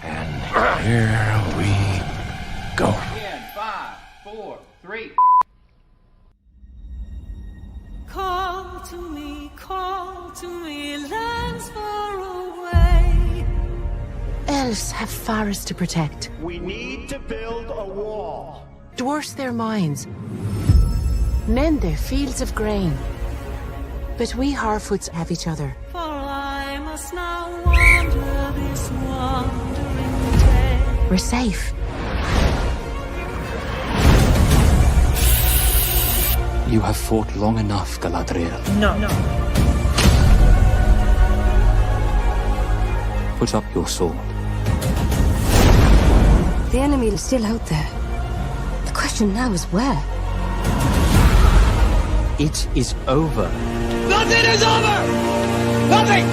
And here we go. In 5, 4, 3. Call to me, lands far away. Elves have forests to protect. We need to build a wall. Dwarfs their mines. Men their fields of grain. But we Harfoots have each other. For I must now wander this wandering day. We're safe. You have fought long enough, Galadriel. No. Put up your sword. The enemy is still out there. The question now is where? It is over. Nothing is over! Nothing!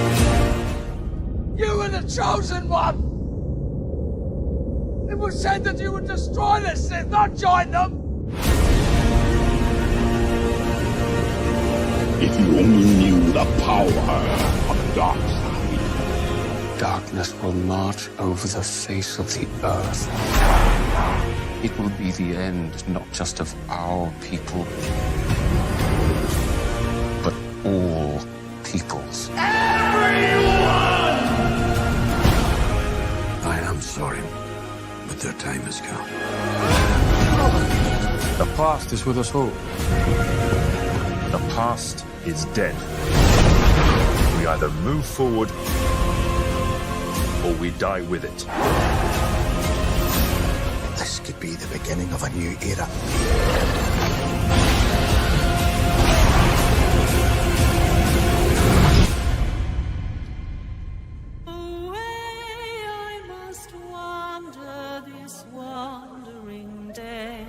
You were the chosen one! It was said that you would destroy the Sith, not join them! If you only knew the power of the dark side. Darkness will march over the face of the earth. It will be the end, not just of our people, but all peoples. Everyone! I am sorry, but their time has come. The past is with us all. The past is dead. We either move forward or we die with it. This could be the beginning of a new era. Away I must wander this wandering day.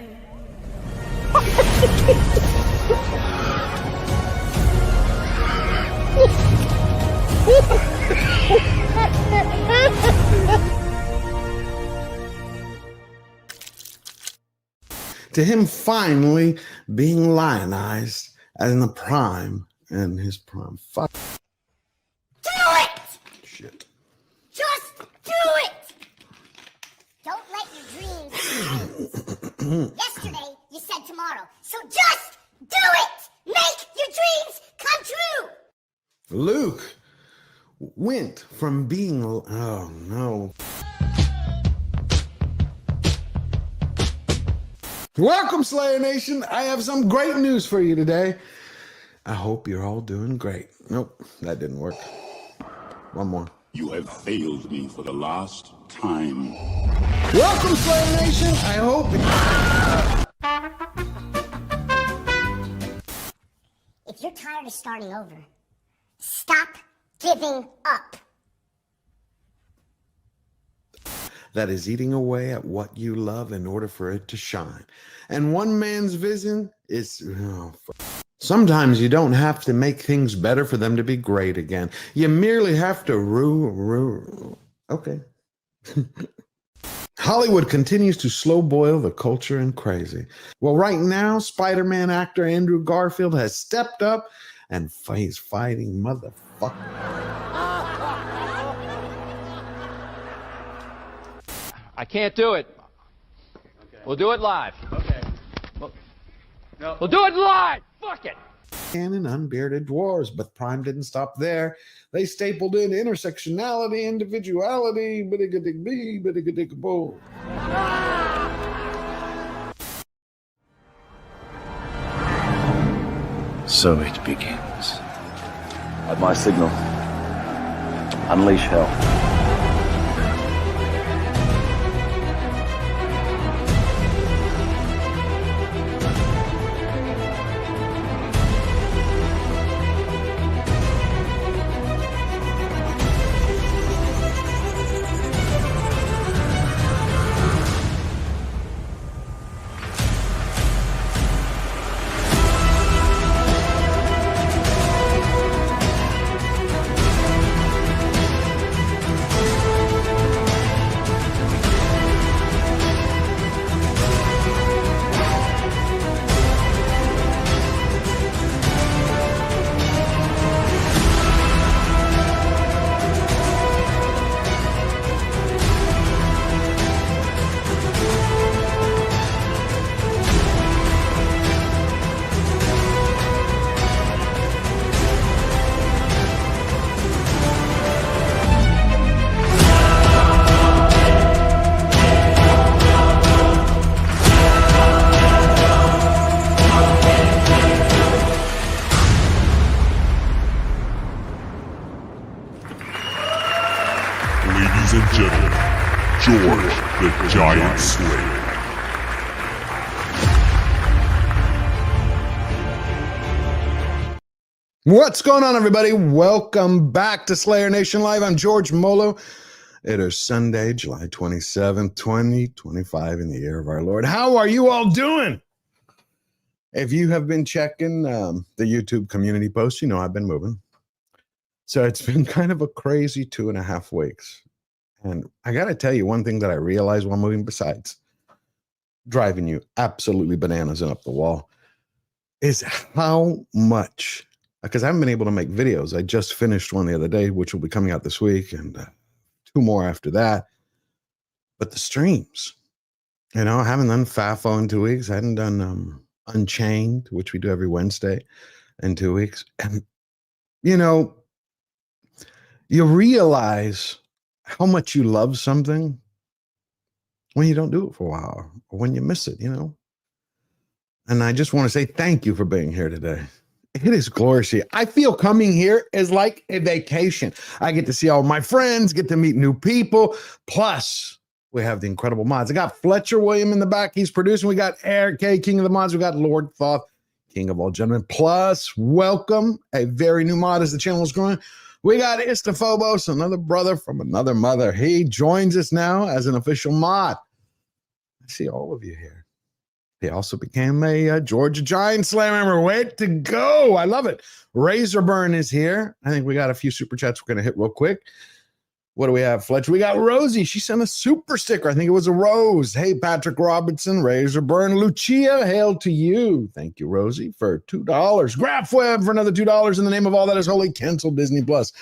To him finally being lionized as in the prime and his prime. Fuck. Do it! Shit. Just do it! Don't let your dreams end. Yesterday, you said tomorrow. So just do it! Make your dreams come true! Luke went from being... Oh, no. Welcome, Slayer Nation. I have some great news for you today. I hope you're all doing great. Nope, that didn't work. One more. You have failed me for the last time. Welcome, Slayer Nation. I hope... If you're tired of starting over, stop giving up. That is eating away at what you love in order for it to shine. And one man's vision is... Sometimes you don't have to make things better for them to be great again. You merely have to Okay. Hollywood continues to slow boil the culture and crazy. Well, right now, Spider-Man actor Andrew Garfield has stepped up and he's fighting motherfucker. I can't do it. Okay. We'll do it live. Okay. We'll do it live. Fuck it. And unbearded dwarves, but Prime didn't stop there. They stapled in intersectionality, individuality, biddiga-dig-bee, biddiga-dig-boo. So it begins. At my signal, unleash hell. and gentlemen, George the Giant Slayer. What's going on, everybody? Welcome back to Slayer Nation Live. I'm George Molho. It is Sunday, July 27th, 2025 in the year of our Lord. How are you all doing? If you have been checking the YouTube community posts, you know I've been moving. So it's been kind of a crazy 2.5 weeks. And I got to tell you one thing that I realized while moving, besides driving you absolutely bananas and up the wall, is how much, because I haven't been able to make videos. I just finished one the other day, which will be coming out this week, and 2 more after that. But the streams, I haven't done FAFO in 2 weeks. I hadn't done Unchained, which we do every Wednesday, in 2 weeks. And, you realize how much you love something when you don't do it for a while or when you miss it, And I just want to say thank you for being here today. It is glorious here. I feel coming here is like a vacation. I get to see all my friends, get to meet new people. Plus, we have the incredible mods. I got Fletcher William in the back. He's producing. We got Eric K, King of the Mods. We got Lord Thoth, King of all gentlemen. Plus, welcome a very new mod as the channel is growing. We got Istaphobos, another brother from another mother. He joins us now as an official mod. I see all of you here. He also became a Georgia Giant Slayer member. Way to go. I love it. Razorburn is here. I think we got a few super chats we're going to hit real quick. What do we have, Fletcher? We got Rosie. She sent a super sticker. I think it was a rose. Hey, Patrick Robertson, Razorburn, Lucia, hail to you. Thank you, Rosie, for $2. Graph for another $2 in the name of all that is holy. Cancel Disney Plus.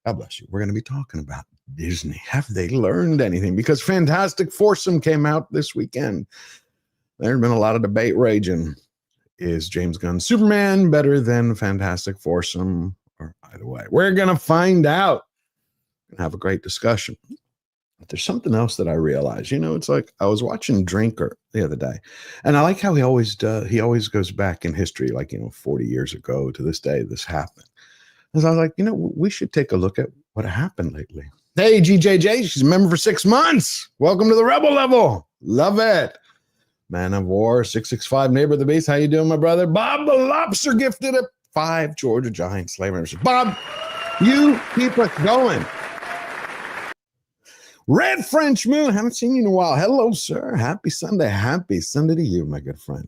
God bless you. We're going to be talking about Disney. Have they learned anything? Because Fantastic Foursome came out this weekend. There's been a lot of debate raging. Is James Gunn's Superman better than Fantastic Foursome? Or either way, we're going to find out and have a great discussion. But there's something else that I realized. It's like I was watching Drinker the other day, and I like how he always does. He always goes back in history, like 40 years ago to this day, this happened. And so I was like, we should take a look at what happened lately. Hey, GJJ, she's a member for 6 months. Welcome to the Rebel level. Love it. Man of War 665, neighbor of the base. How you doing, my brother? Bob the Lobster gifted a 5 Georgia Giant Slayer members. Bob, you keep us going. Red French Moon, haven't seen you in a while. Hello, sir. Happy Sunday. Happy Sunday to you, my good friend.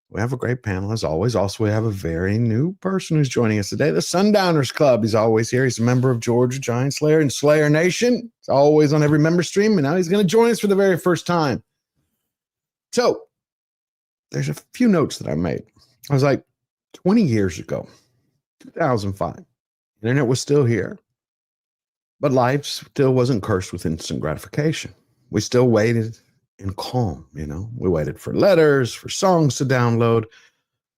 We have a great panel as always. Also, we have a very new person who's joining us today. The Sundowners Club. He's always here. He's a member of Georgia Giant Slayer and Slayer Nation. He's always on every member stream, and now he's going to join us for the very first time. So, there's a few notes that I made. I was like, 20 years ago, 2005, the internet was still here. But life still wasn't cursed with instant gratification. We still waited in calm, We waited for letters, for songs to download,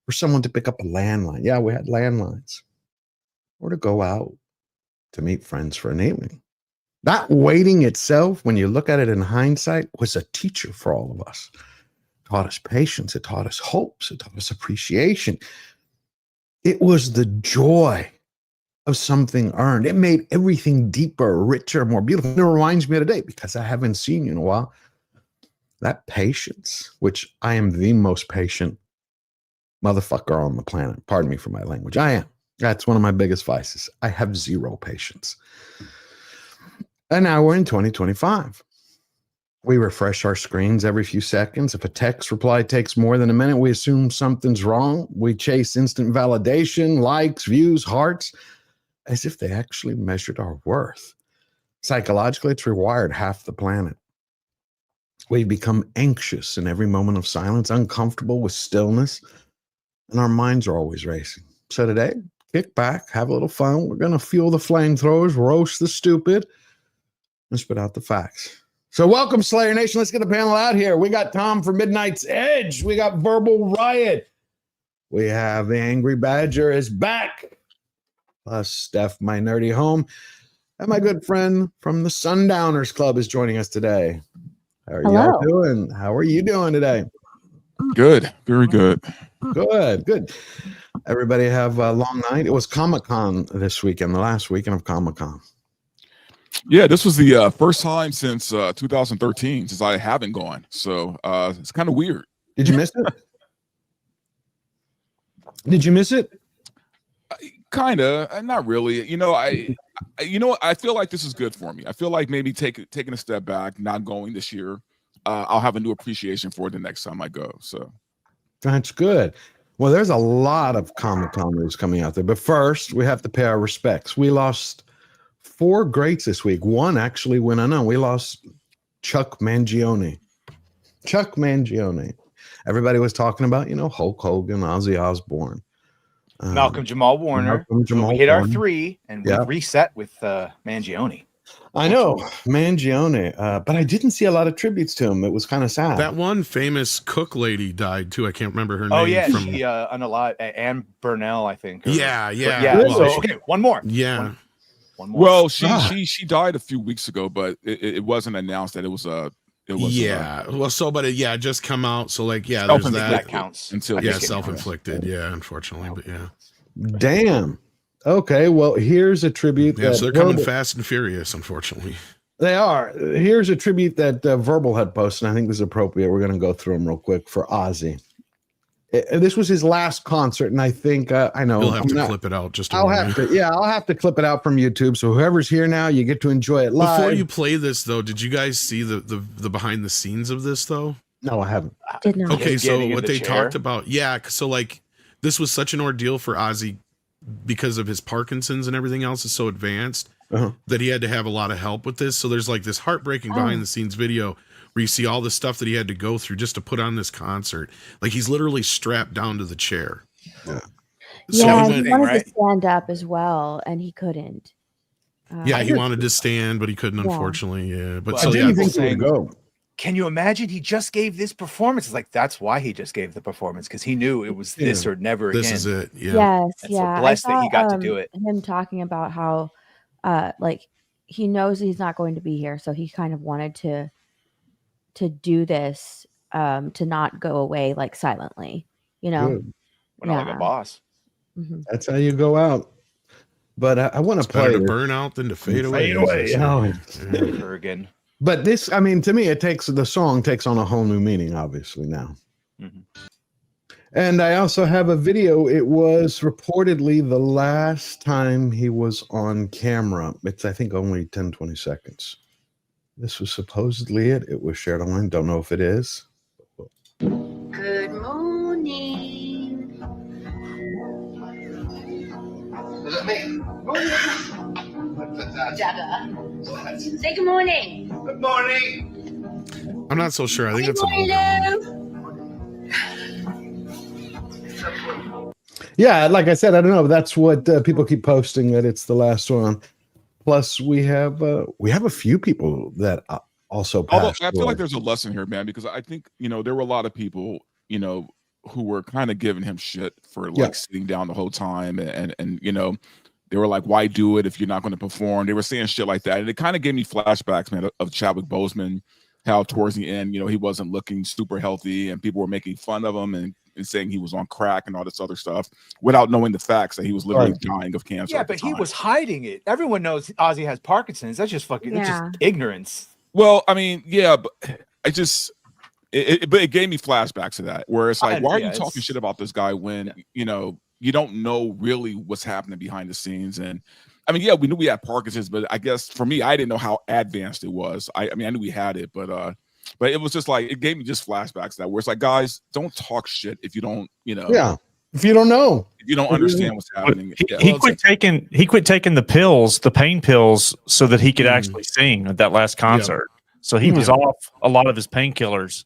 for someone to pick up a landline. Yeah, we had landlines. Or to go out to meet friends for an evening. That waiting itself, when you look at it in hindsight, was a teacher for all of us. It taught us patience. It taught us hopes. It taught us appreciation. It was the joy of something earned. It made everything deeper, richer, more beautiful. It reminds me of today, because I haven't seen you in a while. That patience, which I am the most patient motherfucker on the planet. Pardon me for my language. I am. That's one of my biggest vices. I have zero patience. And now we're in 2025. We refresh our screens every few seconds. If a text reply takes more than a minute, we assume something's wrong. We chase instant validation, likes, views, hearts, as if they actually measured our worth. Psychologically, it's rewired half the planet. We become anxious in every moment of silence, uncomfortable with stillness, and our minds are always racing. So today, kick back, have a little fun. We're going to fuel the flamethrowers, roast the stupid, and spit out the facts. So welcome, Slayer Nation. Let's get the panel out here. We got Tom from Midnight's Edge. We got Verbal Riot. We have the Angry Badger is back. Plus Steph, my nerdy home. And my good friend from the Sundowners Club is joining us today. How are y'all doing? How are you doing today? Good. Very good. Good. Everybody have a long night. It was Comic-Con this weekend, the last weekend of Comic-Con. Yeah, this was the first time since 2013 since I haven't gone. So it's kind of weird. Did you miss it? Did you miss it? Kind of, not really. I feel like this is good for me. I feel like maybe taking a step back, not going this year. I'll have a new appreciation for it the next time I go. So that's good. Well, there's a lot of Comic-Con news coming out there, but first we have to pay our respects. We lost 4 greats this week. One actually went unknown. We lost Chuck Mangione. Chuck Mangione. Everybody was talking about, Hulk Hogan, Ozzy Osbourne. Malcolm Jamal Warner. We hit our 3, and we reset with Mangione. I know, Mangione, but I didn't see a lot of tributes to him. It was kind of sad. That one famous cook lady died too. I can't remember her name. Oh yeah, she unalive Anne Burnell, I think. Yeah. So okay, one more. Yeah. One more. Well, she died a few weeks ago, but it wasn't announced that it was it just come out. So there's that counts until self-inflicted. Yeah, unfortunately, but yeah. Damn. Okay, well, here's a tribute. Yeah, so they're coming fast and furious, unfortunately. They are. Here's a tribute that Verbal had posted. I think this is appropriate. We're going to go through them real quick for Ozzy. This was his last concert, and I think I know. You'll have to clip it out. I'll have to clip it out from YouTube. So whoever's here now, you get to enjoy it live. Before you play this, though, did you guys see the behind the scenes of this, though? No, I haven't. Did not. Okay, so what they talked about, so this was such an ordeal for Ozzy because of his Parkinson's and everything else is so advanced that he had to have a lot of help with this. So there's this heartbreaking behind the scenes video where you see all the stuff that he had to go through just to put on this concert. He's literally strapped down to the chair. Yeah, he wanted to stand up as well, and he couldn't. He wanted to stand, but he couldn't, unfortunately. Yeah, but I didn't think he would go. Can you imagine? He just gave this performance. It's that's why he just gave the performance, because he knew it was this or never again. This is it. Yeah. Yes, yeah. So blessed that he got to do it. Him talking about how, he knows he's not going to be here, so he kind of wanted to do this, to not go away silently. Good. Like a boss. Mm-hmm. That's how you go out. But I want to play to burn out than to fade away. Again. But this, to me, the song takes on a whole new meaning, obviously, now. Mm-hmm. And I also have a video. It was reportedly the last time he was on camera. It's, I think, only 10, 20 seconds. This was supposedly it. It was shared online. Don't know if it is. Good morning. Is it me? Jabba. Say good morning. Good morning. I'm not so sure. I think that's Yeah, like I said, I don't know. That's what people keep posting, that it's the last one. Plus, we have a few people that also passed. Although I feel like there's a lesson here, man, because I think there were a lot of people who were kind of giving him shit for sitting down the whole time, and they were like, why do it if you're not going to perform? They were saying shit like that, and it kind of gave me flashbacks, man, of Chadwick Boseman, how towards the end, he wasn't looking super healthy, and people were making fun of him and saying he was on crack and all this other stuff without knowing the facts that he was literally dying of cancer. Yeah, but he was hiding it. Everyone knows Ozzy has Parkinson's. That's just fucking that's just ignorance. Well, but it gave me flashbacks to that, where it's like, why are you talking shit about this guy when you don't know really what's happening behind the scenes? And we knew we had Parkinson's, but I guess for me, I didn't know how advanced it was. I knew we had it, but it was just it gave me just flashbacks to that, where it's like, guys, don't talk shit if you don't, if you don't know, if you don't understand what's happening. He quit taking the pills, the pain pills, so that he could actually sing at that last concert. So he was off a lot of his painkillers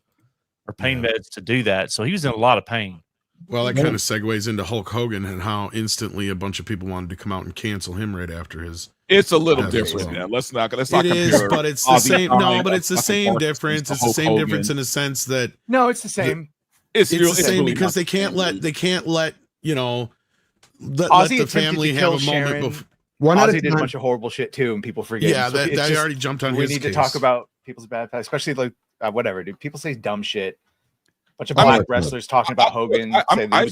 or pain meds to do that. So he was in a lot of pain. Well, that kind of segues into Hulk Hogan and how instantly a bunch of people wanted to come out and cancel him right after his. It's a little different, man. Let's not compare. It is, but it's the same. No, but it's the same difference. It's the same difference in the sense that it's the same. It's the same because they can't let let the family have a moment before. Ozzy did a bunch of horrible shit too, and people forget. Yeah, that already jumped on his case. We need to talk about people's bad past, especially whatever, dude. People say dumb shit. Bunch of black wrestlers talking about Hogan. I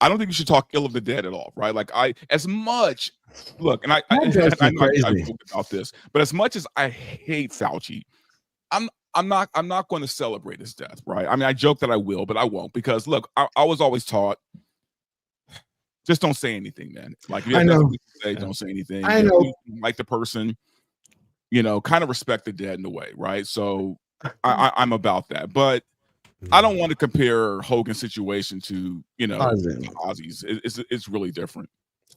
I don't think you should talk ill of the dead at all, right? Like as much look, and I know I joke about this, but as much as I hate Fauci, I'm not going to celebrate his death, right? I mean, I joke that I will, but I won't, because look, I was always taught, just don't say anything, man. Like, if you have nothing to say, don't say anything. I know. Like the person, kind of respect the dead in a way, right? So I'm about that, but I don't want to compare Hogan's situation to Ozzy's. It's really different.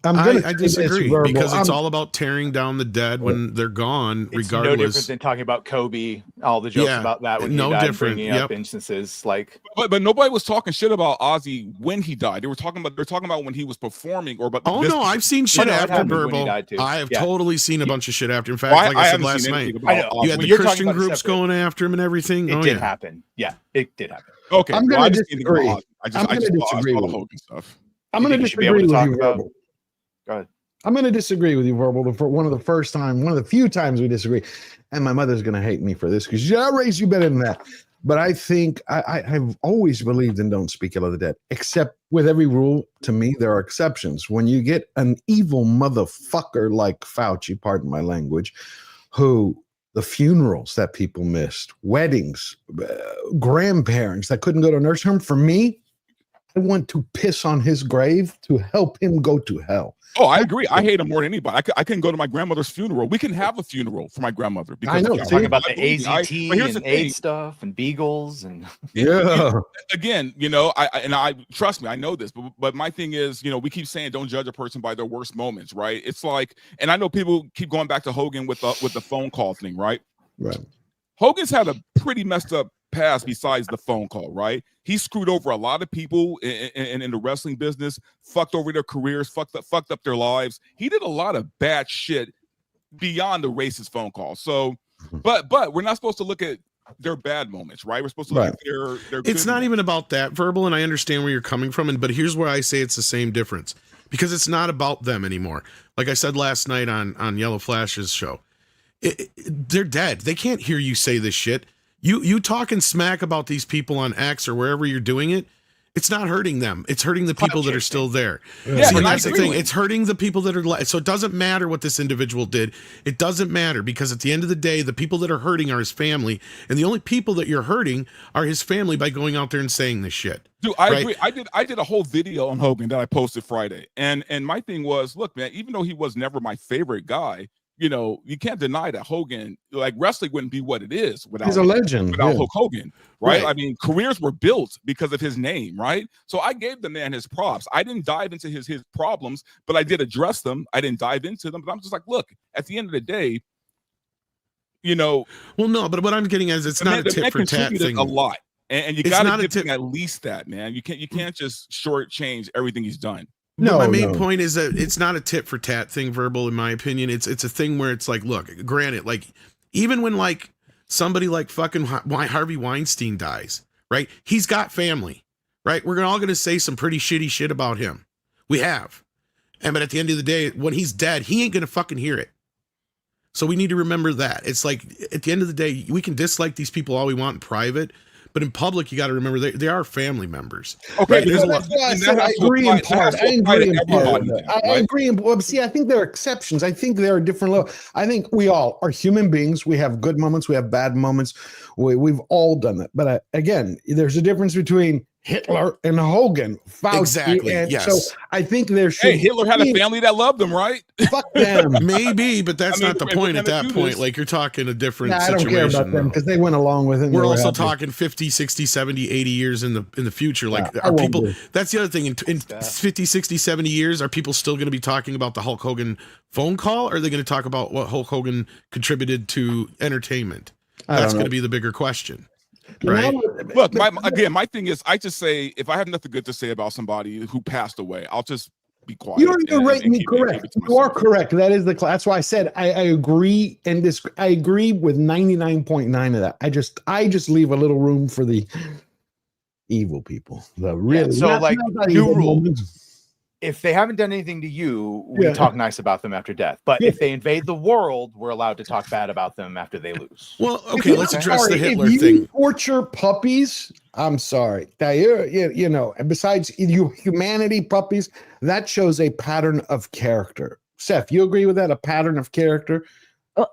I disagree, because it's all about tearing down the dead when they're gone, It's regardless. no different than talking about Kobe, all the jokes about that when he died, bringing up instances like. But nobody was talking shit about Ozzy when he died. They're talking about when he was performing, or about. Oh no, I've seen shit after Verbal. I have totally seen a bunch of shit after. In fact, like I said last night, you had the Christian groups going after him and everything. It did happen. Yeah, it did happen. Okay, I'm going to disagree. I'm going to disagree with Hogan stuff. I'm going to disagree with you, Verbal. Go ahead. I'm going to disagree with you, Verbal. For one of the few times we disagree, and my mother's going to hate me for this because I raised you better than that. But I think I've always believed in don't speak ill of the dead, except with every rule. To me, there are exceptions. When you get an evil motherfucker like Fauci, pardon my language, who the funerals that people missed, weddings, grandparents that couldn't go to a nursing home. For me, I want to piss on his grave to help him go to hell. Oh, I agree. I hate him more than anybody. I couldn't go to my grandmother's funeral. We can have a funeral for my grandmother. Because I know. Talking about the AZT and AIDS stuff and Beagles and again, I trust me, I know this, but my thing is, we keep saying don't judge a person by their worst moments, right? It's like, and I know people keep going back to Hogan with the phone call thing, right? Right. Hogan's had a pretty messed up past besides the phone call, right? He screwed over a lot of people in the wrestling business, fucked over their careers, fucked up their lives. He did a lot of bad shit beyond the racist phone call. So, but we're not supposed to look at their bad moments, right? We're supposed to look at their It's not even about that, Verbal, and I understand where you're coming from, but here's where I say it's the same difference, because it's not about them anymore. Like I said last night on Yellow Flash's show, they're dead. They can't hear you say this shit. You talking smack about these people on X or wherever you're doing it, it's not hurting them. It's hurting the people that are still there. Yeah, and that's the thing. It's hurting the people that are so it doesn't matter what this individual did. It doesn't matter, because at the end of the day, the people that are hurting are his family, and the only people that you're hurting are his family by going out there and saying this shit. Dude, I agree. I did a whole video on Hogan that I posted Friday, and my thing was, look, man, even though he was never my favorite guy, you can't deny that Hogan, like, wrestling wouldn't be what it is without he's a legend without Hulk Hogan, right? I mean, careers were built because of his name, right? So I gave the man his props. I didn't dive into his problems, but I did address them. I didn't dive into them, but I'm just like, look, at the end of the day, well, no, but what I'm getting at is it's not a tit for tat thing. A lot, and you got to give him at least that, man. You can't just shortchange everything he's done. No, my main point is that it's not a tit for tat thing, Verbal, in my opinion. It's a thing where it's like, look, granted, like, even when like somebody like fucking Harvey Weinstein dies, right? He's got family, right? We're all going to say some pretty shitty shit about him. We have. But at the end of the day, when he's dead, he ain't going to fucking hear it. So we need to remember that. It's like, at the end of the day, we can dislike these people all we want in private, but in public, you got to remember they are family members. Okay, I agree in part. I agree. See, I think there are exceptions. I think there are different levels. I think we all are human beings. We have good moments. We have bad moments. We've all done that. But again, there's a difference between Hitler and Hogan. Fauci, exactly. And yes. So I think there should. Hey, Hitler had a family that loved him, right? Fuck them. Maybe, but that's not the point at that point. Like, you're talking a different situation. I don't care about them because they went along with it. We're also talking 50, 60, 70, 80 years in the future. Like, are people, that's the other thing. In 50, 60, 70 years, are people still going to be talking about the Hulk Hogan phone call? Or are they going to talk about what Hulk Hogan contributed to entertainment? That's going to be the bigger question. Right. Look, my thing is, I just say, if I have nothing good to say about somebody who passed away, I'll just be quiet. You don't rate me correct. You are correct. That is that's why I said I agree, and I agree with 99.9 of that. I just leave a little room for the evil people. The really new rule. if they haven't done anything to you, we talk nice about them after death. But if they invade the world, we're allowed to talk bad about them after they lose. Well, okay, let's address the Hitler if you thing. Torture puppies. I'm sorry. Now, you know, and besides humanity, puppies, that shows a pattern of character. Seth, you agree with that? A pattern of character? Well,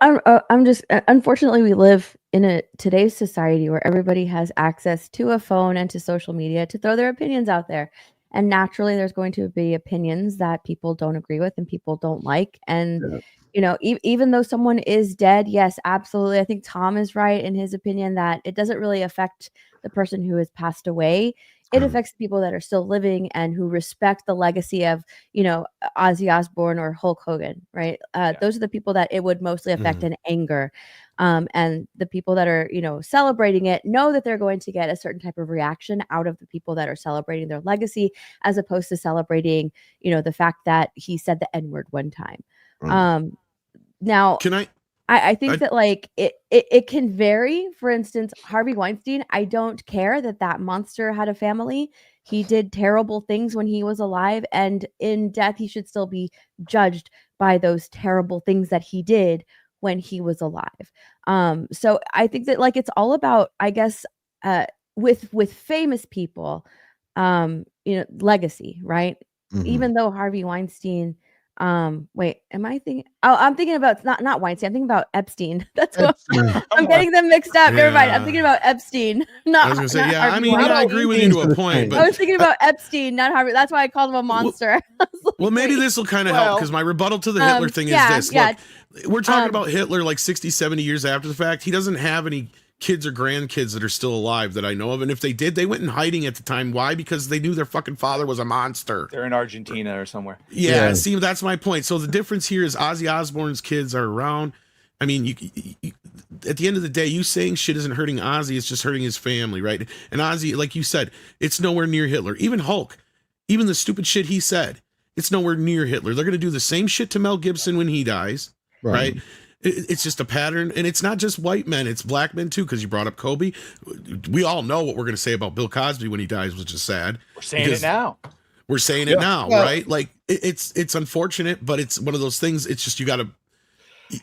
I'm just, unfortunately, we live in today's society where everybody has access to a phone and to social media to throw their opinions out there. And naturally, there's going to be opinions that people don't agree with and people don't like. And, you know, even though someone is dead, yes, absolutely. I think Tom is right in his opinion that it doesn't really affect the person who has passed away. It affects the people that are still living and who respect the legacy of, you know, Ozzy Osbourne or Hulk Hogan, right? Those are the people that it would mostly affect in anger. And the people that are, you know, celebrating it know that they're going to get a certain type of reaction out of the people that are celebrating their legacy, as opposed to celebrating, you know, the fact that he said the N-word one time. Now, I think that like it can vary. For instance, Harvey Weinstein, I don't care that monster had a family. He did terrible things when he was alive, and in death, he should still be judged by those terrible things that he did when he was alive. So I think that like it's all about, I guess, with famous people, you know, legacy, right? Even though Harvey Weinstein. Wait, am I thinking? Oh, I'm thinking about not Weinstein. I'm thinking about Epstein. That's what I'm getting them mixed up. Never mind. I'm thinking about Epstein. Not. I was gonna say, yeah. Harvey I mean, I agree with you to a point. But I was thinking about Epstein, not Harvey. That's why I called him a monster. Well, maybe this will kind of help because my rebuttal to the Hitler thing is this. Look, we're talking about Hitler like 60, 70 years after the fact. He doesn't have any kids or grandkids that are still alive that I know of. And if they did, they went in hiding at the time. Why? Because they knew their fucking father was a monster. They're in Argentina or somewhere. Yeah. See, that's my point. So the difference here is Ozzy Osbourne's kids are around. I mean, you at the end of the day, you saying shit isn't hurting Ozzy. It's just hurting his family, right? And Ozzy, like you said, it's nowhere near Hitler. Even Hulk, even the stupid shit he said, it's nowhere near Hitler. They're going to do the same shit to Mel Gibson when he dies, right? It's just a pattern, and it's not just white men; it's black men too. Because you brought up Kobe, we all know what we're going to say about Bill Cosby when he dies, which is sad. We're saying it now. We're saying it now, right? Like it's unfortunate, but it's one of those things. It's just you got to.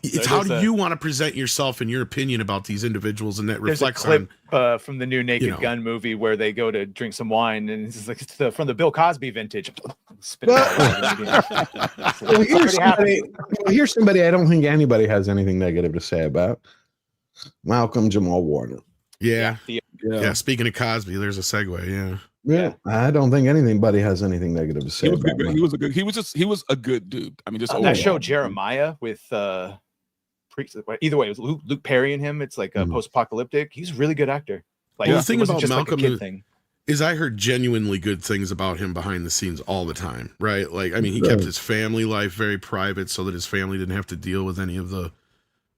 It's how do you want to present yourself and your opinion about these individuals, and that reflects on from the new Naked Gun movie where they go to drink some wine, and it's like from the Bill Cosby vintage. Here's somebody I don't think anybody has anything negative to say about. Malcolm Jamal Warner. Yeah. Speaking of Cosby, there's a segue. Yeah, I don't think anybody has anything negative to say. He was a good dude. I mean, just that show Jeremiah with either way, it was Luke Perry and him. It's like a post-apocalyptic. He's a really good actor. Like the thing about Malcolm is I heard genuinely good things about him behind the scenes all the time, right? Like, I mean, he kept his family life very private so that his family didn't have to deal with any of the,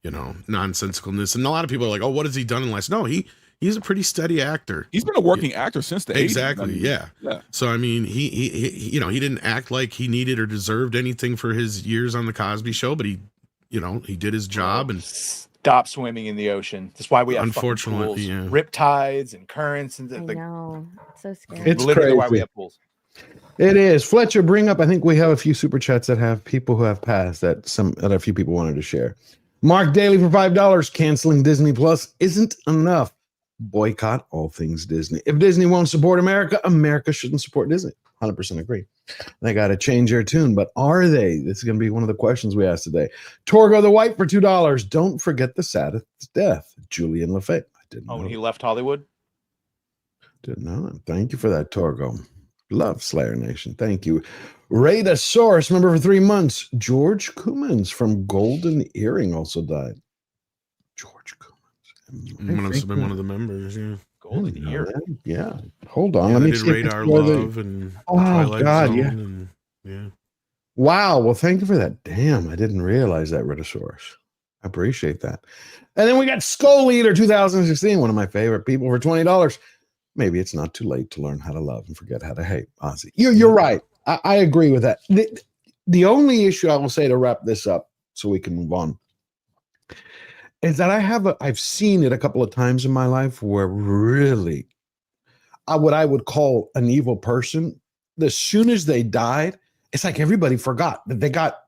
you know, nonsensicalness. And a lot of people are like, oh, what has he done in life? No, he's a pretty steady actor. He's been a working actor since the 80s. Exactly. Yeah. So I mean, he you know, he didn't act like he needed or deserved anything for his years on the Cosby Show, but he did his job and stop swimming in the ocean. That's why we have unfortunately pools, rip tides and currents and I know. It's so scary. It's crazy. Why we have pools. It is. Fletcher, bring up. I think we have a few super chats that have people who have passed that a few people wanted to share. Mark Daly for $5. Canceling Disney Plus isn't enough. Boycott all things Disney. If Disney won't support America, America shouldn't support Disney. 100% agree. They got to change their tune, but are they? This is going to be one of the questions we asked today. Torgo the White for $2. Don't forget the saddest death, Julian Lafayette. I didn't know. When he left Hollywood? Didn't know that. Thank you for that, Torgo. Love Slayer Nation. Thank you. Ray the Source, member for 3 months. George Cummins from Golden Earring also died. George Cummins. Must have been one of the members, yeah. Golden Earring. Yeah. Hold on. Let me see. Radar Love and Twilight Zone yeah. Wow. Well, thank you for that. Damn, I didn't realize that, Rhedosaurus. I appreciate that. And then we got Skull Eater 2016, one of my favorite people, for $20. Maybe it's not too late to learn how to love and forget how to hate. Ozzy, you're right. I agree with that. The only issue I will say to wrap this up so we can move on is that I've seen it a couple of times in my life where really what I would call an evil person, as soon as they died, it's like everybody forgot that they got,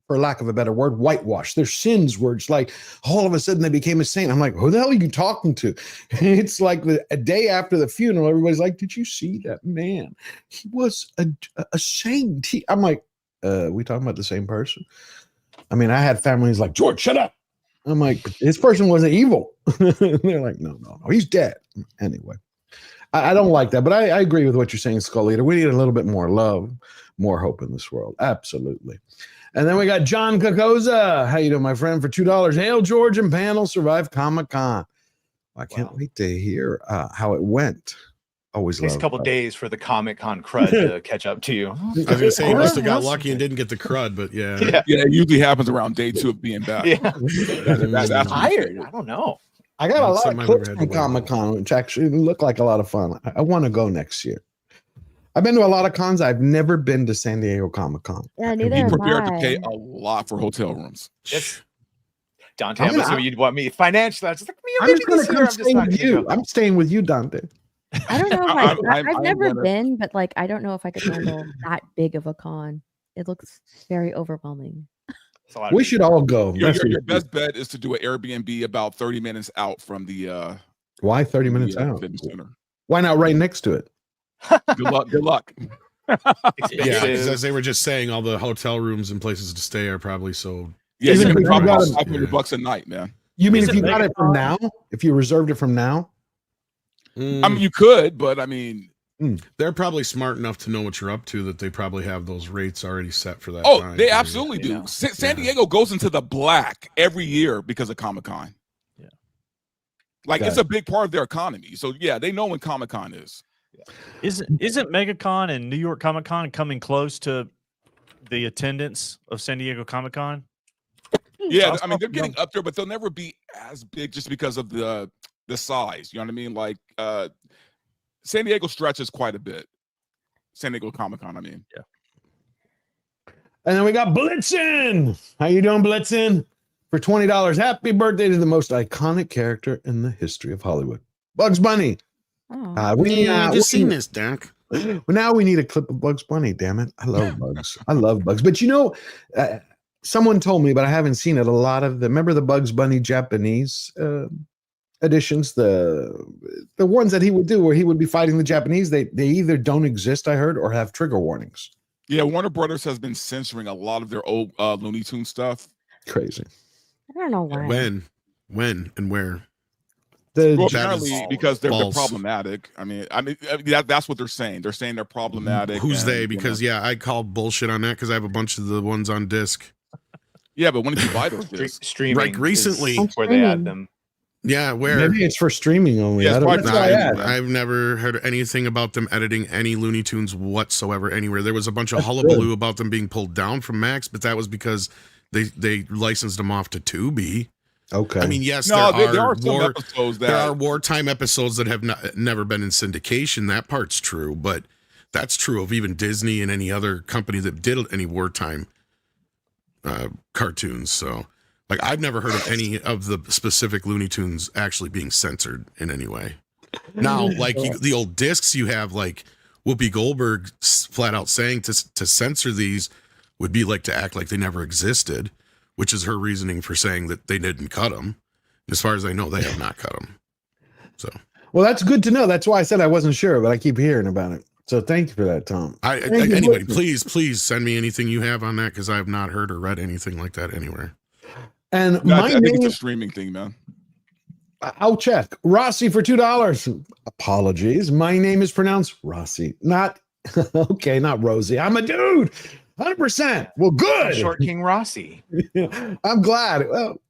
for lack of a better word, whitewashed. Their sins were just like all of a sudden they became a saint. I'm like, who the hell are you talking to? It's like a day after the funeral, everybody's like, did you see that man? He was a saint. I'm like, we talking about the same person? I mean, I had families like, George, shut up. I'm like, this person wasn't evil. They're like, no, he's dead. Anyway, I don't like that, but I agree with what you're saying, Skull Eater. We need a little bit more love, more hope in this world. Absolutely. And then we got John Kokoza. How you doing, my friend? For $2. Hail, George and panel. Survive Comic-Con. I can't wait to hear how it went. Always takes a couple days for the Comic-Con crud to catch up to you. I was going to say, you must have got lucky and didn't get the crud, but yeah. Yeah, it usually happens around day 2 of being back. Yeah. That's tired. I don't know. I got a lot of clips from Comic-Con, which actually look like a lot of fun. I want to go next year. I've been to a lot of cons. I've never been to San Diego Comic-Con. Yeah, neither Be am prepared I. to pay a lot for hotel rooms. Yes. Dante, I'm assuming you'd want me financially. I was just like, I'm just going to come stay with you. I'm staying with you, Dante. I don't know if I've never been, but like I don't know if I could handle that big of a con. It looks very overwhelming. We should all go. Your best bet is to do an Airbnb about 30 minutes out from the why 30 minutes out? Fitness center. Why not right next to it? Good luck. Yeah, because as they were just saying, all the hotel rooms and places to stay are probably so. Yeah, Even you if can you probably got about $500 a night, man. You mean if you got it from now? If you reserved it from now? I mean, you could, but I mean, they're probably smart enough to know what you're up to that they probably have those rates already set for that. oh, time they period. absolutely do. San Diego goes into the black every year because of Comic-Con. Yeah, like it's a big part of their economy. So yeah, they know when Comic-Con is. Isn't MegaCon and New York Comic Con coming close to the attendance of San Diego Comic Con? Yeah, I mean they're getting up there, but they'll never be as big just because of the size. You know what I mean? Like San Diego stretches quite a bit. San Diego Comic Con, I mean. Yeah. And then we got Blitzen. How you doing, Blitzen? For $20. Happy birthday to the most iconic character in the history of Hollywood, Bugs Bunny. We just seen this, Doc. Now we need a clip of Bugs Bunny. Damn it, I love Bugs. I love Bugs. But you know, someone told me, but I haven't seen it. A lot of remember the Bugs Bunny Japanese editions, the ones that he would do where he would be fighting the Japanese. They either don't exist, I heard, or have trigger warnings. Yeah, Warner Brothers has been censoring a lot of their old Looney Tunes stuff. Crazy. I don't know why. When, and where? Apparently because they're problematic. I mean, that's what they're saying. They're saying they're problematic. Who's they? Because I call bullshit on that because I have a bunch of the ones on disc. Yeah, but when did you buy those discs? Streaming, like recently, where they add them. Yeah, where maybe it's for streaming only. Yeah, I've never heard anything about them editing any Looney Tunes whatsoever anywhere. There was a bunch of hullabaloo about them being pulled down from Max, but that was because they licensed them off to Tubi. Okay. I mean, yes, there are some episodes there are wartime episodes that have never been in syndication. That part's true, but that's true of even Disney and any other company that did any wartime cartoons. So, like, I've never heard of any of the specific Looney Tunes actually being censored in any way. Now, like the old discs, you have like Whoopi Goldberg flat out saying to censor these would be like to act like they never existed, which is her reasoning for saying that they didn't cut them. As far as I know, they have not cut them. So, well, that's good to know. That's why I said I wasn't sure, but I keep hearing about it. So thank you for that, Tom. Anybody, please send me anything you have on that because I have not heard or read anything like that anywhere. And I think it's a streaming thing, man. I'll check. Rossi for $2. Apologies. My name is pronounced Rossi. Not Rosie. I'm a dude. 100%. Well, good. Short King Rossi. I'm glad. Well,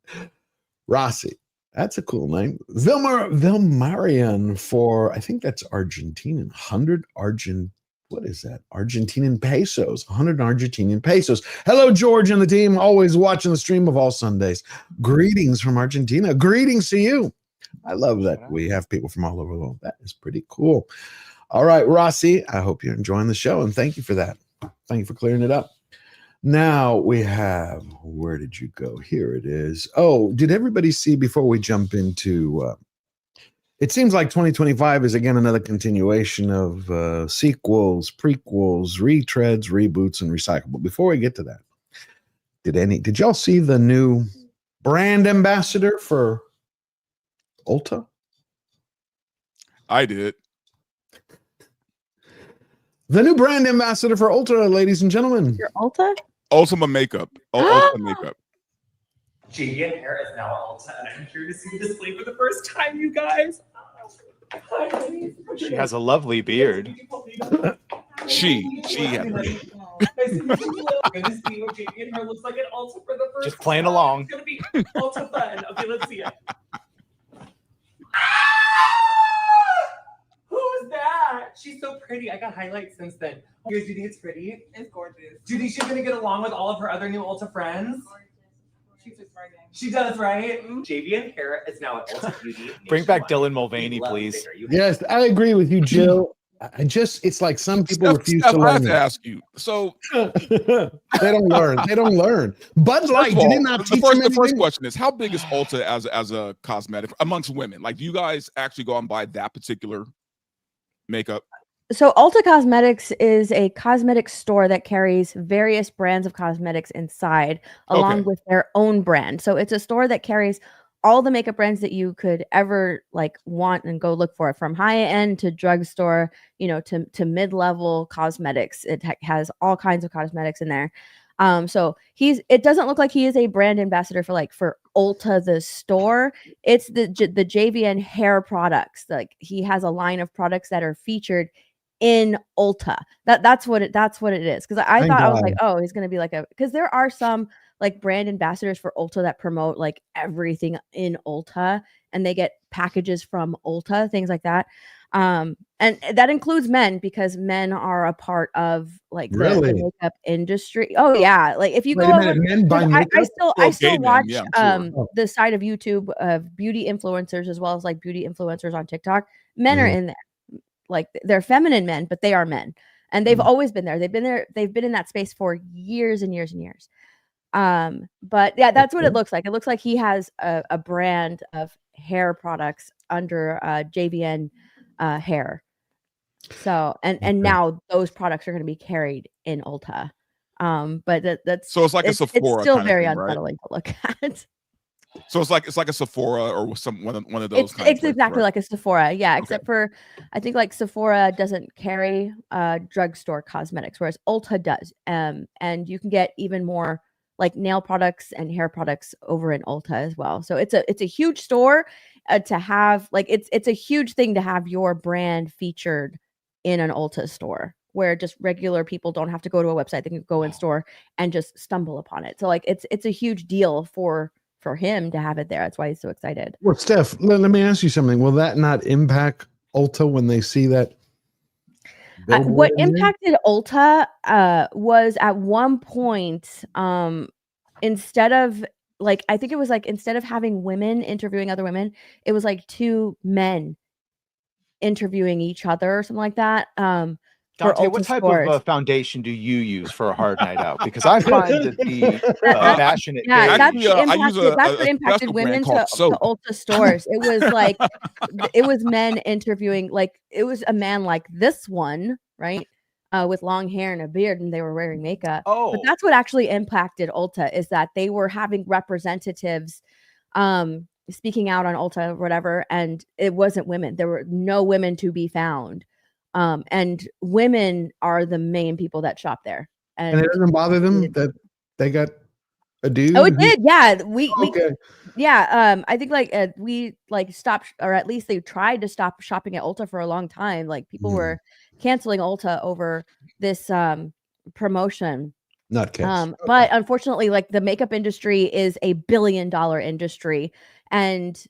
Rossi. That's a cool name. Vilmarian for, I think that's Argentinian. 100 what is that? Argentinian pesos. 100 Argentinian pesos. Hello, George and the team. Always watching the stream of all Sundays. Greetings from Argentina. Greetings to you. I love that we have people from all over the world. That is pretty cool. All right, Rossi, I hope you're enjoying the show, and thank you for that. Thank you for clearing it up. Now we have, where did you go? Here it is. Oh, did everybody see before we jump into It seems like 2025 is again another continuation of sequels, prequels, retreads, reboots, and recyclable. Before we get to that, did y'all see the new brand ambassador for Ulta? I did. The new brand ambassador for Ulta, ladies and gentlemen. Your Ulta? Ultima Makeup. Ulta Makeup. JD and hair is now Ulta, and I'm here to see the display for the first time, you guys. She has a lovely beard. She had pretty. I'm gonna see what JD and hair looks like at Ulta for the first Just playing time. along. It's gonna be Ulta fun. Okay, let's see it. Who's that? She's so pretty. I got highlights since then. You guys, do you think it's pretty? It's gorgeous. Do you think she's gonna get along with all of her other new Ulta friends? She does, right? JV and hair is now at Ulta Beauty. Bring back Dylan Mulvaney, please. Yes, I agree with you, Jill. It's like some people refuse Steph, to I learn. have to ask you. So they don't learn. They don't learn. Bud Light did it not teach them the first anything? question is, how big is Ulta as a cosmetic amongst women? Like, do you guys actually go and buy that particular makeup? So Ulta Cosmetics is a cosmetic store that carries various brands of cosmetics inside, along with their own brand. So it's a store that carries all the makeup brands that you could ever like want and go look for, from high end to drugstore, to mid-level cosmetics. It has all kinds of cosmetics in there. So it doesn't look like he is a brand ambassador for Ulta the store. It's the JVN hair products. Like, he has a line of products that are featured in Ulta. That's what it is. Because I thought, I was like, oh, he's gonna be because there are some like brand ambassadors for Ulta that promote like everything in Ulta, and they get packages from Ulta, things like that. And that includes men, because men are a part of like the makeup industry. Oh yeah, like if you go over, I still watch the side of YouTube of beauty influencers, as well as like beauty influencers on TikTok. Men are in there. Like, they're feminine men, but they are men, and they've always been there. They've been in that space for years and years and years. But yeah, that's what it looks like. It looks like he has a brand of hair products under JVN hair. So, and now those products are going to be carried in Ulta. But that's so it's like a Sephora. It's still kind very of thing, unsettling to look at. So it's like a Sephora or one of those. It's exactly like a Sephora, yeah. Except for, I think like Sephora doesn't carry drugstore cosmetics, whereas Ulta does. And you can get even more like nail products and hair products over in Ulta as well. So it's a huge store to have. Like, it's a huge thing to have your brand featured in an Ulta store, where just regular people don't have to go to a website. They can go in store and just stumble upon it. So like it's a huge deal for him to have it there. That's why he's so excited. Well, Steph, let me ask you something. Will that not impact Ulta when they see that? What impacted Ulta was at one point, instead of like, I think it was like, instead of having women interviewing other women, it was like two men interviewing each other or something like that. Dante, what type of foundation do you use for a hard night out? Because I find that the passionate. Yeah, that's what impacted women to Ulta stores. It was like, it was men interviewing, like, it was a man like this one, right? With long hair and a beard, and they were wearing makeup. Oh, but that's what actually impacted Ulta, is that they were having representatives speaking out on Ulta or whatever, and it wasn't women. There were no women to be found. And women are the main people that shop there. And it doesn't bother them that they got a dude? Oh, it did. Yeah. I think like we like stopped, or at least they tried to stop shopping at Ulta for a long time. Like, people were canceling Ulta over this promotion. Nutcase. But unfortunately, like, the makeup industry is a $1 billion industry, and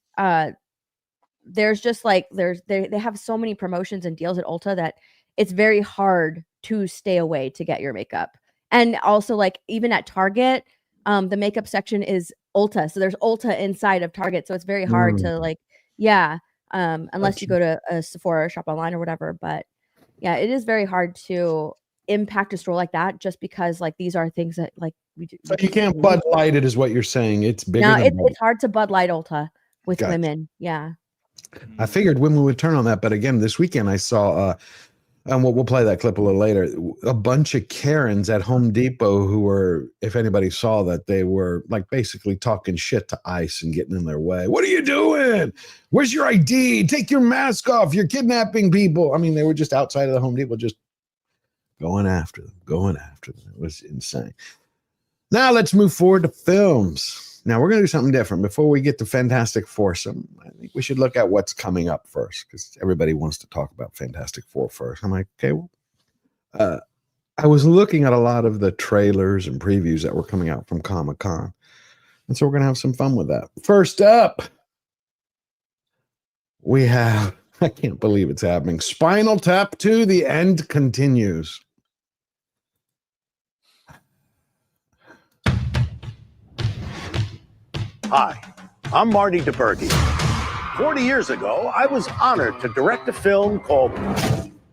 there's just like they have so many promotions and deals at Ulta that it's very hard to stay away to get your makeup. And also, like, even at Target, the makeup section is Ulta, so there's Ulta inside of Target, so it's very hard to like, unless you go to a Sephora or shop online or whatever. But yeah, it is very hard to impact a store like that, just because like these are things that like we do. So you can't Bud Light it, is what you're saying. It's bigger. No, it's hard to Bud Light Ulta with women. Yeah. I figured women would turn on that, but again, this weekend I saw, and we'll play that clip a little later, a bunch of Karens at Home Depot who were, if anybody saw that, they were like basically talking shit to ICE and getting in their way. What are you doing? Where's your ID? Take your mask off. You're kidnapping people. I mean, they were just outside of the Home Depot, just going after them. It was insane. Now let's move forward to films. Now we're going to do something different. Before we get to Fantastic Foursome, I think we should look at what's coming up first, because everybody wants to talk about Fantastic Four first. I'm like, okay, well, I was looking at a lot of the trailers and previews that were coming out from Comic-Con, and so we're going to have some fun with that. First up, we have, I can't believe it's happening, Spinal Tap 2, The End Continues. Hi, I'm Marty DeBerge. 40 years ago, I was honored to direct a film called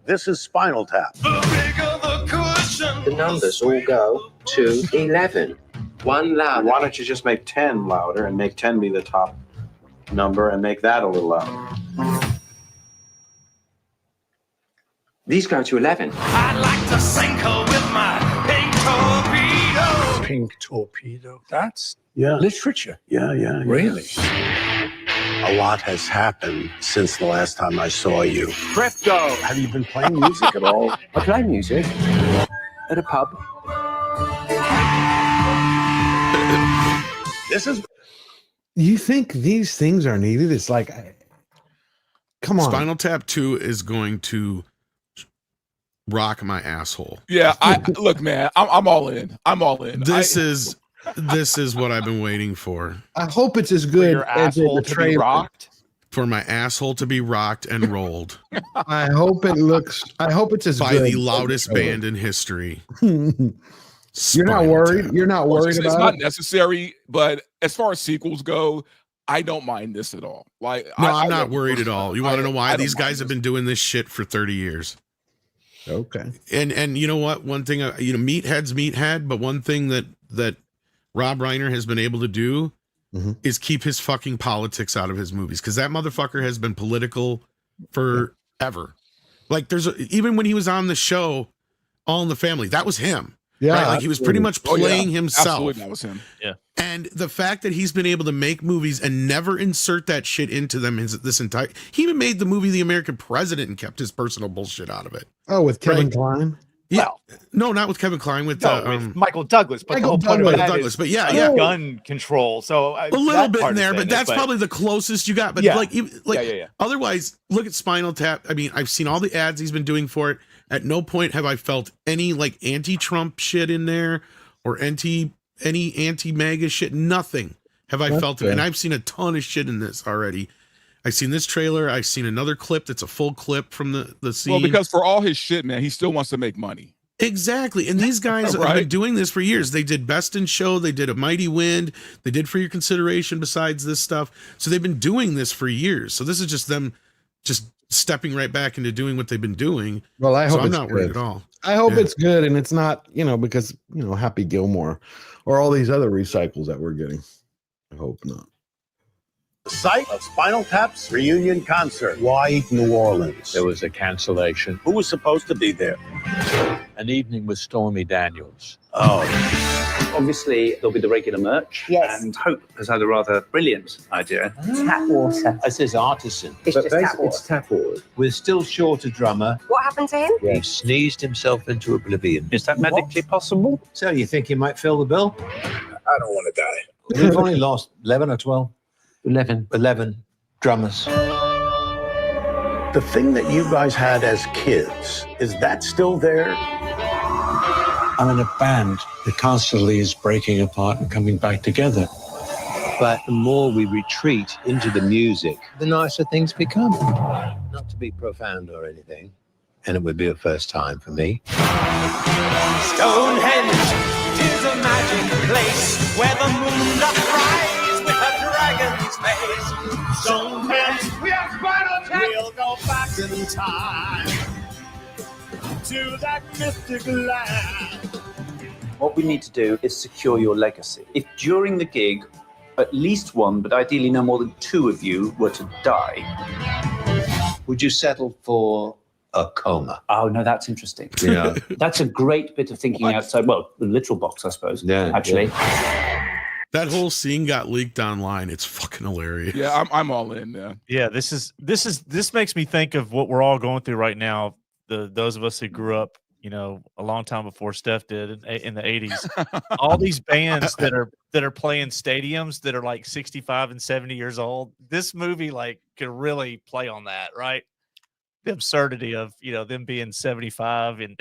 This is Spinal Tap. The numbers all go to 11. One louder. Why don't you just make 10 louder and make 10 be the top number and make that a little louder? These go to 11. I'd like to sink her with my pink torpedo. Pink torpedo. That's Literature. Yeah. Really? A lot has happened since the last time I saw you. Presto. Have you been playing music at all? I play music at a pub. This is. You think these things are needed? It's like, come on. Spinal Tap 2 is going to rock my asshole. Yeah, look, man, I'm all in. I'm all in. This is what I've been waiting for. I hope it's as good as the trailer. For my asshole to be rocked and rolled. I hope it's as by good the loudest band in history. You're not worried? You're not worried about it? It's not necessary, but as far as sequels go, I don't mind this at all. Like, no, I'm not worried at all. You want to know why? These guys have been doing this shit for 30 years. Okay. And you know what? One thing, meathead, but one thing that Rob Reiner has been able to do is keep his fucking politics out of his movies, because that motherfucker has been political forever. Like, even when he was on the show All in the Family, that was him. Yeah, right? Like, he was pretty much playing himself. Absolutely, that was him. Yeah. And the fact that he's been able to make movies and never insert that shit into them he even made the movie The American President and kept his personal bullshit out of it. Oh, with Kevin Kline? Yeah. No, not with Kevin Kline, with Michael Douglas. But the whole point of that is but yeah. gun control. So a little bit in there, but that's probably the closest you got. But otherwise, look at Spinal Tap. I mean, I've seen all the ads he's been doing for it. At no point have I felt any like anti-Trump shit in there or any anti-MAGA shit. Nothing have I felt it. And I've seen a ton of shit in this already. I've seen this trailer. I've seen another clip that's a full clip from the scene. Well, because for all his shit, man, he still wants to make money. Exactly. And these guys have been doing this for years. They did Best in Show. They did A Mighty Wind. They did For Your Consideration besides this stuff. So they've been doing this for years. So this is just them just stepping right back into doing what they've been doing. Well, I hope I'm it's not good. worried at all. I hope it's good, and it's not, because, Happy Gilmore or all these other recycles that we're getting. I hope not. The site of Spinal Tap's reunion concert. Why New Orleans? There was a cancellation. Who was supposed to be there? An evening with Stormy Daniels. Oh. Obviously, there'll be the regular merch. Yes. And Hope has had a rather brilliant idea. Tap water. It says artisan. It's just tap water. It's tap water. We're still short a drummer. What happened to him? He sneezed himself into oblivion. Is that medically possible? So you think he might fill the bill? I don't want to die. We've only lost 11 or 12. 11 drummers. The thing that you guys had as kids, is that still there? I'm in a band that constantly is breaking apart and coming back together. But the more we retreat into the music, the nicer things become. Not to be profound or anything, and it would be a first time for me. Stonehenge is a magic place where the moon doth rise with a dragon's face. Stonehenge, we have Spinal Tap. We'll go back in time to that mystic land. What we need to do is secure your legacy. If during the gig at least one, but ideally no more than two of you were to die. Would you settle for a coma? Oh, no, that's interesting. Yeah. That's a great bit of thinking outside, well, the literal box, I suppose, actually. That whole scene got leaked online. It's fucking hilarious. Yeah, I'm all in, man. Yeah, this makes me think of what we're all going through right now. Those of us who grew up, a long time before Steph did in the 80s. All these bands that are playing stadiums that are like 65 and 70 years old. This movie could really play on that, right? The absurdity of them being 75 and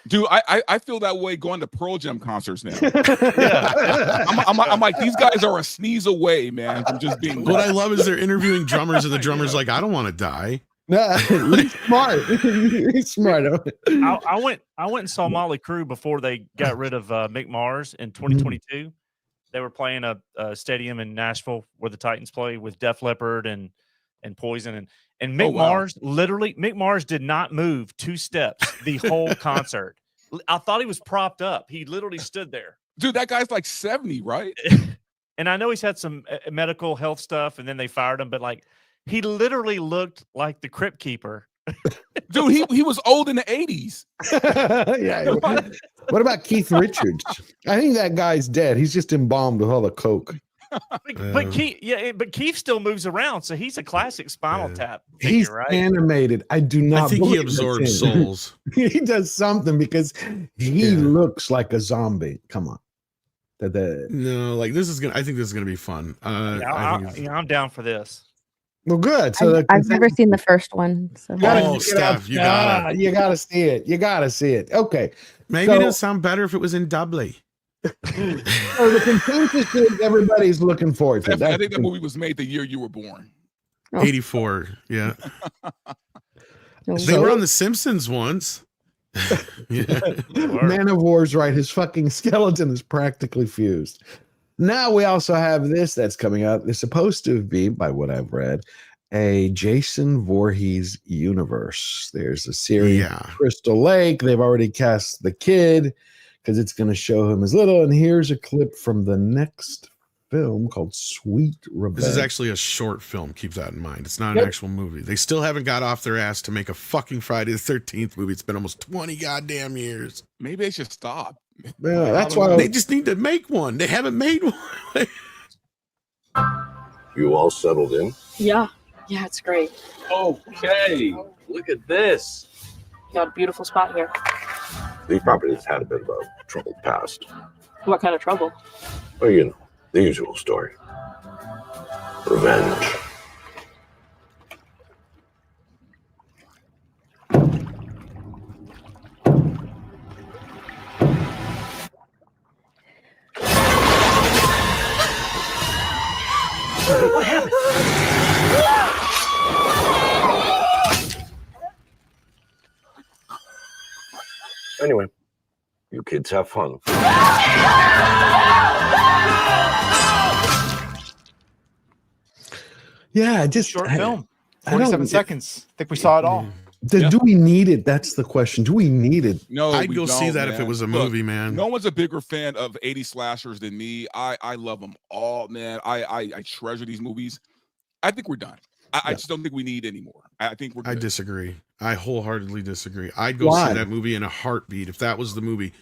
Dude, I feel that way going to Pearl Jam concerts now. Yeah. I'm like, these guys are a sneeze away, man, from just being. What I love is they're interviewing drummers, and the drummer's like, I don't want to die. No, he's smart. He's smart. I went and saw Motley Crue before they got rid of Mick Mars in 2022. They were playing a stadium in Nashville where the Titans play with Def Leppard and Poison and Mick Mars. Literally, Mick Mars did not move 2 steps the whole concert. I thought he was propped up. He literally stood there. Dude, that guy's like 70, right? And I know he's had some medical health stuff, and then they fired him. But he literally looked like the Crypt Keeper. Dude, he was old in the 80s. Yeah. What about Keith Richards? I think that guy's dead. He's just embalmed with all the coke. But Keith still moves around, so he's a classic Spinal Tap figure, He's right? animated. I do not. I think he believe absorbs that's him. souls. He does something because he looks like a zombie. Come on. No, this is gonna. I think this is gonna be fun. I'm down for this. Well, good. So I've never seen the first one. So Steph, you gotta. You gotta see it. You gotta see it. Okay. Maybe it'll sound better if it was in doubly. So the consensus is everybody's looking forward to. I think that movie was made the year you were born. 84. Yeah. They were on The Simpsons once. Yeah. Man of War's right. His fucking skeleton is practically fused. Now we also have this that's coming out. It's supposed to be, by what I've read, a Jason Voorhees universe. There's a series, Crystal Lake. They've already cast the kid because it's going to show him as little. And here's a clip from the next film called Sweet Revenge. This is actually a short film. Keep that in mind. It's not an actual movie. They still haven't got off their ass to make a fucking Friday the 13th movie. It's been almost 20 goddamn years. Maybe they should stop. Yeah, that's why they just need to make one. They haven't made one. You all settled in? Yeah, it's great. Okay, look at this. You got a beautiful spot here. These properties had a bit of a troubled past. What kind of trouble? Well, the usual story. Revenge. What happened? Anyway, you kids have fun. Yeah, just short film. I 47 seconds. I think we saw it all. Do we need it? That's the question. Do we need it? No, I'd we go see don't, that man. if it was a Look, movie, man. No one's a bigger fan of 80 slashers than me. I love them all, man. I treasure these movies. I think we're done. I just don't think we need any more. I think we're good. I disagree. I wholeheartedly disagree. I'd go see that movie in a heartbeat if that was the movie.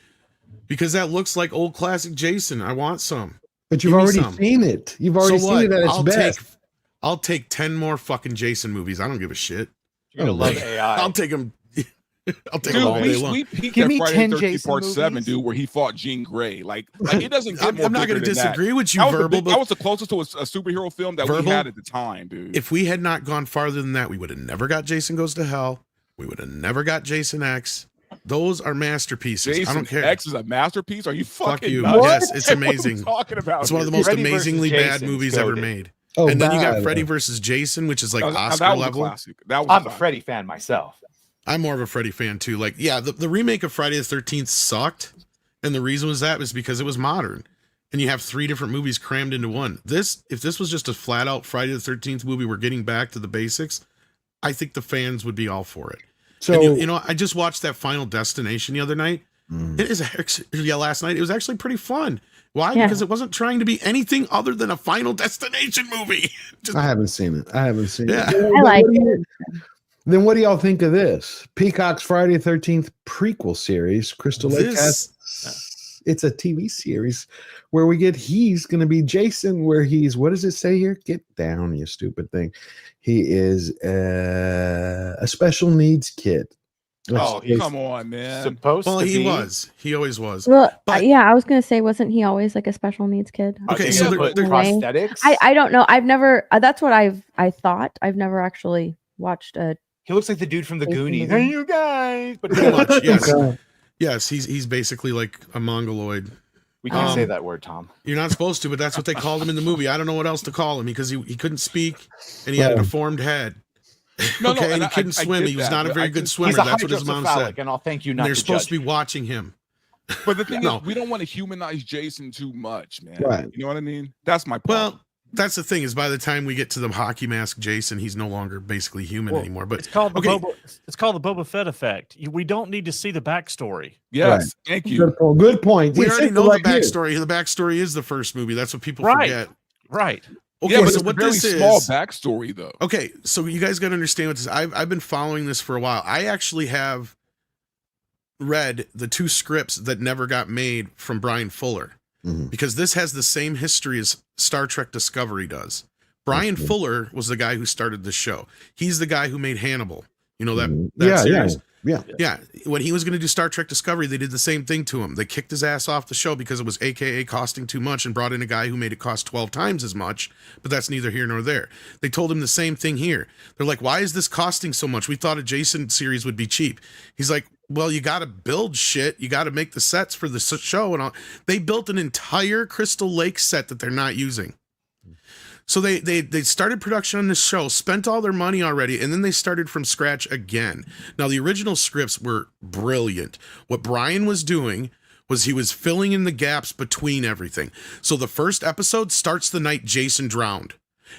Because that looks like old classic Jason. I want some. But you've already seen it. You've already seen it at its best. I'll take 10 more fucking Jason movies. I don't give a shit. You're gonna love AI. I'll take them. I'll take Dude, them all day long. we peaked Give at me Friday 10 the 13th Jason Part 7, movies. dude, where he fought Jean Grey. Like it doesn't get more I'm not going to disagree with you, that was Verbal. that was the closest to a superhero film that we Verbal? had at the time, dude. If we had not gone farther than that, we would have never got Jason Goes to Hell. We would have never got Jason X. Those are masterpieces. Jason I don't care. X is a masterpiece. Are you Fuck fucking you. nuts? Yes, it's amazing. What are you talking about? It's one of the dude? most Freddy amazingly versus bad Jason's movies ever goated. made. Oh, and then you got bad. Freddy versus Jason, which is like Now, Oscar that was level. a classic. That was I'm a classic. Freddy fan myself. I'm more of a Freddy fan too. Like, yeah, the remake of Friday the 13th sucked, and the reason was because it was modern, and you have 3 different movies crammed into one. If this was just a flat out Friday the 13th movie, we're getting back to the basics, I think the fans would be all for it. So And you know, I just watched that Final Destination the other night. It is last night. It was actually pretty fun. Why? Yeah. Because it wasn't trying to be anything other than a Final Destination movie. Just, I haven't seen it. Yeah. I like it. Then what do y'all think of this? Peacock's Friday the 13th prequel series. Crystal Lake has it's a TV series where we get he's going to be Jason, where he's, what does it say here? Get down, you stupid thing. He is a special needs kid. Oh, come on, man. Supposed well, to he be. was. He always was. Well, But- yeah, I was gonna say, wasn't he always like a special needs kid? Okay, so But they're prosthetics. I don't know. I've never. That's what I thought. I've never actually watched a. He looks like the dude from the Jason Goonies. movie. Hey, you guys. But Pretty much, yes. Okay. Yes, he's basically like a mongoloid. we can't say that word, Tom. You're not supposed to, but that's what they called him in the movie. I don't know what else to call him because he couldn't speak and he had a deformed head. No, Okay, no, and and he couldn't I swim. get He was that, not a but very I good just- swimmer. He's a That's what his mom hydrocephalic, said. and I'll thank you And not they're to supposed judge. to be watching him. But the thing No. is, we don't want to humanize Jason too much, man. Right. You know what I mean? That's my problem. Well, that's the thing is by the time we get to the hockey mask Jason, he's no longer basically human Well, anymore. But it's called the okay, Boba Fett effect. We don't need to see the backstory. Yes, thank you. Good point. we It's already simple know the like you. backstory. The backstory is the first movie. That's what people Right. forget. Right. Okay, Yeah, but so it's what a very this small is? backstory, though. Okay, so you guys got to understand what this. I've been following this for a while. I actually have read the 2 scripts that never got made from Brian Fuller because this has the same history as Star Trek Discovery does. Brian Fuller was the guy who started the show. He's the guy who made Hannibal. You know that series. Yeah. When he was going to do Star Trek Discovery, they did the same thing to him. They kicked his ass off the show because it was AKA costing too much and brought in a guy who made it cost 12 times as much, but that's neither here nor there. They told him the same thing here. They're like, why is this costing so much? We thought a Jason series would be cheap. He's like, well, you got to build shit. You got to make the sets for the show and all. They built an entire Crystal Lake set that they're not using. So they started production on this show, spent all their money already, and then they started from scratch again. Now, the original scripts were brilliant. What Brian was doing was he was filling in the gaps between everything. So the first episode starts the night Jason drowned.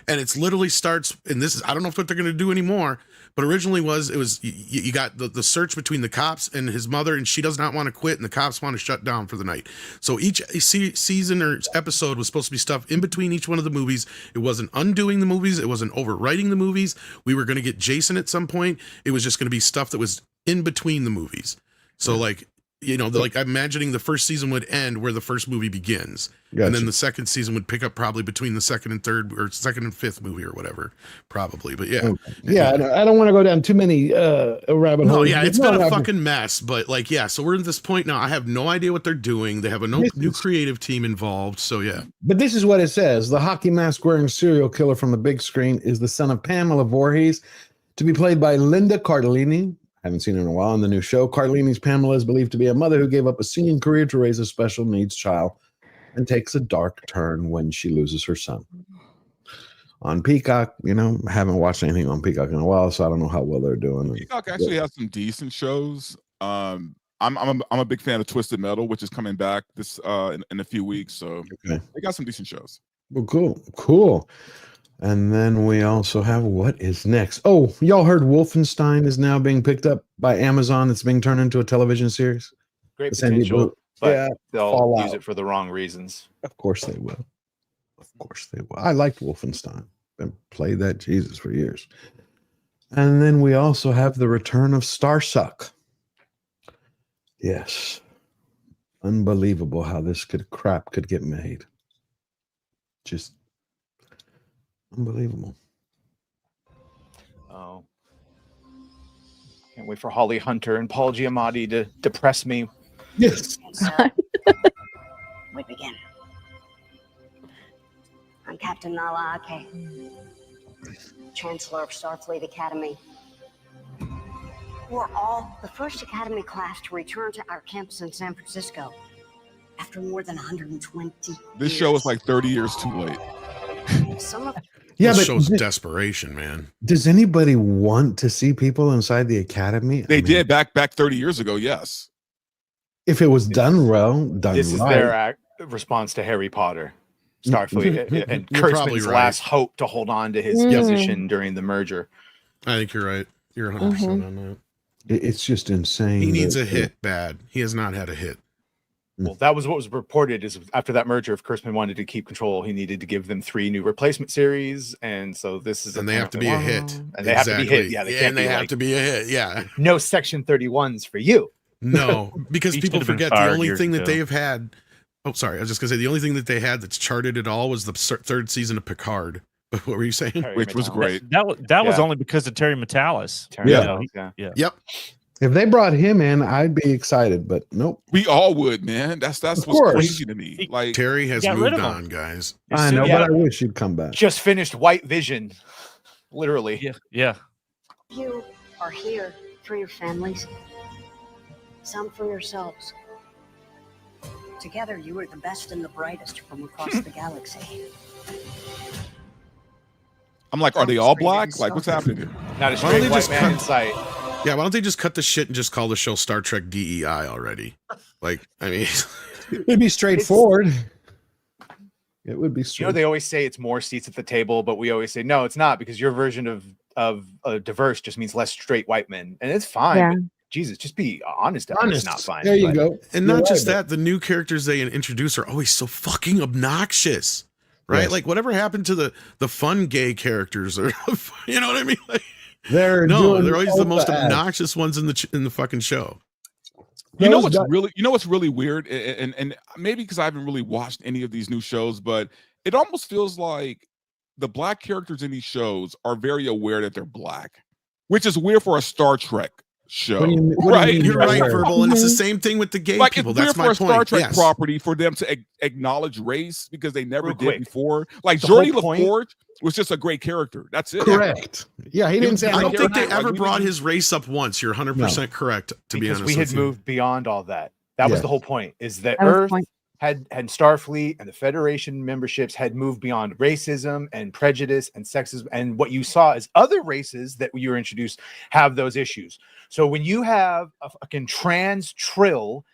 And it's literally starts, and this is, I don't know if what they're going to do anymore, but originally you got the search between the cops and his mother, and she does not want to quit, and the cops want to shut down for the night. So each season or episode was supposed to be stuff in between each one of the movies. It wasn't undoing the movies. It wasn't overwriting the movies. We were going to get Jason at some point. It was just going to be stuff that was in between the movies. So like, you know, like I'm imagining the first season would end where the first movie begins. Gotcha. And then the second season would pick up probably between the second and third or second and fifth movie or whatever, probably. But yeah. Okay. Yeah, I don't want to go down too many rabbit No, holes. yeah, it's No, been a no, fucking mess, but like, yeah, so we're at this point now. I have no idea what they're doing. They have a new creative team involved. So yeah. But this is what it says. The hockey mask wearing serial killer from the big screen is the son of Pamela Voorhees, to be played by Linda Cardellini. Haven't seen her in a while on the new show. Cardellini's Pamela is believed to be a mother who gave up a singing career to raise a special needs child and takes a dark turn when she loses her son. On Peacock, you know, I haven't watched anything on Peacock in a while, so I don't know how well they're doing. Peacock actually has some decent shows. I'm a big fan of Twisted Metal, which is coming back this in a few weeks. So they got some decent shows. Well, cool. And then we also have what is next. Oh, y'all heard Wolfenstein is now being picked up by Amazon. It's being turned into a television series. Great The San Diego- potential, but yeah, they'll Fallout. use it for the wrong reasons. Of course they will. Of course they will. I liked Wolfenstein. Been played that Jesus for years. And then we also have the return of Starsuck. Yes. Unbelievable how this crap could get made. Just unbelievable. Oh. Can't wait for Holly Hunter and Paul Giamatti to depress me. Yes. We begin. I'm Captain Nala Ake, Chancellor of Starfleet Academy. We're all the first Academy class to return to our campus in San Francisco after more than 120 This show is like 30 years too late. Some of Yeah, This but shows desperation, man. does anybody want to see people inside the academy? They did back 30 years ago, yes. If it was done well, done This is right. their response to Harry Potter, Starfleet, and You're probably Kurtzman's right. last hope to hold on to his Mm. position during the merger. I think you're right. You're 100% on that. It's just insane. He needs that- a hit bad. He has not had a hit. Well, that was what was reported. Is after that merger, if Kurtzman wanted to keep control, he needed to give them 3 new replacement series, and so this is. And they have to be a hit. And they have to be hit. Yeah, they have to be a hit. Yeah. No Section 31s for you. No, because He people should have been forget the fired only years thing that ago. they've had. Oh, sorry. I was just gonna say the only thing that they had that's charted at all was the 3rd season of Picard. What were you saying? Which was great. That was only because of Terry Metalis. Yeah. Yep. If they brought him in, I'd be excited, but nope. We all would, man. That's what's course. crazy to me. Like Terry has got rid moved of him. on, guys. I know, but I wish he'd come back. Just finished White Vision, literally. Yeah. You are here for your families, some for yourselves. Together, you are the best and the brightest from across the galaxy. I'm like, are they all black? Like, what's happening here? Not a Why don't straight they white just man in sight. Yeah, why don't they just cut the shit and just call the show Star Trek DEI already? Like, I mean, It'd be straightforward. It would be You know, straight. they always say it's more seats at the table, but we always say no, it's not, because your version of diverse just means less straight white men, and it's fine. Yeah. But Jesus, just be honest. About It's not fine. There you but- go. and You're not just right. that, the new characters they introduce are always so fucking obnoxious, right? Yes. Like, whatever happened to the fun gay characters, or you know what I mean? Like, They're no, doing they're always the all most ads. obnoxious ones in the fucking show. You know Those what's really weird, and maybe because I haven't really watched any of these new shows, but it almost feels like the black characters in these shows are very aware that they're black, which is weird for a Star Trek show, What do you mean right? You're right, aware? Verbal, and it's the same thing with the gay Like, people. it's weird That's for my a Star point. Trek Yes. property for them to acknowledge race because they never Real did quick. before. Like The Geordie whole point- LaForge was just a great character. That's it. Correct. Yeah, he didn't say. I don't think they Like, ever we brought didn't- his race up once. You're 100% correct, to be because honest we had with you. moved beyond all that. That was Yeah. the whole point. Is that That was the Earth point. had Starfleet and the Federation memberships had moved beyond racism and prejudice and sexism, and what you saw is other races that you were introduced have those issues. So when you have a fucking trans trill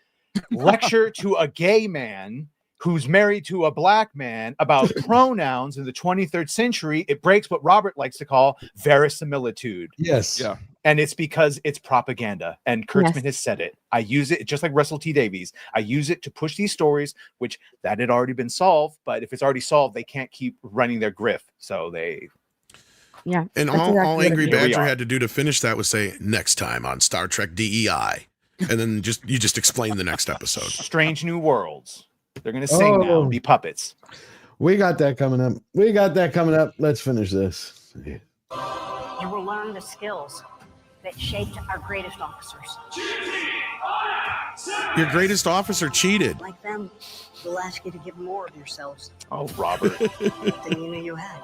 lecture to a gay man who's married to a black man about pronouns in the 23rd century, it breaks what Robert likes to call verisimilitude. Yes. Yeah. And it's because it's propaganda. And Kurtzman Yes. has said it. I use it just like Russell T. Davies. I use it to push these stories, which that had already been solved. But if it's already solved, they can't keep running their grift. So they. Yeah. And that's all exactly what Angry it is. Here we Badger are. had to do to finish that was say, next time on Star Trek DEI. And then you just explain the next episode. Strange New Worlds. They're going to sing now and be puppets. We got that coming up. We got that coming up. Let's finish this. You will learn the skills that shaped our greatest officers. Your greatest officer cheated. Like them, we'll ask you to give more of yourselves Oh, Robert. than you knew you had.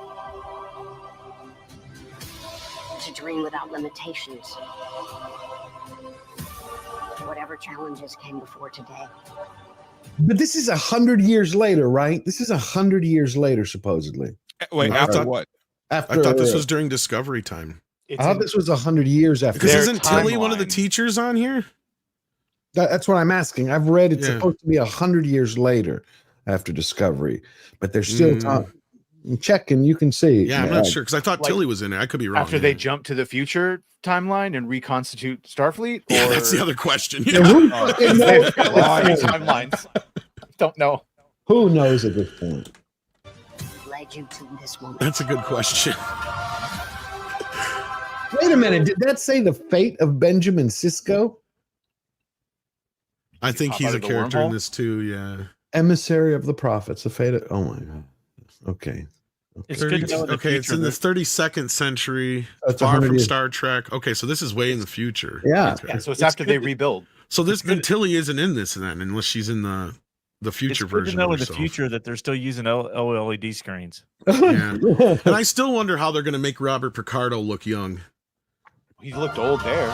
To dream without limitations. Whatever challenges came before today. But this is 100 years later, right? This is 100 years later, supposedly. Wait, I after thought- what? After I thought this was during Discovery time. It's I thought in- this was 100 years after. Because Their isn't Tilly one of the timeline. teachers on here? That's what I'm asking. I've read it's Yeah. supposed to be 100 years later after Discovery, but they're still checking. You can see. Yeah, I'm not sure because I thought Like, Tilly was in there. I could be wrong. After they jump to the future timeline and reconstitute Starfleet? Or Yeah, that's the other question. Yeah, Yeah. who fucking knows They've at got this like 3 point? timelines. Don't know. Who knows at this point? Led you to this moment. That's a good question. Wait a minute. Did that say the fate of Benjamin Sisko? I think pop he's out a of the character in wormhole? this too. Yeah. Emissary of the prophets. The fate of. Oh my god. Okay. It's good to know in the Okay, it's future in the that- 32nd century, That's far 100 from years. Star Trek. Okay, so this is way in the future. Yeah. Okay. Yeah, so it's after they rebuild. So this then Tilly isn't in this then, unless she's in the future it's good to version know of in the herself. future that they're still using OLED screens. Yeah. And I still wonder how they're going to make Robert Picardo look young. He looked old there.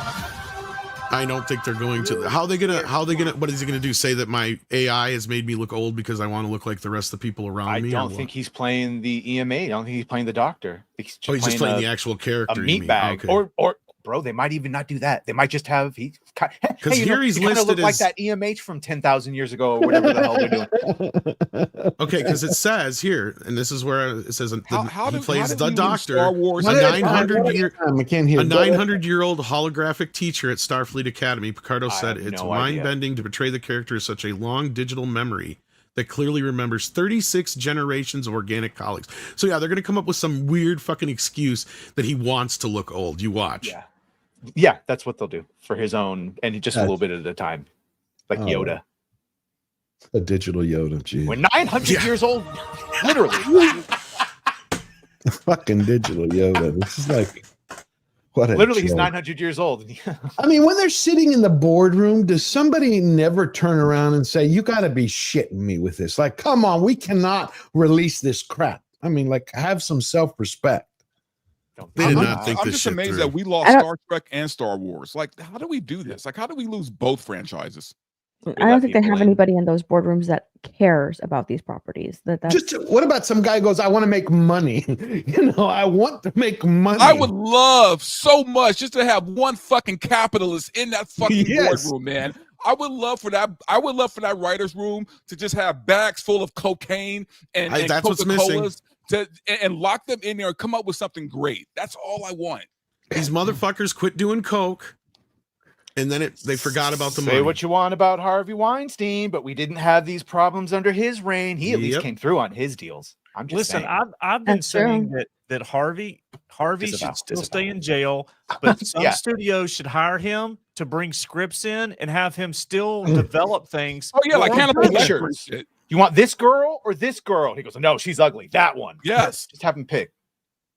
I don't think they're going to. How they gonna? What is he gonna do? Say that my AI has made me look old because I want to look like the rest of the people around I me? don't think he's playing the EMA. I don't think he's playing the doctor. He's He's just playing the actual character. a you meat mean. bag Okay. or bro. They might even not do that. They might just have because here he's listed look like as that EMH from 10,000 years ago or whatever the hell they're doing. okay, because it says here, and this is where it says he plays the we lose Doctor, Star Wars a at that 900-year-old holographic teacher at Starfleet Academy. Picardo said have it's no idea. mind-bending to portray the character as such a long digital memory that clearly remembers 36 generations of organic colleagues. So yeah, they're going to come up with some weird fucking excuse that he wants to look old. You watch. Yeah, that's what they'll do for his own, and just a little bit at a time, like Yoda. A digital Yoda, gee. We're 900 years old, literally. Fucking digital Yoda. This is like, what a Literally, he's joke. 900 years old. I mean, when they're sitting in the boardroom, does somebody never turn around and say, you got to be shitting me with this? Like, come on, we cannot release this crap. I mean, like, have some self-respect. They did not think I'm this just shit amazed through. that we lost Star Trek and Star Wars. Like, how do we do this? Like, how do we lose both franchises? I don't think they have anybody in those boardrooms that cares about these properties. That's Just what about some guy goes, I want to make money. I want to make money. I would love so much just to have one fucking capitalist in that fucking boardroom, man. I would love for that. I would love for that writer's room to just have bags full of cocaine and that's what's missing. Coca-Colas and lock them in there and come up with something great. That's all I want. These motherfuckers quit doing coke, and then they forgot about the money. Say what you want about Harvey Weinstein, but we didn't have these problems under his reign. He at least came through on his deals. I'm just saying. I've been saying that Harvey should still stay in jail, but some studios should hire him to bring scripts in and have him still develop things. Oh yeah, like Hannibal Lecter shit. You want this girl or this girl? He goes, no, she's ugly. That one. Yes. Just have him pick.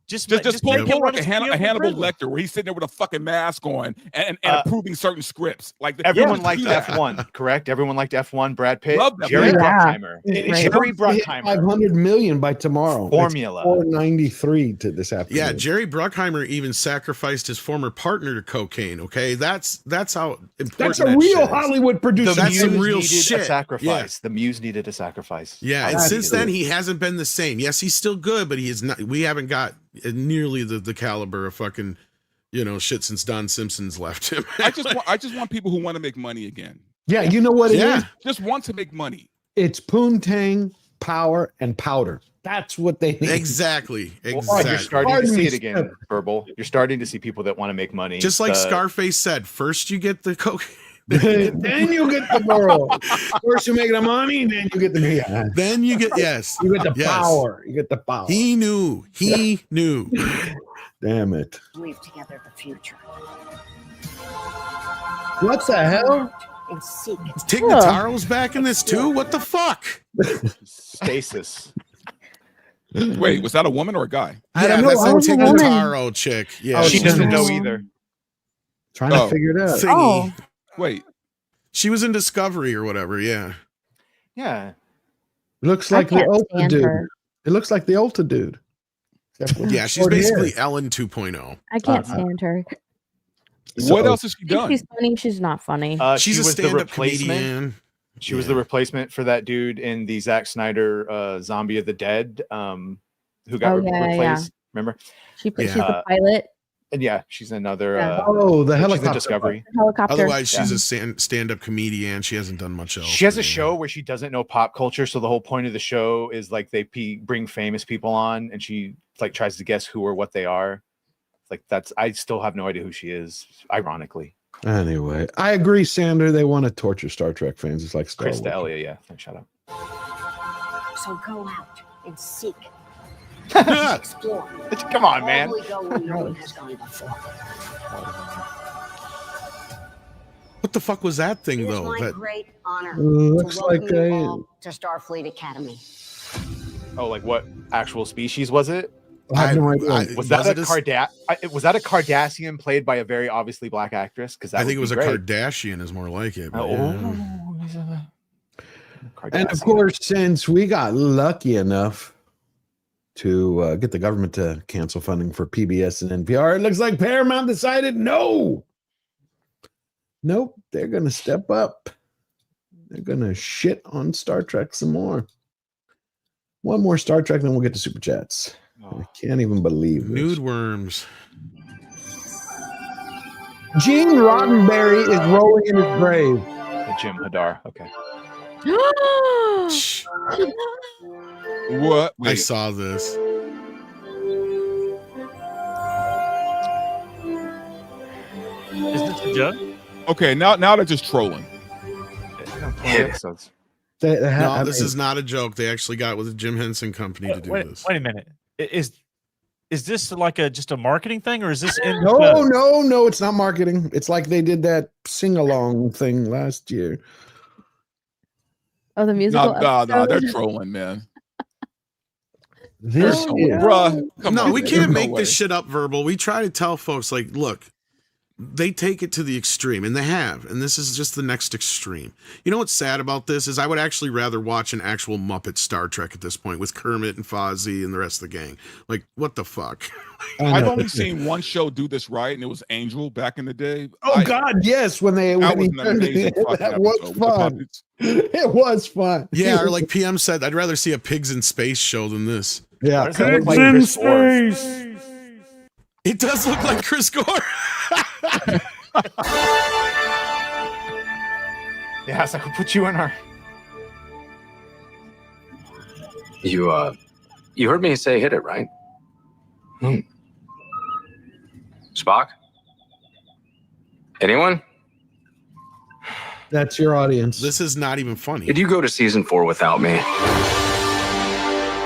Just pull like a Hannibal Lecter where he's sitting there with a fucking mask on and approving certain scripts. Like everyone liked F1, correct? Everyone liked F1. Brad Pitt, Love that Jerry movie. Bruckheimer. It's Jerry supposed to hit Bruckheimer. 500 million by tomorrow. Formula. 493 to this afternoon. Yeah, Jerry Bruckheimer even sacrificed his former partner to cocaine. Okay, that's how important. That's a real Hollywood producer. That's some real needed shit. A sacrifice. Yeah. The muse needed a sacrifice. Yeah, and since then he hasn't been the same. Yes, he's still good, but he is not. We haven't got nearly the caliber of fucking, shit since Don Simpson's left him. I just want people who want to make money again. Yeah, you know what it is? Just want to make money. It's poontang, power, and powder. That's what they need. Exactly. Well, you're starting to see it again, Verbal. You're starting to see people that want to make money. Just like Scarface said, first you get the coke. Then you get the girl. First you make the money, then you get the Then you get You get the power. You get the power. He knew. He knew. Damn it. Weave together the future. What the hell? And seek. Tig Notaro's back in this too? What the fuck? Stasis. Wait, was that a woman or a guy? Yeah, that's a Tig Notaro chick. Yeah, she doesn't know either. Trying to figure it out. Thingy. Wait. She was in Discovery or whatever, yeah. Yeah. Looks like the Ulta dude. It looks like the Ulta dude. Yeah, she's basically Ellen 2.0. I can't stand her. What else has she done? She's funny. She's not funny. She's a stand-up comedian. She was the replacement for that dude in the Zack Snyder Zombie of the Dead, who got replaced. Yeah. Remember? She's the pilot. And she's another. The helicopter. Discovery. Helicopter. Otherwise, she's a stand-up comedian. She hasn't done much else. She has a show where she doesn't know pop culture, so the whole point of the show is like they bring famous people on, and she like tries to guess who or what they are. Like I still have no idea who she is. Ironically. Anyway, I agree, Sander. They want to torture Star Trek fans. It's like Star Wars. Krista Elliott, yeah. Shut up. So go out and seek. Explore. Come on, man. Only go where no one has gone before. What the fuck was that thing, though? My great honor looks to like welcome you all to Starfleet Academy. Oh, like what actual species was it? I have no idea. Was that a Cardassian played by a very obviously black actress? Because I think it was a Kardashian is more like it. And of course, since we got lucky enough to get the government to cancel funding for PBS and NPR, it looks like Paramount decided nope, they're going to step up. They're going to shit on Star Trek some more. One more Star Trek, then we'll get to Super Chats. I can't even believe this. Nude worms. Gene Roddenberry is rolling in his grave. Jim Hadar. Okay. What? I saw this. Is this a joke? Okay, now they're just trolling. No, this is not a joke. They actually got with the Jim Henson Company to do this. Wait a minute. Is this like just a marketing thing, or is this in No, it's not marketing. It's like they did that sing-along thing last year. Oh, the musical. No, they're trolling, man. This is, bruh. No, we can't make this shit up, Verbal. We try to tell folks, like, look, they take it to the extreme, and they have, and this is just the next extreme. You know what's sad about this is I would actually rather watch an actual Muppet Star Trek at this point with Kermit and Fozzie and the rest of the gang. Like, what the fuck? I've only seen one show do this right, and it was Angel back in the day. God, yes, when he turned it, that was fun. It was fun. Yeah, or like PM said, I'd rather see a Pigs in Space show than this. Yeah, Pigs in Space. It does look like Chris Gore. Yeah, it's like we'll put you in our. You heard me say hit it, right? Spock? Anyone? That's your audience. This is not even funny. Did you go to season 4 without me?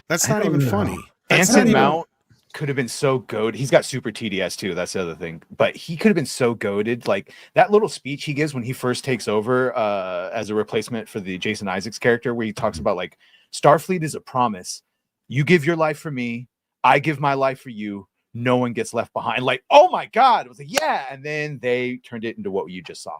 That's not even funny. Anson Mount could have been so goated. He's got super TDS too. That's the other thing. But he could have been so goated. Like that little speech he gives when he first takes over as a replacement for the Jason Isaacs character, where he talks about like Starfleet is a promise. You give your life for me. I give my life for you. No one gets left behind. Like, oh my God. It was like, yeah. And then they turned it into what you just saw.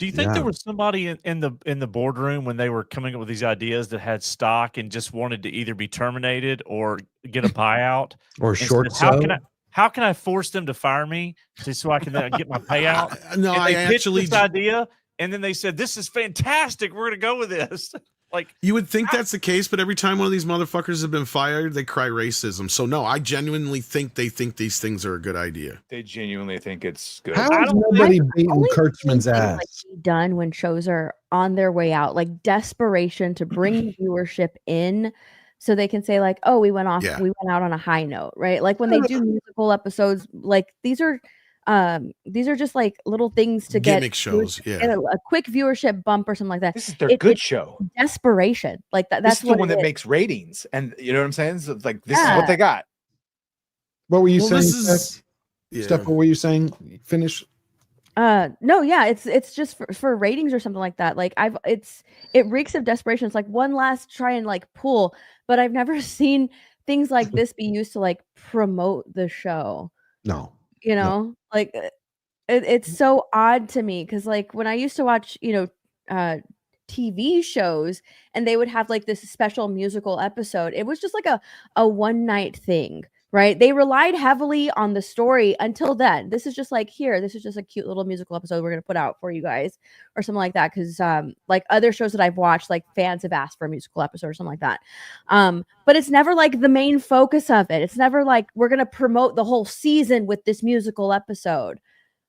Do you think there was somebody in the boardroom when they were coming up with these ideas that had stock and just wanted to either be terminated or get a buyout or short sell? How can I force them to fire me so I can then get my payout? No, and they I pitched actually this idea, and then they said, "This is fantastic. We're going to go with this." Like, you would think that's the case, but every time one of these motherfuckers have been fired, they cry racism. So no, I genuinely think they think these things are a good idea. They genuinely think it's good. How has nobody beaten Kurtzman's ass? Like done when shows are on their way out, like desperation to bring viewership in, so they can say like, "Oh, we went out on a high note," right? Like when they do musical episodes, like these are just like little things to gimmick get shows, get a quick viewership bump or something like that. This is their good show. Desperation, like that. That's this is the one that makes ratings, and you know what I'm saying? So it's like this is what they got. What were you saying, Steph? Steph, what were you saying? Finish. No, yeah, it's just for ratings or something like that. Like it reeks of desperation. It's like one last try and like pull, but I've never seen things like this be used to like promote the show. No. You know, like it's so odd to me because like when I used to watch, TV shows and they would have like this special musical episode, it was just like a one night thing, right? They relied heavily on the story until then. This is just like, this is just a cute little musical episode we're going to put out for you guys or something like that. Because like other shows that I've watched, like fans have asked for a musical episode or something like that. But it's never like the main focus of it. It's never like we're going to promote the whole season with this musical episode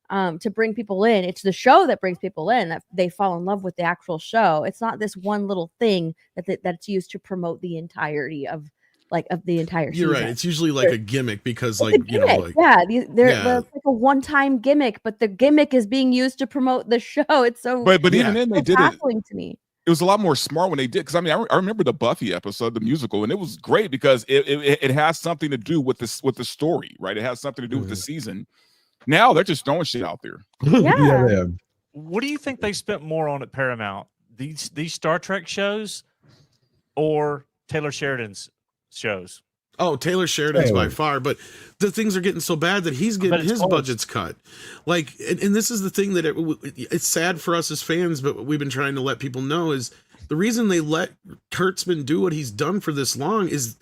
to bring people in. It's the show that brings people in, that they fall in love with the actual show. It's not this one little thing that's used to promote the entirety of the entire season. You're right. It's usually like a gimmick because they're like like a one-time gimmick, but the gimmick is being used to promote the show. It's so but even then they did it. To me. It was a lot more smart when they did, because I mean I remember the Buffy episode, the musical, and it was great because it has something to do with the story, right? It has something to do with the season. Now they're just throwing shit out there. Yeah. What do you think they spent more on at Paramount? These Star Trek shows or Taylor Sheridan's shows? Oh, Taylor Sheridan's by far, but the things are getting so bad that he's getting his budgets cut. Like, and this is the thing that it's sad for us as fans, but we've been trying to let people know is the reason they let Kurtzman do what he's done for this long is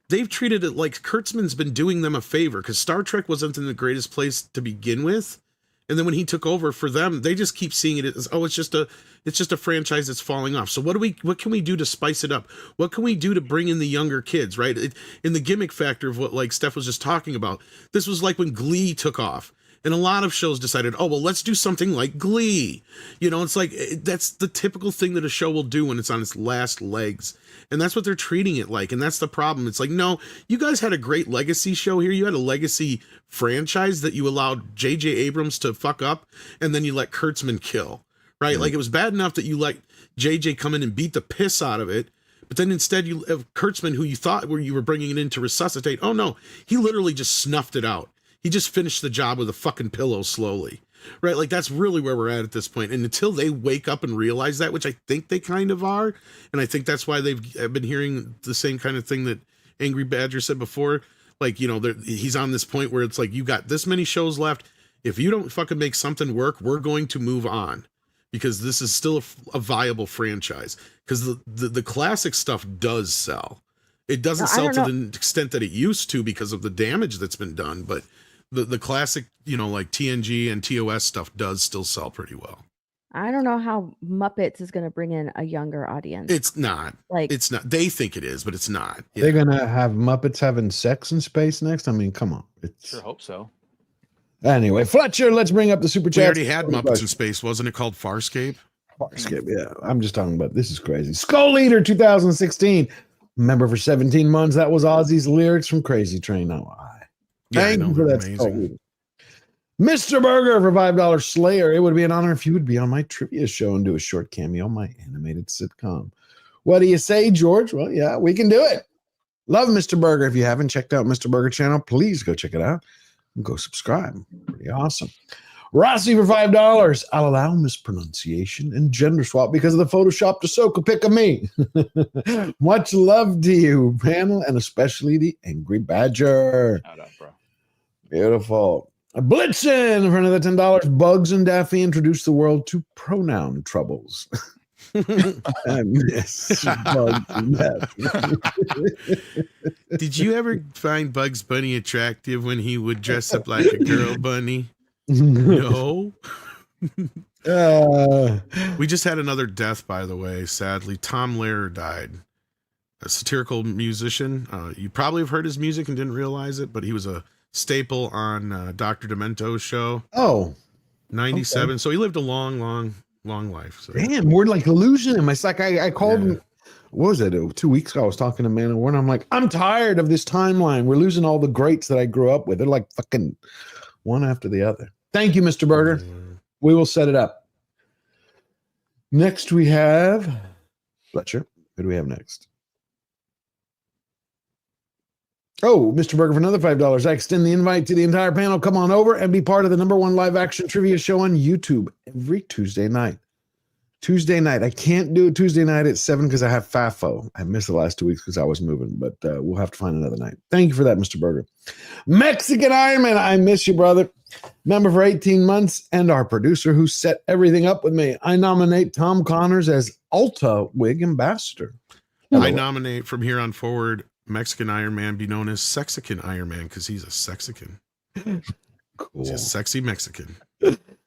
they've treated it like Kurtzman's been doing them a favor, because Star Trek wasn't in the greatest place to begin with. And then when he took over for them, they just keep seeing it as, oh, it's just a franchise that's falling off. So what can we do to spice it up? What can we do to bring in the younger kids, right? In the gimmick factor of what like Steph was just talking about, this was like when Glee took off. And a lot of shows decided, oh, well, let's do something like Glee. You know, it's like, that's the typical thing that a show will do when it's on its last legs. And that's what they're treating it like. And that's the problem. It's like, no, you guys had a great legacy show here. You had a legacy franchise that you allowed J.J. Abrams to fuck up, and then you let Kurtzman kill, right? Like, it was bad enough that you let J.J. come in and beat the piss out of it. But then instead you have Kurtzman, who you thought you were bringing it in to resuscitate. Oh, no, he literally just snuffed it out. He just finished the job with a fucking pillow slowly, right? Like, that's really where we're at this point. And until they wake up and realize that, which I think they kind of are, and I think that's why I've been hearing the same kind of thing that Angry Badger said before. Like, you know, he's on this point where it's like, you got this many shows left. If you don't fucking make something work, we're going to move on, because this is still a viable franchise. Because the classic stuff does sell. It doesn't sell to the extent that it used to because of the damage that's been done, but the classic, you know, like TNG and TOS stuff does still sell pretty well. I don't know how Muppets is going to bring in a younger audience. It's not. Like, it's not. They think it is, but it's not. They're gonna have Muppets having sex in space next. I mean, come on. Sure hope so. Anyway, Fletcher, let's bring up the super chat. We already had Muppets in space, wasn't it called Farscape? Farscape, yeah. I'm just talking about this is crazy. Skull Eater 2016. Member for 17 months. That was Ozzy's lyrics from Crazy Train. Now thank you for that. Skull Eater. Mr. Burger for $5. Slayer. It would be an honor if you would be on my trivia show and do a short cameo on my animated sitcom. What do you say, George? Well, yeah, we can do it. Love Mr. Burger. If you haven't checked out Mr. Burger channel, please go check it out and go subscribe. Pretty awesome. Rossi for $5. I'll allow mispronunciation and gender swap because of the Photoshop Ahsoka pic of me. Much love to you, panel, and especially the Angry Badger. Shout out, bro. Beautiful. Blitzen for another $10. Bugs and Daffy introduced the world to pronoun troubles. I miss Bugs and Daffy. Did you ever find Bugs Bunny attractive when he would dress up like a girl bunny? No. We just had another death, by the way. Sadly, Tom Lehrer died. A satirical musician. You probably have heard his music and didn't realize it, but he was a staple on Dr. Demento's show. Oh, 97. okay. So he lived a long life. So. Damn, we're like losing him. It's like I called him. What was it? 2 weeks ago, I was talking to Man of War, and I'm like, I'm tired of this timeline. We're losing all the greats that I grew up with. They're like fucking one after the other. Thank you, Mr. Burger. We will set it up. Next, we have Fletcher. Who do we have next? Oh, Mr. Burger for another $5. I extend the invite to the entire panel. Come on over and be part of the #1 live action trivia show on YouTube every Tuesday night. I can't do it Tuesday night at 7 because I have FAFO. I missed the last 2 weeks because I was moving, but we'll have to find another night. Thank you for that, Mr. Burger. Mexican Iron Man, I miss you, brother. Member for 18 months and our producer who set everything up with me. I nominate Tom Connors as Ulta Wig Ambassador. I nominate from here on forward Mexican Iron Man be known as Sexican Iron Man because he's a Sexican. Cool. He's a sexy Mexican.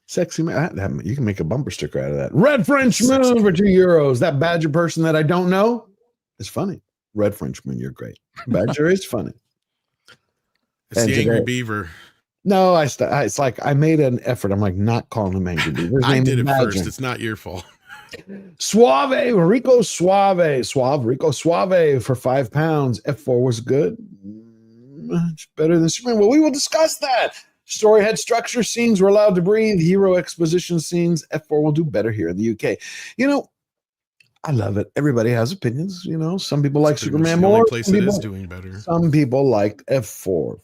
Sexy man. You can make a bumper sticker out of that. Red French Moon for €2. That Badger person that I don't know is funny. Red Frenchman, you're great. Badger is funny. It's the Angry Beaver. No, it's like I made an effort. I'm like not calling him Angry Beaver. I did it first. It's not your fault. Suave, Rico Suave for £5. F4 was good. Much better than Superman. Well, we will discuss that. Story had structure, scenes were allowed to breathe, hero exposition scenes. F4 will do better here in the UK. You know, I love it. Everybody has opinions. You know, some people like Superman more. Place that is doing better. Some people liked F4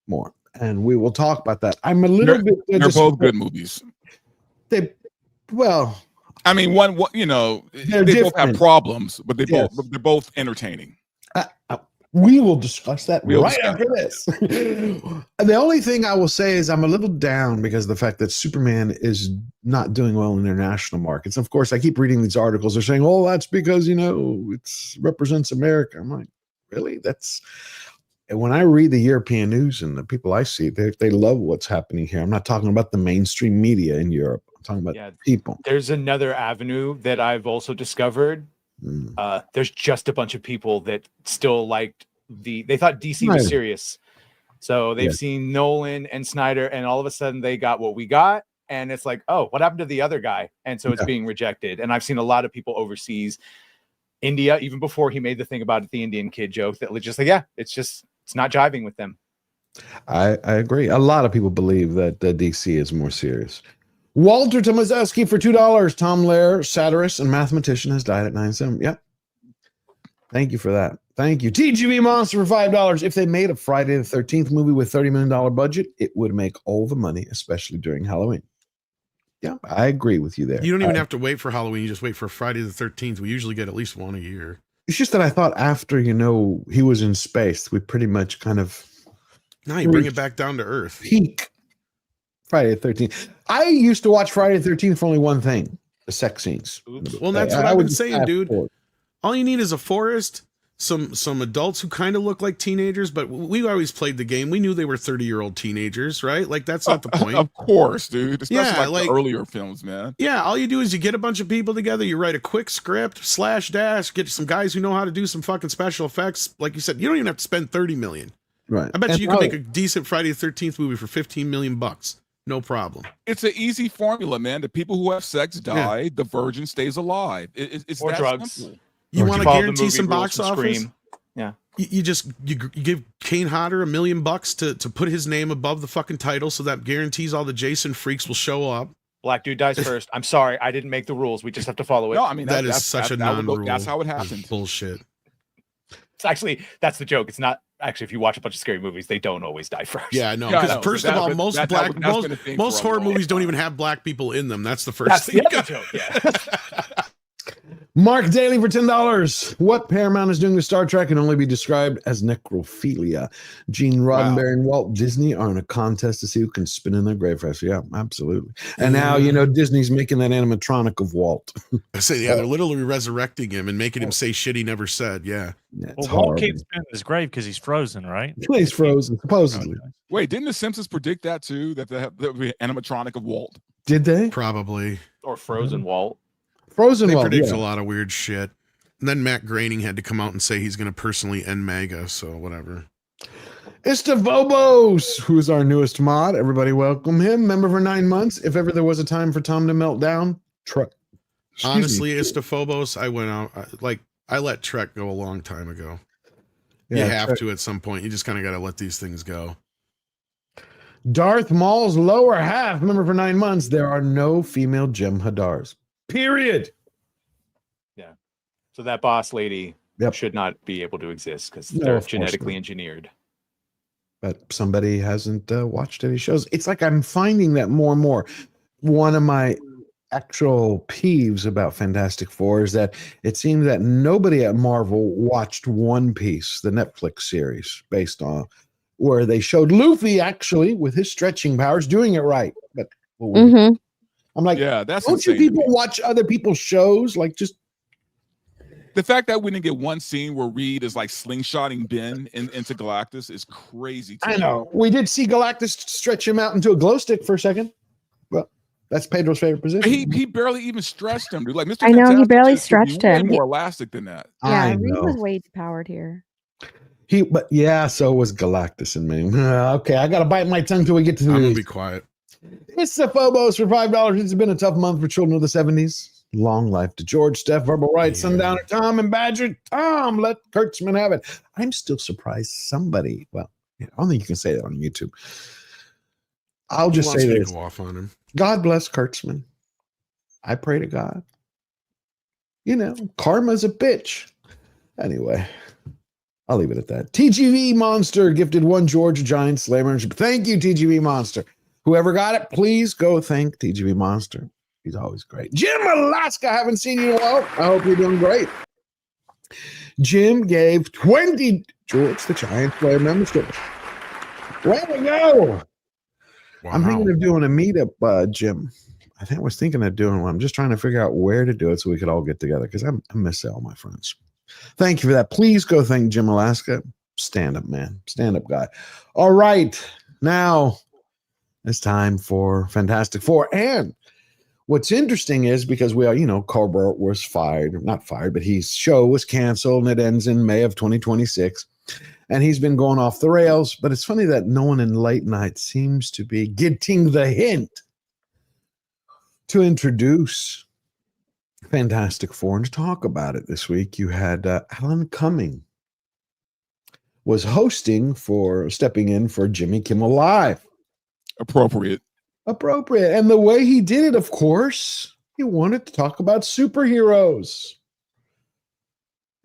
more, and we will talk about that. I'm a little bit. They're both good movies. I mean, one you know, they both have problems, but they're both entertaining. We will discuss that after this. The only thing I will say is I'm a little down because of the fact that Superman is not doing well in international markets. Of course, I keep reading these articles. They're saying, "Oh, that's because it represents America." I'm like, really? And when I read the European news and the people I see, they love what's happening here. I'm not talking about the mainstream media in Europe. I'm talking about people. There's another avenue that I've also discovered. There's just a bunch of people that still liked they thought DC was serious. So they've seen Nolan and Snyder, and all of a sudden they got what we got. And it's like, oh, what happened to the other guy? And so it's being rejected. And I've seen a lot of people overseas, India, even before he made the thing about the Indian kid joke, that was just like, it's not jiving with them. I agree. A lot of people believe that DC is more serious. Walter Tomaszewski for $2. Tom Lehrer, satirist and mathematician, has died at 9/7. Yep. Thank you for that. Thank you. TGV Monster for $5. If they made a Friday the 13th movie with $30 million budget, it would make all the money, especially during Halloween. Yeah, I agree with you there. You don't even have to wait for Halloween. You just wait for Friday the 13th. We usually get at least one a year. It's just that I thought after, he was in space, we pretty much kind of... Now you bring it back down to earth. Peak Friday the 13th. I used to watch Friday the 13th for only one thing, the sex scenes. Well, that's what I've been saying, dude. All you need is a forest, some adults who kind of look like teenagers, but we always played the game. We knew they were 30-year-old teenagers, right? Like, that's not the point. Of course, dude. Especially like the like earlier films, man. Yeah, all you do is you get a bunch of people together, you write a quick script, /dash, get some guys who know how to do some fucking special effects. Like you said, you don't even have to spend $30 million. Right. I bet you can make a decent Friday the 13th movie for $15 million. No problem. It's an easy formula, man. The people who have sex die, the virgin stays alive. It's or that drugs. simple. You want to guarantee some box office? Scream. Yeah. You give Kane Hodder $1 million to put his name above the fucking title, so that guarantees all the Jason freaks will show up. Black dude dies first. I'm sorry, I didn't make the rules. We just have to follow it. No, I mean that is such a non-rule. That's how it happened. Bullshit. It's actually, that's the joke. It's not actually, if you watch a bunch of scary movies, they don't always die first. Yeah, I know. Because first of all, most horror movies don't even have black people in them. That's the first thing. That's the other joke. Yeah. Mark Daly for $10. What Paramount is doing to Star Trek can only be described as necrophilia. Gene Roddenberry and Walt Disney are in a contest to see who can spin in their grave faster. Yeah, absolutely. And now, Disney's making that animatronic of Walt. I say, they're literally resurrecting him and making him say shit he never said. Yeah. Walt can't spin in his grave because he's frozen, right? He's frozen, supposedly. Wait, didn't the Simpsons predict that too? That they have the animatronic of Walt? Did they? Probably. Or frozen Walt. Frozen Walt predicts a lot of weird shit. And then Matt Groening had to come out and say he's going to personally end MAGA, so whatever. Istovobos, who's our newest mod. Everybody welcome him. Member for 9 months. If ever there was a time for Tom to melt down, Honestly, Istophobos, I went out, I let Trek go a long time ago. You have to at some point. You just kind of got to let these things go. Darth Maul's lower half. Member for 9 months. There are no female Jem Hadars. Period. Yeah. So that boss lady should not be able to exist because No, they're of course genetically not. engineered. But somebody hasn't watched any shows. It's like I'm finding that more and more. One of my actual peeves about Fantastic Four is that it seems that nobody at Marvel watched One Piece, the Netflix series, based on where they showed Luffy actually with his stretching powers doing it right. But I'm like, that's don't you insane to people watch other people's shows? Like, just the fact that we didn't get one scene where Reed is like slingshotting Ben into Galactus is crazy. I know. We did see Galactus stretch him out into a glow stick for a second. Well, that's Pedro's favorite position. He barely even stretched him, dude. Like Mr. I know, he Fantastic barely should be stretched way him. more elastic than that. Yeah, I Reed know. was way powered here. So was Galactus and me. Okay, I gotta bite my tongue till we get to the I'm gonna news. be quiet. It's the Phobos for $5. It's been a tough month for children of the 70s. Long life to George, Steph, Verbal Riot, Sundowner, Tom, and Badger. Tom, let Kurtzman have it. I'm still surprised somebody, I don't think you can say that on YouTube. I'll just say this. Go off on him. God bless Kurtzman. I pray to God. Karma's a bitch. Anyway, I'll leave it at that. TGV Monster gifted one George Giant Slayer. Thank you, TGV Monster. Whoever got it, please go thank TGV Monster. He's always great. Jim Alaska, haven't seen you in a while. I hope you're doing great. Jim gave 20 George the Giant Slayer memberships. Way to go. Wow. I'm thinking of doing a meetup, Jim. I was thinking of doing one. I'm just trying to figure out where to do it so we could all get together because I miss all my friends. Thank you for that. Please go thank Jim Alaska. Stand up, man. Stand up guy. All right. Now it's time for Fantastic Four. And what's interesting is because we are, Colbert was fired, not fired, but his show was canceled and it ends in May of 2026. and he's been going off the rails. But it's funny that no one in late night seems to be getting the hint to introduce Fantastic Four and to talk about it this week. You had Alan Cumming was stepping in for Jimmy Kimmel Live. Appropriate. And the way he did it, of course, he wanted to talk about superheroes.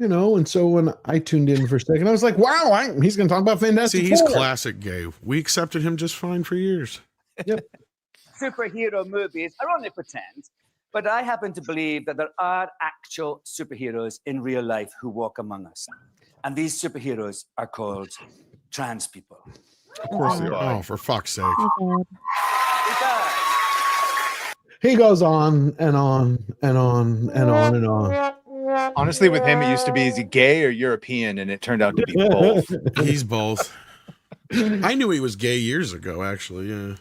And so when I tuned in for a second, I was like, wow, he's going to talk about Fantastic See, he's Four. classic gay. We accepted him just fine for years. Yep. Superhero movies are only pretend, but I happen to believe that there are actual superheroes in real life who walk among us. And these superheroes are called trans people. Of course they are. Oh, for fuck's sake. He goes on and on and on and on and on. Honestly, with him, it used to be, is he gay or European? And it turned out to be both. He's both. I knew he was gay years ago, actually. Yeah.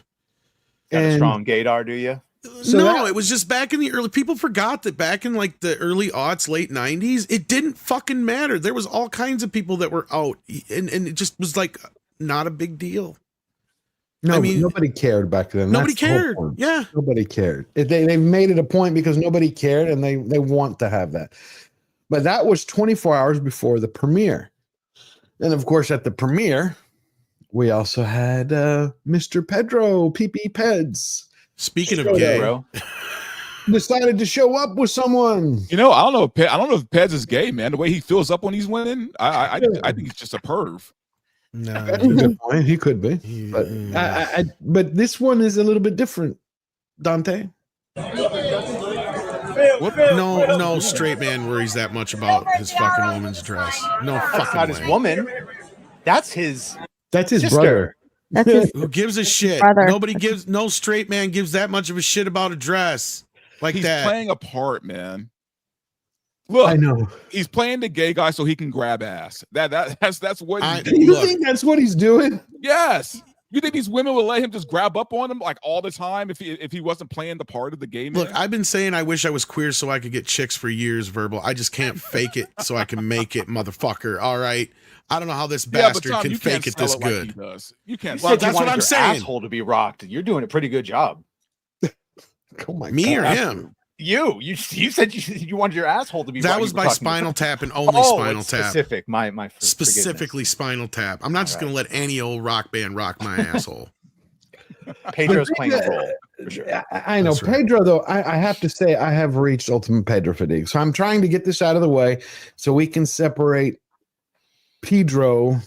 Got a strong gaydar, do you? It was just back in the early. People forgot that back in like the early aughts, late 90s, it didn't fucking matter. There was all kinds of people that were out, and it just was like not a big deal. No, I mean, nobody cared back then. Nobody That's the whole cared. point. Yeah. Nobody cared. They've made it a point because nobody cared, and they want to have that. But that was 24 hours before the premiere. And of course, at the premiere, we also had Mr. Pedro PP Peds. Speaking of gay, bro, decided to show up with someone. I don't know. I don't know if Peds is gay, man. The way he fills up when he's winning, I think he's just a perv. No, that's a good point. He could be, but this one is a little bit different. Dante. No straight man worries that much about his fucking woman's dress. No fucking That's not way. his woman. That's his sister. brother. That's his Who gives a shit? brother. No straight man gives that much of a shit about a dress like He's that. playing a part, man. Look, I know. He's playing the gay guy so he can grab ass. That's what he's Do you think that's what he's doing? Yes. You think these women would let him just grab up on him like all the time if he wasn't playing the part of the gay man? Look, I've been saying I wish I was queer so I could get chicks for years, Verbal. I just can't fake it so I can make it, motherfucker. All right. I don't know how this bastard Tom, can you fake can't it this sell it like good. he does. You can't. Well, sell it. that's what I'm saying. Asshole to be rocked. You're doing a pretty good job. Oh my Me God. or him? You said you wanted your asshole to be. That rocked. was You were by talking Spinal about- Tap and only Oh, Spinal it's Tap. Specific. My Specifically Spinal Tap. I'm not just going to let any old rock band rock my asshole. Pedro's playing a role. For sure. I know. That's right. Pedro, though, I have to say I have reached ultimate Pedro fatigue. So I'm trying to get this out of the way so we can separate Pedro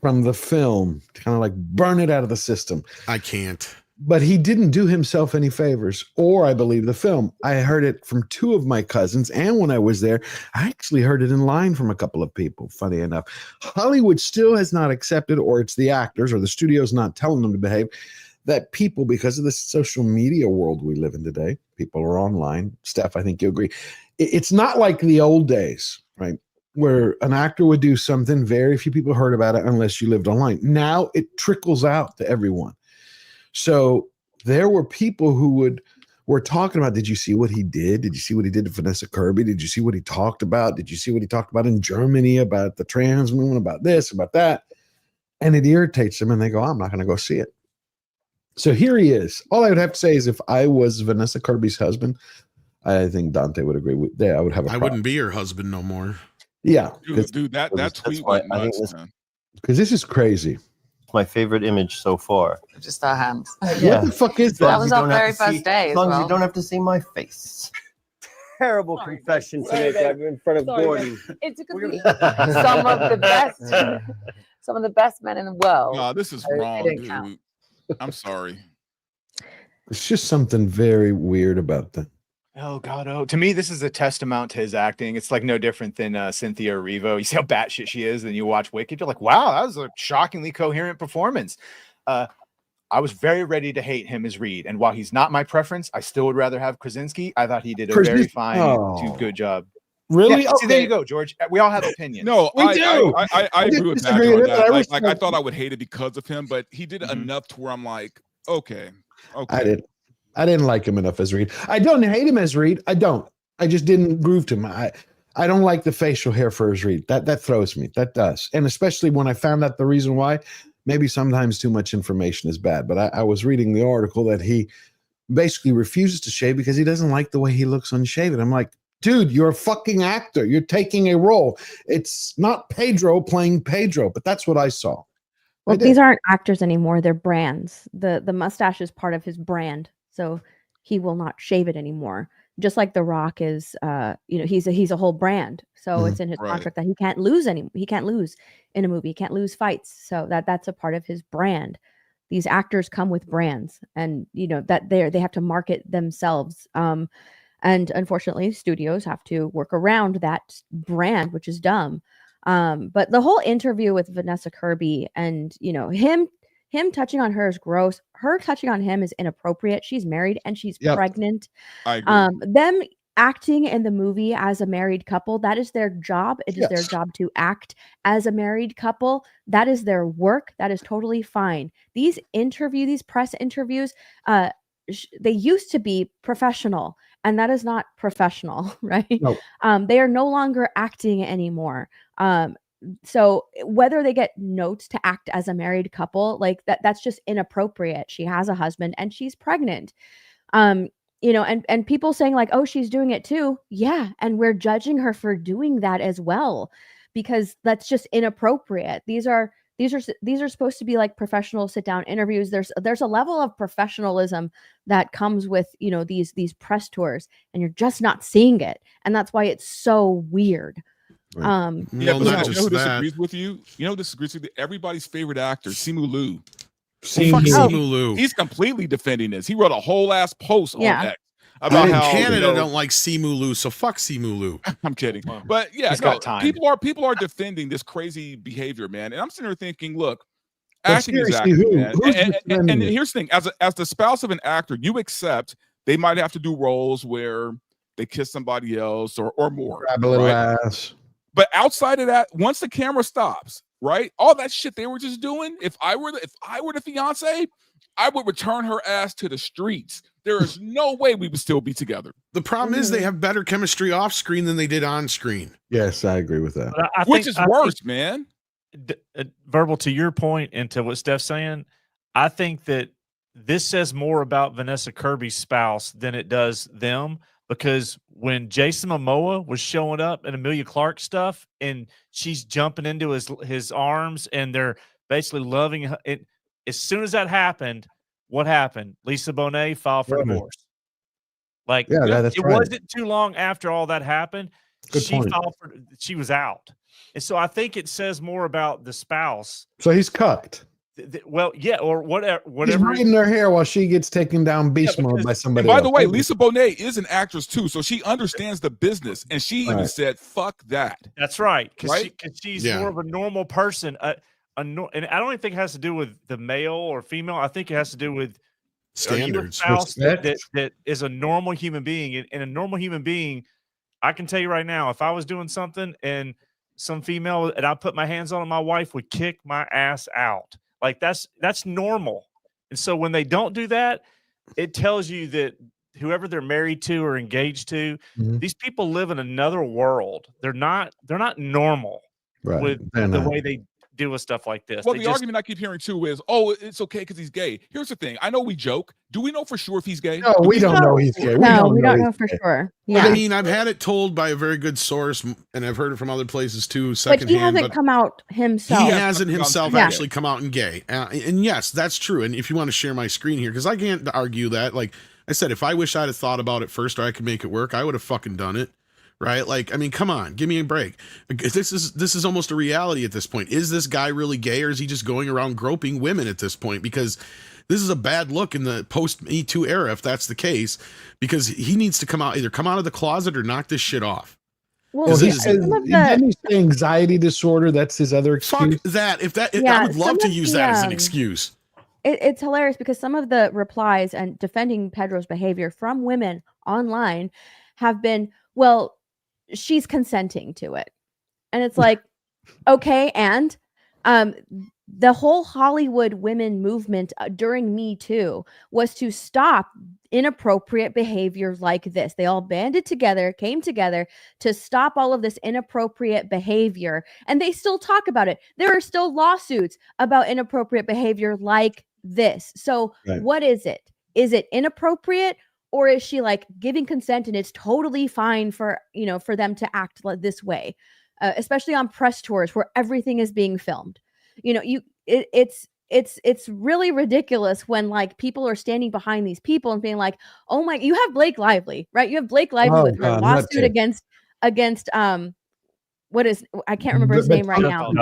from the film, kind of like burn it out of the system. I can't. But he didn't do himself any favors, or I believe the film. I heard it from two of my cousins, and when I was there, I actually heard it in line from a couple of people, funny enough. Hollywood still has not accepted, or it's the actors, or the studio's not telling them to behave, that people, because of the social media world we live in today, people are online. Steph, I think you agree. It's not like the old days, right? Where an actor would do something, very few people heard about it unless you lived online. Now it trickles out to everyone. So there were people who were talking about, did you see what he did? Did you see what he did to Vanessa Kirby? Did you see what he talked about? Did you see what he talked about in Germany about the trans movement, about this, about that? And it irritates them, and they go, I'm not going to go see it. So here he is. All I would have to say is if I was Vanessa Kirby's husband, I think Dante would agree with that. I would have a I problem. wouldn't be your husband no more. Yeah. Dude, that tweet went nuts, man. Because this is crazy. My favorite image so far. Just our hands. What the fuck is That that? was our very first day As as long as well. you don't have to see my face. Terrible confession to make in front of Gordon. It's some of the best, some of the best men in the world. No, this is So it wrong, didn't dude. count. I'm sorry. It's just something very weird about that. Oh God! Oh, to me, this is a testament to his acting. It's like no different than Cynthia Erivo. You see how batshit she is, and you watch Wicked, you're like, wow, that was a shockingly coherent performance. I was very ready to hate him as Reed, and while he's not my preference, I still would rather have Krasinski. I thought he did a very fine, to good job. Really? Yeah, see, there you go, George. We all have opinions. No, We do. I I agree didn't with disagree Badger on with it, that. but I I thought I would hate it because of him, but he did enough to where I'm like, okay. I didn't like him enough as Reed. I don't hate him as Reed. I don't. I just didn't groove to him. I don't like the facial hair for his read. That throws me. That does. And especially when I found out the reason why, maybe sometimes too much information is bad. But I was reading the article that he basically refuses to shave because he doesn't like the way he looks unshaven. I'm like, dude, you're a fucking actor. You're taking a role. It's not Pedro playing Pedro, but that's what I saw. Well, these aren't actors anymore. They're brands. The mustache is part of his brand. So he will not shave it anymore. Just like The Rock is, he's a whole brand. So it's in his contract that he can't lose he can't lose in a movie. He can't lose fights. So that's a part of his brand. These actors come with brands, and that they have to market themselves. And unfortunately, studios have to work around that brand, which is dumb. But the whole interview with Vanessa Kirby and him touching on her is gross. Her touching on him is inappropriate. She's married and she's pregnant. I agree. Them acting in the movie as a married couple, that is their job. It is their job to act as a married couple. That is their work. That is totally fine. These press interviews, they used to be professional, and that is not professional, right? Nope. They are no longer acting anymore. So whether they get notes to act as a married couple, like that's just inappropriate. She has a husband and she's pregnant. And people saying like, oh, she's doing it too. Yeah. And we're judging her for doing that as well, because that's just inappropriate. These are supposed to be like professional sit down interviews. There's a level of professionalism that comes with, these press tours, and you're just not seeing it. And that's why it's so weird. But who disagrees with you? Disagrees with you? Everybody's favorite actor, Simu Liu. Simu Liu. He's completely defending this. He wrote a whole ass post on X about how Canada don't like Simu Liu, so fuck Simu Liu. I'm kidding, but yeah, got time. People are defending this crazy behavior, man. And I'm sitting there thinking, look, acting is seriously, acting, man. And here's the thing: as the spouse of an actor, you accept they might have to do roles where they kiss somebody else or more, grab a little ass. But outside of that, once the camera stops, right, all that shit they were just doing. If I were the fiance, I would return her ass to the streets. There is no way we would still be together. The problem is they have better chemistry off screen than they did on screen. Yes, I agree with that. Which is worse, man. Verbal, to your point and to what Steph's saying, I think that this says more about Vanessa Kirby's spouse than it does them. Because when Jason Momoa was showing up in Emilia Clarke stuff, and she's jumping into his arms, and they're basically loving it. As soon as that happened, what happened? Lisa Bonet filed for divorce. Like, that's it wasn't too long after all that happened. She was out. And so I think it says more about the spouse. So he's cucked. Well, yeah, or whatever. He's braiding her hair while she gets taken down beast mode by somebody else. By the way, Lisa Bonet is an actress too, so she understands the business, and she even said, "Fuck that." That's right, because she's more of a normal person. And I don't even think it has to do with the male or female. I think it has to do with standards. Spouse that is a normal human being, and a normal human being, I can tell you right now, if I was doing something and some female and I put my hands on it, my wife would kick my ass out. Like that's normal. And so when they don't do that, it tells you that whoever they're married to or engaged to, these people live in another world. They're not normal with the way they deal with stuff like this. Well, the argument I keep hearing too is, oh, it's okay because he's gay. Here's the thing. I know we joke. Do we know for sure if he's gay? No, we don't know he's gay. We don't know for sure. Yeah. I mean, I've had it told by a very good source, and I've heard it from other places too, secondhand. But he hasn't come out himself. He hasn't himself actually come out and gay. And yes, that's true. And if you want to share my screen here, because I can't argue that. Like I said, if I wish I'd have thought about it first or I could make it work, I would have fucking done it. Right? Like, I mean, come on, give me a break. This is almost a reality at this point. Is this guy really gay, or is he just going around groping women at this point? Because this is a bad look in the post-Me Too era, if that's the case, because he needs to either come out of the closet or knock this shit off. Well, didn't he say anxiety disorder? That's his other excuse. Fuck that. I would love to use that as an excuse. It's hilarious because some of the replies and defending Pedro's behavior from women online have been, well, she's consenting to it. And it's like, okay. And the whole Hollywood women movement during Me Too was to stop inappropriate behavior like this. They all banded together, came together to stop all of this inappropriate behavior, and they still talk about it. There are still lawsuits about inappropriate behavior like this. So Right. what is it? Is it inappropriate, or is she like giving consent and it's totally fine for, you know, for them to act like this way, especially on press tours where everything is being filmed? You know, it's really ridiculous when like people are standing behind these people and being like, oh my, you have Blake Lively, right? You have Blake Lively Oh, with her God, not lawsuit too. against what is, I can't remember his name right now.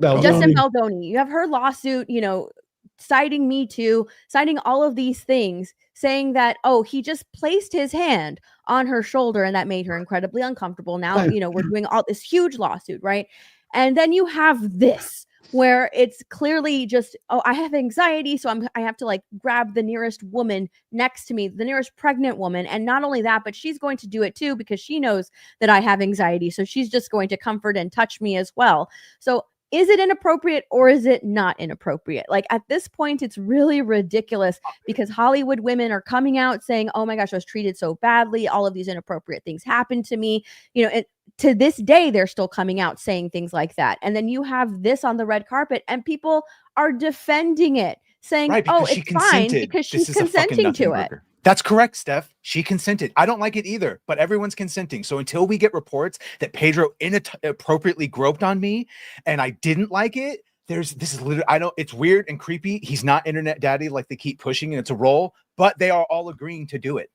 Justin Baldoni. You have her lawsuit, you know, citing Me Too, citing all of these things, saying that, oh, he just placed his hand on her shoulder and that made her incredibly uncomfortable. Now, you know, we're doing all this huge lawsuit, right? And then you have this where it's clearly just, oh, I have anxiety, so I have to like grab the nearest woman next to me, the nearest pregnant woman. And not only that, but she's going to do it too because she knows that I have anxiety. So she's just going to comfort and touch me as well. So is it inappropriate or is it not inappropriate? Like at this point, it's really ridiculous because Hollywood women are coming out saying, oh my gosh, I was treated so badly. All of these inappropriate things happened to me. You know, to this day, they're still coming out saying things like that. And then you have this on the red carpet and people are defending it, saying, Right, oh, because she it's fine consented. because she's This is a fucking consenting to nothing it. burger. That's correct, Steph. She consented. I don't like it either, but everyone's consenting. So until we get reports that Pedro inappropriately groped on me and I didn't like it, this is literally, it's weird and creepy. He's not internet daddy like they keep pushing and it's a role, but they are all agreeing to do it.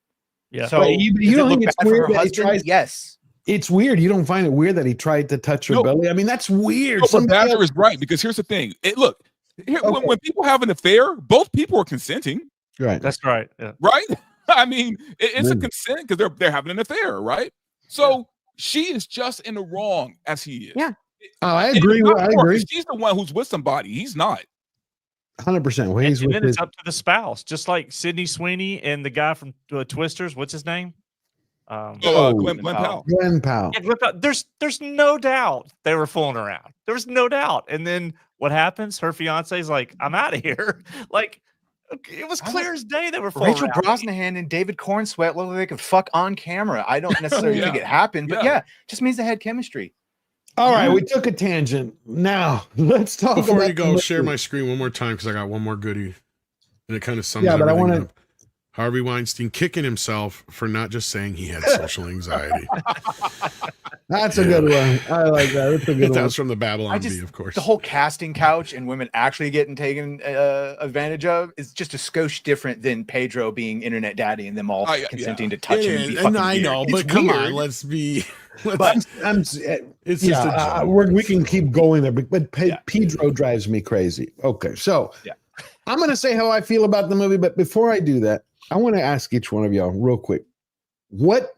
Yeah. So But you don't think it's weird that he tries? Yes. It's weird. You don't find it weird that he tried to touch her belly? I mean, that's weird. No, but Somebody Badger else- is right because here's the thing. When people have an affair, both people are consenting. Right. That's right. Yeah. Right? I mean, it's a consent because they're having an affair, right? So she is just in the wrong as he is. Yeah. Oh, I And agree. it's not I her, agree. 'cause she's the one who's with somebody. He's not. 100%. Well, he's And with then his. it's up to the spouse, just like Sydney Sweeney and the guy from Twisters. What's his name? Glenn Powell. Glenn Powell. Yeah, Glenn Powell. There's no doubt they were fooling around. There was no doubt. And then what happens? Her fiance's like, I'm out of here. Like, it was clear as day they were fooling Rachel around. Brosnahan and David Cornsweet look like they could fuck on camera. I don't necessarily Yeah. think it happened, but Yeah. yeah, just means they had chemistry. All right, we took a tangent. Now let's talk Before about you go, the share movie. my screen one more time because I got one more goodie, and it kind of sums Yeah, but I everything wanna- up. Harvey Weinstein kicking himself for not just saying he had social anxiety. That's a good one. I like that. That's a good one. That's from the Babylon Bee, of course. The whole casting couch and women actually getting taken advantage of is just a skosh different than Pedro being internet daddy and them all consenting to touch him. and be and fucking I weird. know, It's but come on, weird. let's be. But It's yeah, just a joke. we can keep going there, but Pedro drives me crazy. Okay, so I'm going to say how I feel about the movie, but before I do that, I want to ask each one of y'all real quick.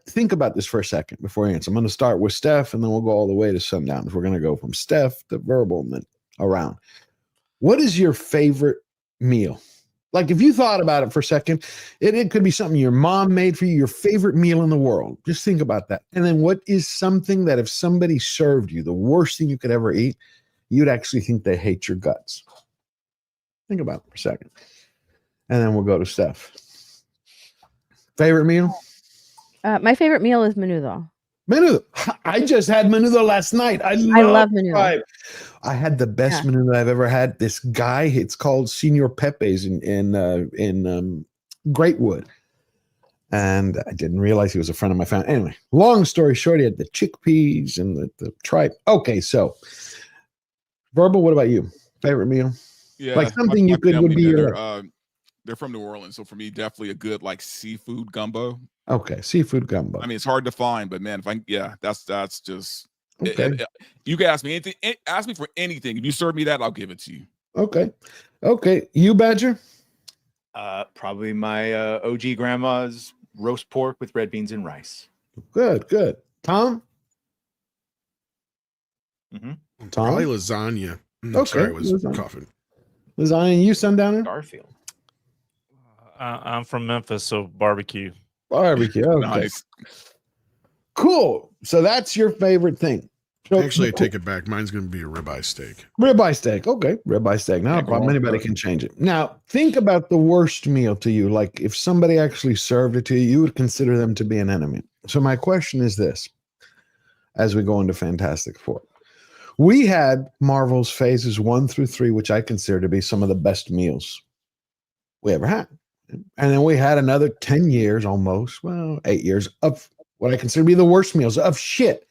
Think about this for a second before I answer. I'm going to start with Steph, and then we'll go all the way to Sundowners. We're going to go from Steph to Verbal and then around. What is your favorite meal? Like, if you thought about it for a second, it could be something your mom made for you, your favorite meal in the world. Just think about that. And then what is something that if somebody served you, the worst thing you could ever eat, you'd actually think they hate your guts? Think about it for a second. And then we'll go to Steph. Favorite meal? My favorite meal is menudo. Menudo. I just had menudo last night. I love menudo. I had the best menudo I've ever had. This guy, it's called Senor Pepe's in Greatwood. And I didn't realize he was a friend of my family. Anyway, long story short, he had the chickpeas and the tripe. Okay, so Verbal, what about you? Favorite meal? Yeah, like something you could would family, be your they're from New Orleans, so for me, definitely a good like seafood gumbo. okay, seafood gumbo. I mean, it's hard to find, but man, that's just. Okay. You can ask me anything. Ask me for anything. If you serve me that, I'll give it to you. Okay. You, Badger? Probably my OG grandma's roast pork with red beans and rice. Good. Tom? Tom? Probably lasagna. Okay, Sorry, I was lasagna. coughing. Lasagna, you Sundowner? Garfield. I'm from Memphis, so barbecue. Barbecue. Okay. Nice. Cool. So that's your favorite thing. So, Actually, I take it back. Mine's going to be a ribeye steak. Ribeye steak. Okay. Ribeye steak. Not a problem. Anybody can change it. Now, think about the worst meal to you. Like if somebody actually served it to you, you would consider them to be an enemy. So my question is this, as we go into Fantastic Four. We had Marvel's phases 1 through 3, which I consider to be some of the best meals we ever had. And then we had another 10 years almost, well, 8 years of what I consider to be the worst meals of shit.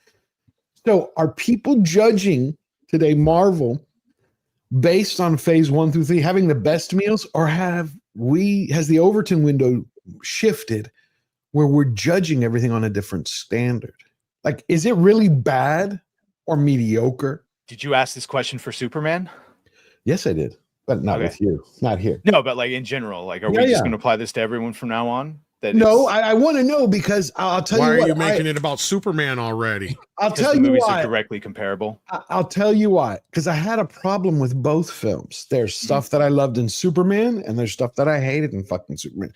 So are people judging today Marvel based on phase 1 through 3 having the best meals, or has the Overton window shifted where we're judging everything on a different standard? Like, is it really bad or mediocre? Did you ask this question for Superman? Yes, I did, but not with you, not here. No, but like in general, like, are we just going to apply this to everyone from now on? No, I want to know because I'll tell you why what. Are you making it about Superman already? I'll tell the you movies why. are directly comparable. I'll tell you why. Because I had a problem with both films. There's stuff that I loved in Superman, and there's stuff that I hated in fucking Superman.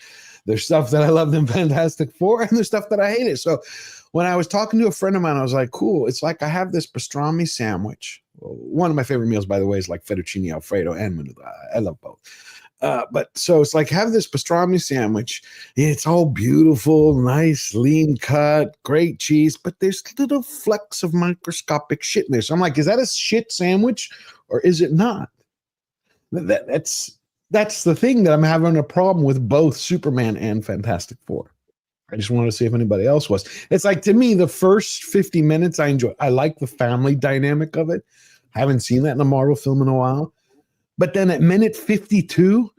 There's stuff that I loved in Fantastic Four, and there's stuff that I hated. So when I was talking to a friend of mine, I was like, cool. It's like I have this pastrami sandwich. One of my favorite meals, by the way, is like fettuccine Alfredo and menudo. I love both. But so it's like have this pastrami sandwich. It's all beautiful, nice, lean cut, great cheese, but there's little flecks of microscopic shit in there. So I'm like, is that a shit sandwich or is it not? That's the thing that I'm having a problem with both Superman and Fantastic Four. I just wanted to see if anybody else was. It's like, to me, the first 50 minutes I enjoy. I like the family dynamic of it. I haven't seen that in a Marvel film in a while. But then at minute 52,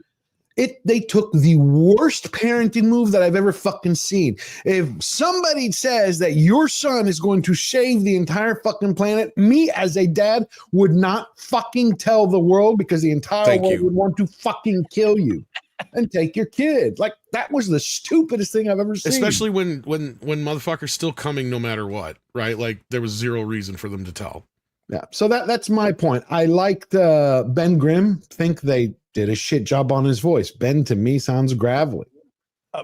they took the worst parenting move that I've ever fucking seen. If somebody says that your son is going to save the entire fucking planet, me as a dad would not fucking tell the world, because the entire world would want to fucking kill you and take your kid. Like, that was the stupidest thing I've ever seen. Especially when motherfuckers still coming no matter what, right? Like there was zero reason for them to tell. Yeah, so that's my point. I liked Ben Grimm. Think they did a shit job on his voice. Ben, to me, sounds gravelly.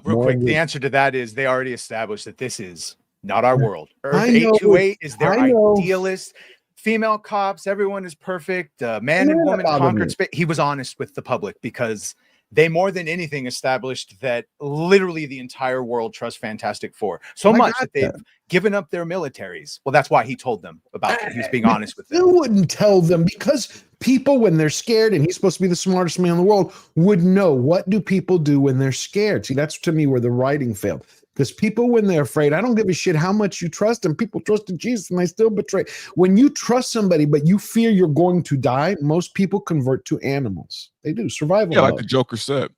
Real quick, the answer to that is they already established that this is not our world. Earth 828 is their idealist. Female cops, everyone is perfect. Man and woman conquered space. He was honest with the public because they more than anything established that literally the entire world trusts Fantastic Four so much that they've given up their militaries. Well, that's why he told them about it. He was being honest with them. You wouldn't tell them, because people, when they're scared, and he's supposed to be the smartest man in the world, would know. What do people do when they're scared? See, that's to me where the writing failed. Because people, when they're afraid, I don't give a shit how much you trust them. People trusted Jesus and they still betray. When you trust somebody, but you fear you're going to die, most people convert to animals. They do. Survival. Yeah, like the Joker said.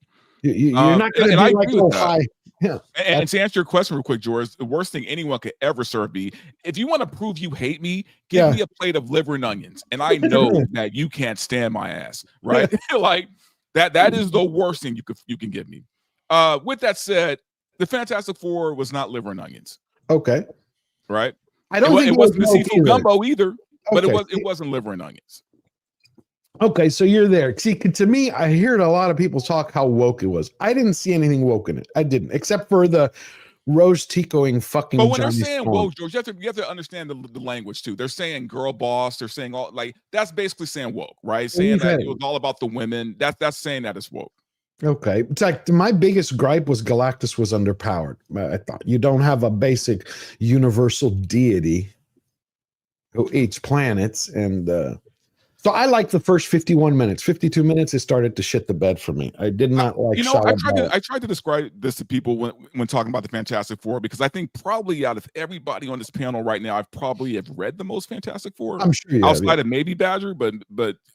You're not going to be like, oh, hi. Yeah. And to answer your question real quick, George, the worst thing anyone could ever serve me, if you want to prove you hate me, give me a plate of liver and onions. And I know that you can't stand my ass, right? Like that is the worst thing you can give me. With that said, the Fantastic Four was not liver and onions. Okay. Right? I don't think it wasn't the seafood gumbo either, but Okay. it wasn't liver and onions. Okay, so you're there. See, to me, I heard a lot of people talk how woke it was. I didn't see anything woke in it. I didn't, except for the Rose Ticoing fucking. But when Johnny they're saying Storm. woke, George, you have to understand the language too. They're saying girl boss. They're saying all, like, that's basically saying woke, right? Saying that it was all about the women. That's saying that it's woke. Okay, it's like my biggest gripe was Galactus was underpowered. I thought you don't have a basic universal deity who eats planets, and so I like the first 51 minutes. 52 minutes, it started to shit the bed for me. I did not like. I tried to describe this to people when talking about the Fantastic Four, because I think probably out of everybody on this panel right now, I've probably have read the most Fantastic Four. I'm sure you outside of maybe Badger, but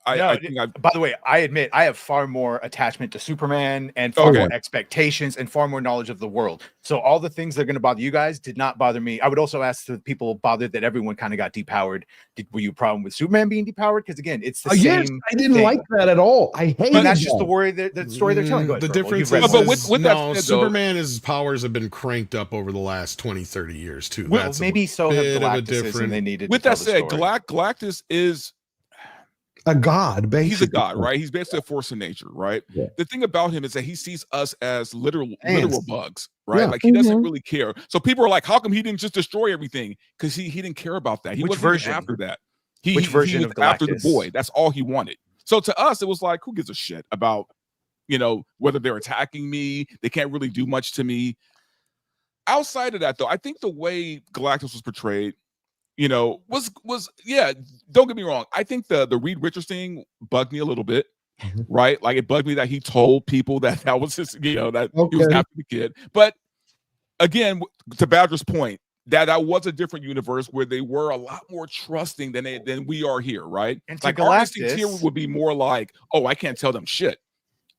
I think I've. By the way, I admit I have far more attachment to Superman and far more expectations and far more knowledge of the world. So all the things that are going to bother you guys did not bother me. I would also ask the people bothered that everyone kind of got depowered. Were you a problem with Superman being depowered? Because again, it's the same. Yes, I didn't like that at all. I hate it. That's just the worry, the story they're telling. The difference is, Superman's powers have been cranked up over the last 20, 30 years too. Well, maybe so have Galactus, and they needed. With that said, Galactus is. a god, basically. He's a god, right? He's basically a force of nature, right? Yeah. The thing about him is that he sees us as literal bugs, right? Yeah. Like he doesn't really care. So people are like, how come he didn't just destroy everything? Because he didn't care about that. He Which wasn't version? even after that. Which version he of was after the Galactus? boy. That's all he wanted. So to us, it was like, who gives a shit about, whether they're attacking me? They can't really do much to me. Outside of that, though, I think the way Galactus was portrayed, was don't get me wrong. I think the Reed Richards thing bugged me a little bit, right? Like it bugged me that he told people that was his, that he was after the kid. But again, to Badger's point, that was a different universe where they were a lot more trusting than we are here, right? And like to our instincts Galactus, here would be more like, oh, I can't tell them shit.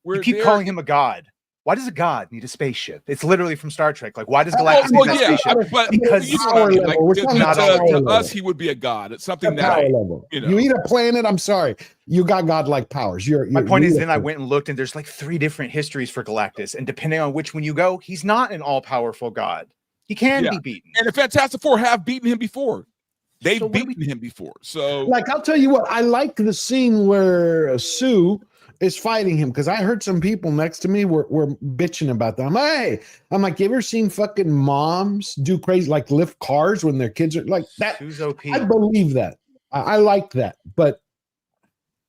You keep calling him a god. Why does a god need a spaceship? It's literally from Star Trek. Like, why does Galactus need a spaceship? But Because to us, he would be a god. It's something that power level. You eat a planet. I'm sorry, you got godlike powers. My point is, then I went and looked, and there's like 3 different histories for Galactus, and depending on which one you go, he's not an all-powerful god. He can be beaten. And the Fantastic Four have beaten him before. They've beaten him before. So, like, I'll tell you what, I like the scene where Sue is fighting him, because I heard some people next to me were bitching about that. I'm like, you ever seen fucking moms do crazy, like lift cars when their kids are like that? Sue's OP. I believe that. I like that, but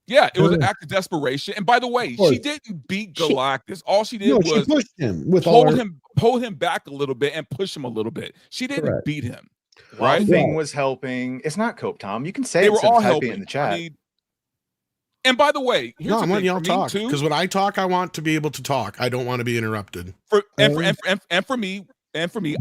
yeah, it was an act of desperation. And by the way, she didn't beat Galactus. All she did was she pushed him with pull him back a little bit and push him a little bit. She didn't beat him. Right? Thing was helping. It's not Cope, Tom. You can say they it were instead all of typing helping it in the chat. I mean, and by the way, here's No, the I want thing, y'all for me talk, too, because when I talk, I want to be able to talk. I don't want to be interrupted. for me,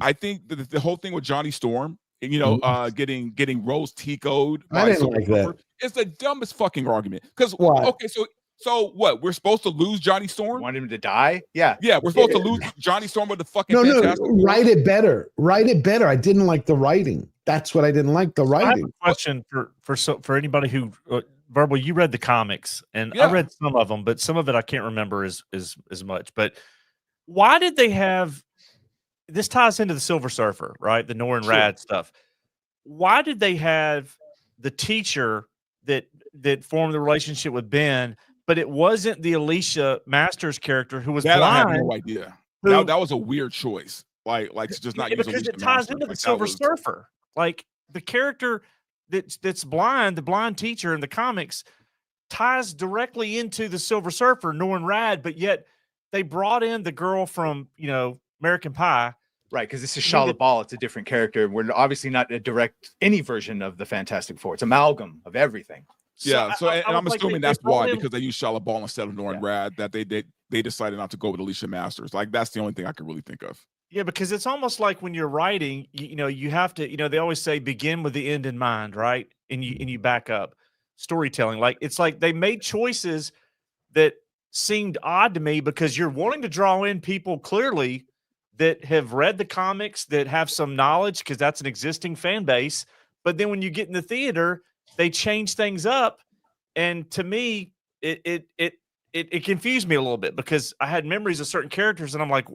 I think that the whole thing with Johnny Storm, getting Rose Tico'd I didn't like that. It's the dumbest fucking argument. Because okay, so what? We're supposed to lose Johnny Storm? Want him to die? Yeah. Yeah, we're supposed to lose Johnny Storm with the fucking no, Fantastic Four? write it better. Write it better. I didn't like the writing. That's what I didn't like, the I have writing. a question for anybody who Verbal. You read the comics, and I read some of them, but some of it I can't remember as much. But why did they have this? Ties into the Silver Surfer, right? The Norrin Rad stuff. Why did they have the teacher that formed the relationship with Ben, but it wasn't the Alicia Masters character who was blind? I have no idea. That was a weird choice. Like to just not use because Alicia it ties Masters. into the Like, Silver Surfer. Like the character that's blind, the blind teacher in the comics, ties directly into the Silver Surfer, Norrin Rad, but yet they brought in the girl from American Pie. Right, because this is Shala Ball. It's a different character. We're obviously not a direct any version of the Fantastic Four. It's amalgam of everything. Yeah, so and I'm like, assuming they that's brought why, in- because they used Shala Ball instead of Norrin Rad, that they decided not to go with Alicia Masters. Like that's the only thing I could really think of. Yeah, because it's almost like when you're writing, you have to, they always say begin with the end in mind, right? And you back up storytelling. Like it's like they made choices that seemed odd to me because you're wanting to draw in people clearly that have read the comics, that have some knowledge, because that's an existing fan base. But then when you get in the theater, they change things up, and to me, it confused me a little bit because I had memories of certain characters, and I'm like,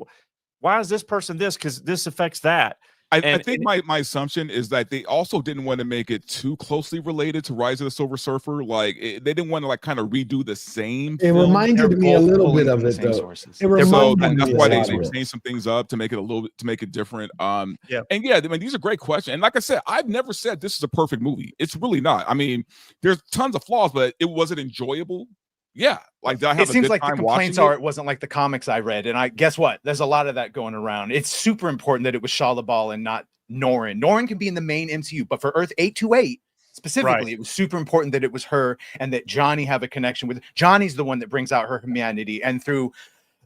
why is this person this? Because this affects that. I think my assumption is that they also didn't want to make it too closely related to Rise of the Silver Surfer. Like they didn't want to like kind of redo the same. It reminded me a little bit of it, though. It reminded me that's a why they lot of it. changed some things up to make it a little bit, to make it different. And yeah, I mean, these are great questions. And like I said, I've never said this is a perfect movie. It's really not. I mean, there's tons of flaws, but was it enjoyable? Yeah, like I have It seems a good like the time complaints watching are it wasn't like the comics I read, and I guess what? There's a lot of that going around. It's super important that it was Shala Ball and not Norrin. Norrin can be in the main MCU, but for Earth 828 specifically, it was super important that it was her and that Johnny have a connection with. Johnny's the one that brings out her humanity, and through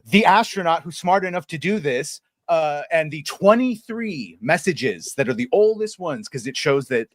the astronaut who's smart enough to do this, and the 23 messages that are the oldest ones, because it shows that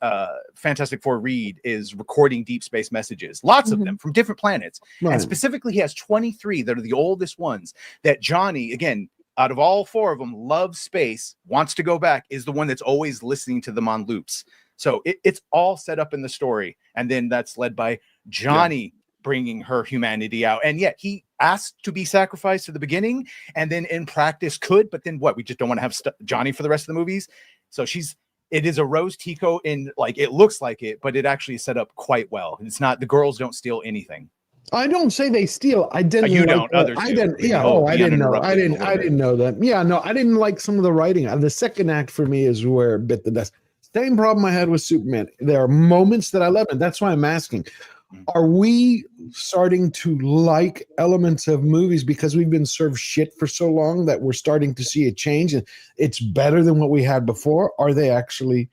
Fantastic Four Reed is recording deep space messages, lots of them from different planets. Right. And specifically, he has 23 that are the oldest ones that Johnny, again, out of all 4 of them, loves space, wants to go back, is the one that's always listening to them on loops. So it's all set up in the story. And then that's led by Johnny bringing her humanity out. And yet he asked to be sacrificed at the beginning, and then in practice could, but then what? We just don't want to have Johnny for the rest of the movies. So she's it is a Rose Tico in like it looks like it, but it actually is set up quite well. It's not the girls don't steal anything. I don't say they steal. I didn't. You like don't. the- Others I do. didn't. We Yeah. can Oh, both I be didn't know. uninterrupted I a didn't. little I bit. didn't know that. Yeah. No, I didn't like some of the writing. The second act for me is where it bit the dust. Same problem I had with Superman. There are moments that I love, and that's why I'm asking: are we starting to like elements of movies because we've been served shit for so long that we're starting to see a change and it's better than what we had before? Are they actually?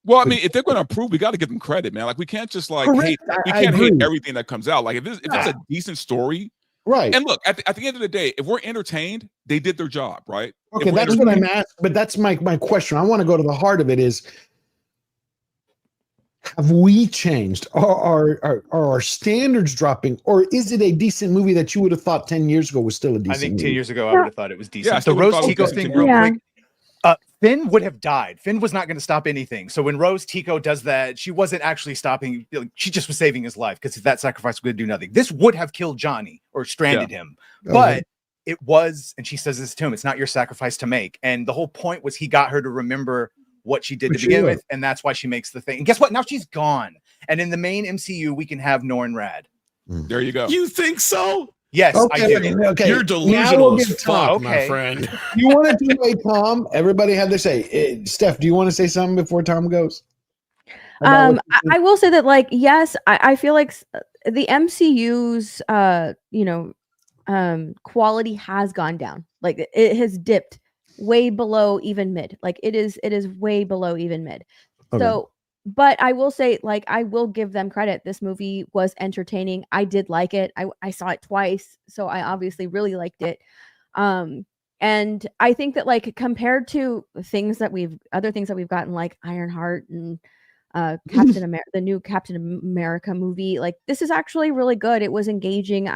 Well, I mean, if they're going to improve, we got to give them credit, man. Like we can't just like Correct. hate. We I can't hate agree. everything that comes out. Like if it's a decent story, right? And look, at the end of the day, if we're entertained, they did their job, right? Okay, that's what I'm asking. But that's my question. I want to go to the heart of it. Is have we changed? Are our standards dropping, or is it a decent movie that you would have thought 10 years ago was still a decent? I think 10 movie? years ago, I would have thought it was decent. I the still would've Rose thought it was Tico decent thing, 10 real years quick. Finn would have died. Finn was not going to stop anything. So when Rose Tico does that, she wasn't actually stopping. She just was saving his life because that sacrifice would do nothing. This would have killed Johnny or stranded him. But it was, and she says this to him, it's not your sacrifice to make. And the whole point was he got her to remember what she did to begin with. And that's why she makes the thing. And guess what? Now she's gone. And in the main MCU, we can have Norrin Rad. There you go. You think so? Yes, I Okay, do. okay. You're Now delusional we'll as get fuck, Tom. my friend. You want to do a Tom? Everybody had their say. Steph, do you want to say something before Tom goes? I will say that, like, yes, I feel like the MCU's, quality has gone down. Like, it has dipped way below even mid. Like, it is way below even mid. Okay. So, but I will say, like, I will give them credit. This movie was entertaining. I did like it. I saw it twice, so I obviously really liked it. And I think that, like, compared to other things that we've gotten, like Ironheart and the new Captain America movie, like, this is actually really good. It was engaging.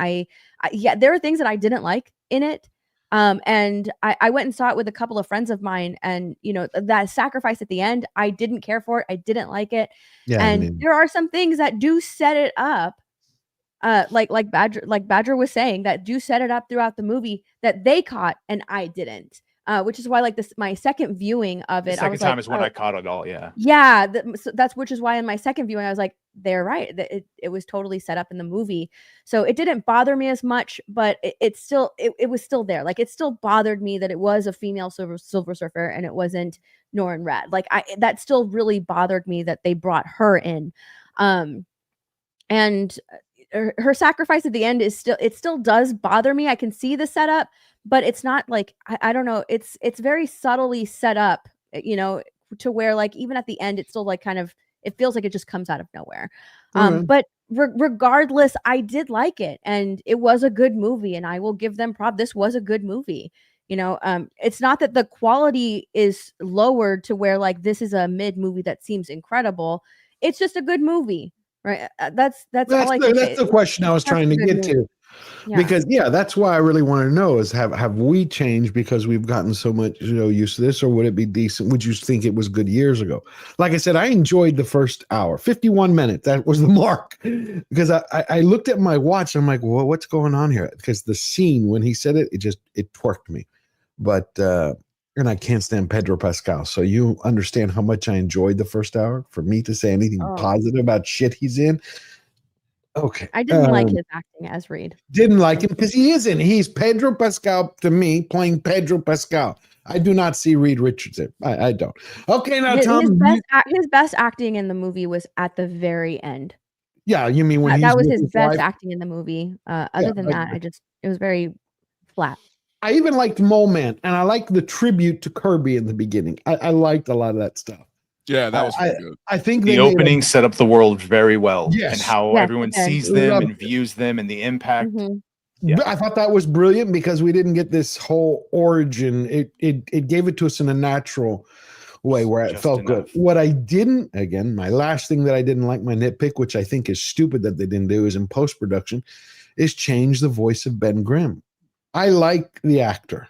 Yeah, there are things that I didn't like in it. And I went and saw it with a couple of friends of mine, and that sacrifice at the end, I didn't care for it. I didn't like it. Yeah, and there are some things that do set it up, like Badger was saying, that do set it up throughout the movie that they caught and I didn't. Which is why, like, my second viewing of it, The second I was time like, is when I caught it all. Yeah. yeah, that's which is why in my second viewing I was like, they're right. It was totally set up in the movie, so it didn't bother me as much. But it was still there. Like, it still bothered me that it was a female Silver Surfer and it wasn't Norrin Rad. Like, that still really bothered me that they brought her in, and her sacrifice at the end still does bother me. I can see the setup, but it's not like I don't know. It's very subtly set up, to where, like, even at the end, it's still like kind of, it feels like it just comes out of nowhere. But regardless, I did like it, and it was a good movie, and I will give them prop. This was a good movie. It's not that the quality is lowered to where, like, this is a mid movie that seems incredible. It's just a good movie, right? That's all I can say. That's the question I was trying to get to. Yeah. Because that's why I really want to know is have we changed because we've gotten so much used to this, or would it be decent? Would you think it was good years ago? Like I said, I enjoyed the first hour, 51 minutes. That was the mark, because I looked at my watch. I'm like, well, what's going on here? Because the scene when he said it twerked me. But and I can't stand Pedro Pascal, so you understand how much I enjoyed the first hour. For me to say anything positive about shit he's in. Okay. I didn't like his acting as Reed. Didn't like him because he isn't. He's Pedro Pascal to me, playing Pedro Pascal. I do not see Reed Richards in. I don't. Okay, now Tom. His best acting in the movie was at the very end. Yeah, you mean when that was his best acting in the movie. Other than that, it was very flat. I even liked Mole Man, and I liked the tribute to Kirby in the beginning. I liked a lot of that stuff. Yeah, that was good. I think the opening set up the world very well, Yes. and how everyone sees them and views them, and the impact. Yeah. I thought that was brilliant because we didn't get this whole origin. It gave it to us in a natural way where it felt good. What I didn't, again, my last thing that I didn't like, my nitpick, which I think is stupid that they didn't do, is in post-production, is change the voice of Ben Grimm. I like the actor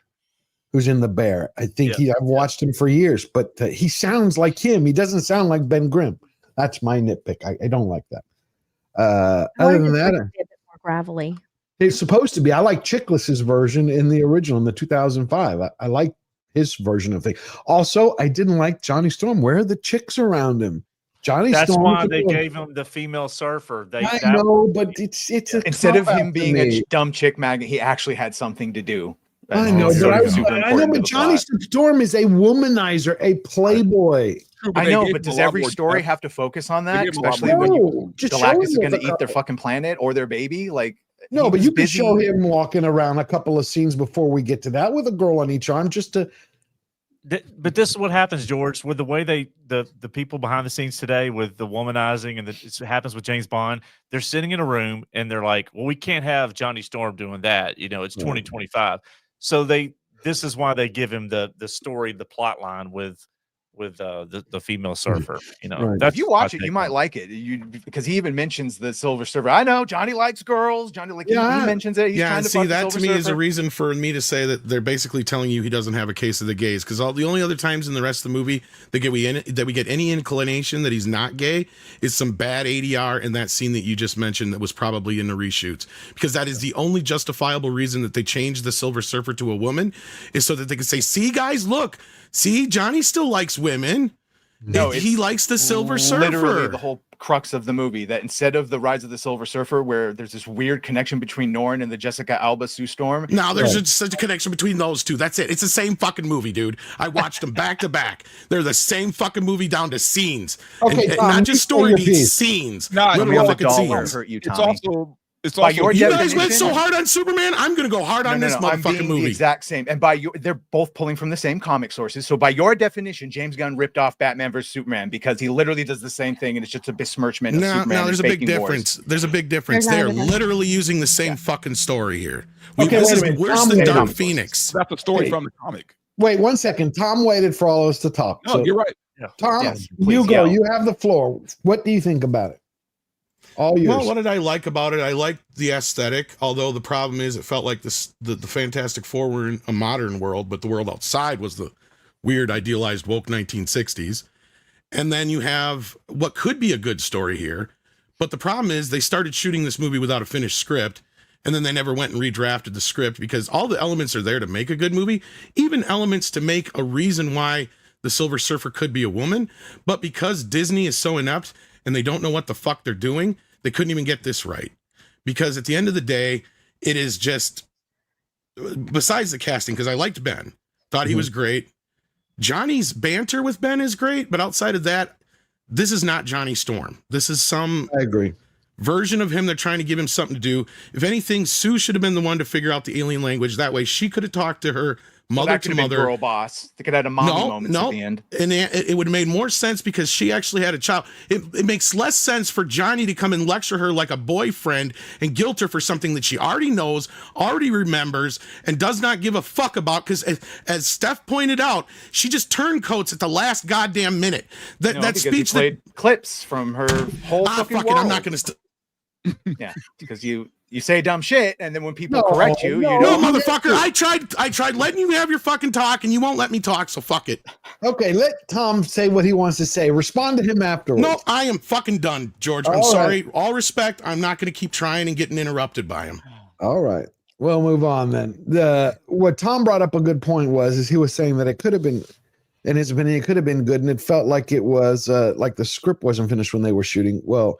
who's in The Bear. I think I've watched him for years, but he sounds like him. He doesn't sound like Ben Grimm. That's my nitpick. I don't like that. Other than that, a bit more gravelly. It's supposed to be. I like Chickless's version in the original in the 2005. I like his version of things. Also, I didn't like Johnny Storm. Where are the chicks around him? Johnny That's Storm. why they gave him the female surfer. I know, but it's a instead of him cop-out being to a me. dumb chick magnet, he actually had something to do. I know, It's but super I know, important to but the Johnny plot. Storm is a womanizer, a playboy. I know, but does every story have to focus on that? Especially when just show Galactus him is going to with a eat their fucking planet or their baby? Like, No, he but was you can busy- show him walking around a couple of scenes before we get to that with a girl on each arm, just to. But this is what happens, George, with the way the people behind the scenes today with the womanizing, and it happens with James Bond. They're sitting in a room and they're like, "Well, we can't have Johnny Storm doing that. You know, it's 2025." So this is why they give him the story, the plot line with the female surfer. You know, if you watch it, you might like it. Because he even mentions the Silver Surfer. I know Johnny likes girls. Johnny he mentions it. He's trying to see, fuck the that to Silver me is a Surfer. reason for me to say that they're basically telling you he doesn't have a case of the gays. Because the only other times in the rest of the movie that we get any inclination that he's not gay is some bad ADR in that scene that you just mentioned that was probably in the reshoots. Because that is the only justifiable reason that they changed the Silver Surfer to a woman, is so that they can say, "See, guys, look, see, Johnny still likes women." No, he likes the Silver Literally Surfer. the whole crux of the movie, that instead of the Rise of the Silver Surfer, where there's this weird connection between Norrin and the Jessica Alba Sue Storm. No, there's such a connection between those two. That's it. It's the same fucking movie, dude. I watched them back to back. They're the same fucking movie down to scenes. Okay, and Tom, not you just say story your beats, piece. scenes. Nah, Literal the fucking dollar scenes. hurt you, It's Tommy. also By your You guys definition- went so hard on Superman. I'm gonna go hard on this I'm motherfucking being movie. the exact same. And they're both pulling from the same comic sources. So by your definition, James Gunn ripped off Batman versus Superman because he literally does the same thing, and it's just a besmirchment of Superman. No, there's a and big faking wars. difference. There's a big difference. There's not They're a difference. literally using the same fucking story here. Okay, This wait is a minute. worse Tom than waited. Dark Phoenix. That's a story Hey. from the comic. Wait 1 second. Tom waited for all of us to talk. No, you're right. Tom, Yes, you please go. yell. You have the floor. What do you think about it? All yours. Well, what did I like about it? I liked the aesthetic, although the problem is it felt like the Fantastic Four were in a modern world, but the world outside was the weird, idealized, woke 1960s. And then you have what could be a good story here, but the problem is they started shooting this movie without a finished script, and then they never went and redrafted the script because all the elements are there to make a good movie, even elements to make a reason why the Silver Surfer could be a woman, but because Disney is so inept and they don't know what the fuck they're doing, they couldn't even get this right. Because at the end of the day, it is just, besides the casting, because I liked Ben, thought he was great. Johnny's banter with Ben is great, but outside of that, this is not Johnny Storm. This is some I agree. version of him. They're trying to give him something to do. If anything, Sue should have been the one to figure out the alien language. That way she could have talked to her mother that to could have been mother. girl boss. They could have had a mommy moments at the end. And it would have made more sense because she actually had a child. It makes less sense for Johnny to come and lecture her like a boyfriend and guilt her for something that she already knows, already remembers, and does not give a fuck about. Because as Steph pointed out, she just turncoats at the last goddamn minute. That Because he speech played clips from her whole fucking fuck it, world. I'm not going to. Yeah, because you say dumb shit, and then when people correct you, you No, know, motherfucker! I tried letting you have your fucking talk, and you won't let me talk. So fuck it. Okay, let Tom say what he wants to say. Respond to him afterwards. No, I am fucking done, George. I'm All sorry. right. All respect. I'm not going to keep trying and getting interrupted by him. All right. We'll move on then. What Tom brought up a good point is he was saying that it could have been, in his opinion, it could have been good, and it felt like it was like the script wasn't finished when they were shooting. Well,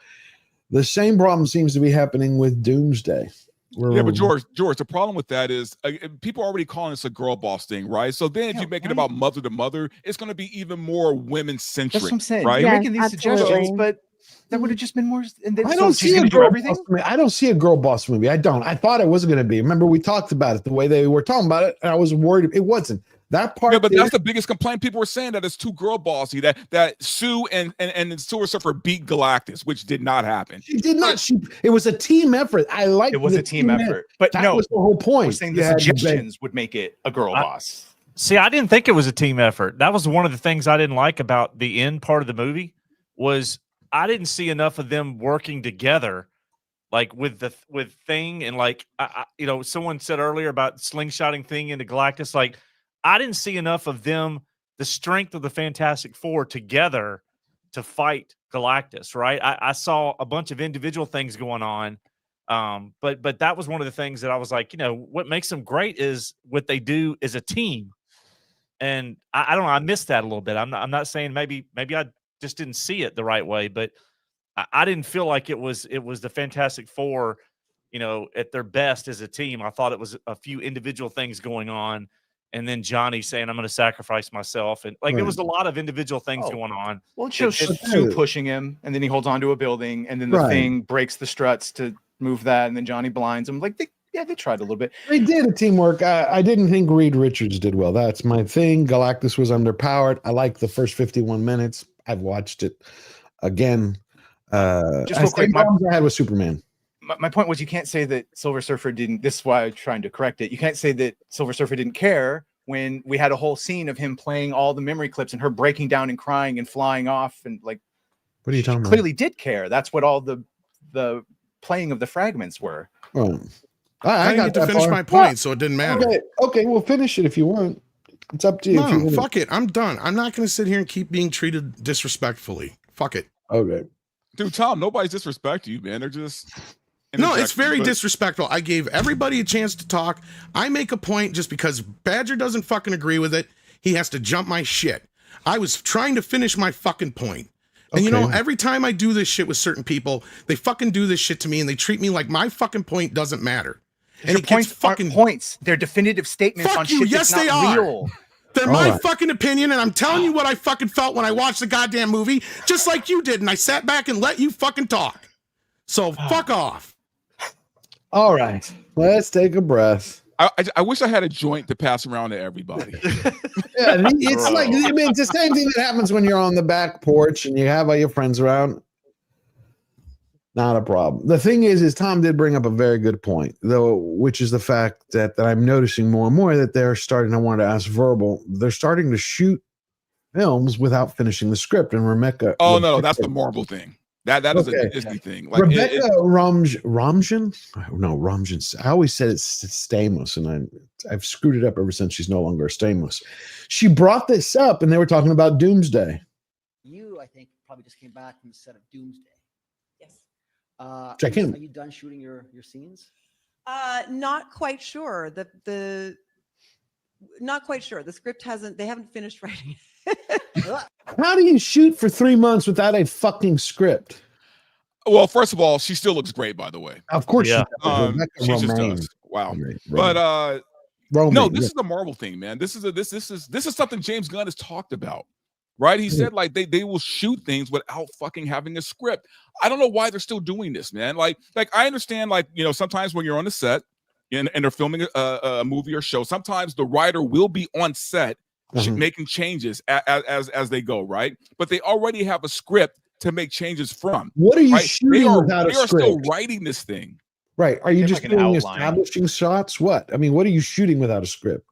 the same problem seems to be happening with Doomsday. Yeah, but George, the problem with that is people are already calling this a girl boss thing, right? So then if you make it about mother to mother, it's going to be even more women centric. that's what I'm saying. Right? You're making these suggestions, but that would have just been more. And then I don't see a girl boss movie. I don't see a girl boss movie. I don't. I thought it was going to be. Remember, we talked about it the way they were talking about it, and I was worried it wasn't. That part. Yeah, but that's the biggest complaint. People were saying that it's too girl bossy. That Sue and the Silver Surfer beat Galactus, which did not happen. She did not. It was a team effort. I like. It was a team effort, but that no, was the whole point. We're saying You the had to suggestions would make it a girl boss. See, I didn't think it was a team effort. That was one of the things I didn't like about the end part of the movie was I didn't see enough of them working together, like with Thing and like someone said earlier about slingshotting Thing into Galactus. Like I didn't see enough of them, the strength of the Fantastic Four together to fight Galactus. Right? I saw a bunch of individual things going on. But that was one of the things that I was like, what makes them great is what they do as a team. And I don't know. I missed that a little bit. I'm not saying maybe I just didn't see it the right way, but I didn't feel like it was the Fantastic Four, at their best as a team. I thought it was a few individual things going on, and then Johnny saying, "I'm going to sacrifice myself," and there was a lot of individual things going on. Well, it shows Sue pushing him, and then he holds onto a building, and then the thing breaks the struts to move that, and then Johnny blinds him. They tried a little bit. They did a teamwork. I didn't think Reed Richards did well. That's my thing. Galactus was underpowered. I like the first 51 minutes. I've watched it again. Just real quick, I had with Superman. My point was, you can't say that Silver Surfer didn't. This is why I'm trying to correct it. You can't say that Silver Surfer didn't care when we had a whole scene of him playing all the memory clips and her breaking down and crying and flying off, and What are you talking about? Clearly did care. That's what all the playing of the fragments were. Oh. I got to finish my point, so it didn't matter. Okay, we'll finish it if you want. It's up to you. if you No, want. fuck it. I'm done. I'm not going to sit here and keep being treated disrespectfully. Fuck it. Okay. Dude, Tom, nobody's disrespecting you, man. They're just No, it's very but- disrespectful. I gave everybody a chance to talk. I make a point just because Badger doesn't fucking agree with it. He has to jump my shit. I was trying to finish my fucking point. And every time I do this shit with certain people, they fucking do this shit to me and they treat me like my fucking point doesn't matter. And Your points aren't points. They're definitive statements on shit Yes, that's they not are. real. They're my fucking opinion, and I'm telling you what I fucking felt when I watched the goddamn movie, just like you did, and I sat back and let you fucking talk. So fuck off. All right, let's take a breath. I wish I had a joint to pass around to everybody. Yeah, it's like, I mean, it's the same thing that happens when you're on the back porch and you have all your friends around. Not a problem. The thing is Tom did bring up a very good point, though, which is the fact that I'm noticing more and more that they're starting. I wanted to ask Verbal. They're starting to shoot films without finishing the script. And Rebecca. Oh no, that's the Marvel thing. That is a Disney thing. Like Rebecca Ramjan. No, Ramjan. I always said it's Stamos, and I've screwed it up ever since she's no longer Stamos. She brought this up, and they were talking about Doomsday. You, I think, probably just came back from the set of Doomsday. Check in. Are you done shooting your scenes? Not quite sure. Not quite sure. The script they haven't finished writing. How do you shoot for 3 months without a fucking script? Well, first of all, she still looks great, by the way. Of course, yeah. She She just Romaine. does. Wow. Right. But Romaine, no, this yeah. is the Marvel thing, man. This is something James Gunn has talked about. Right? He said like they will shoot things without fucking having a script. I don't know why they're still doing this, man. Like I understand, sometimes when you're on the set and they're filming a movie or show, sometimes the writer will be on set making changes as they go, right? But they already have a script to make changes from. What are you right? shooting without a They are still script? writing this thing. Right. Are you just like an doing outline. establishing shots? What? I mean, what are you shooting without a script?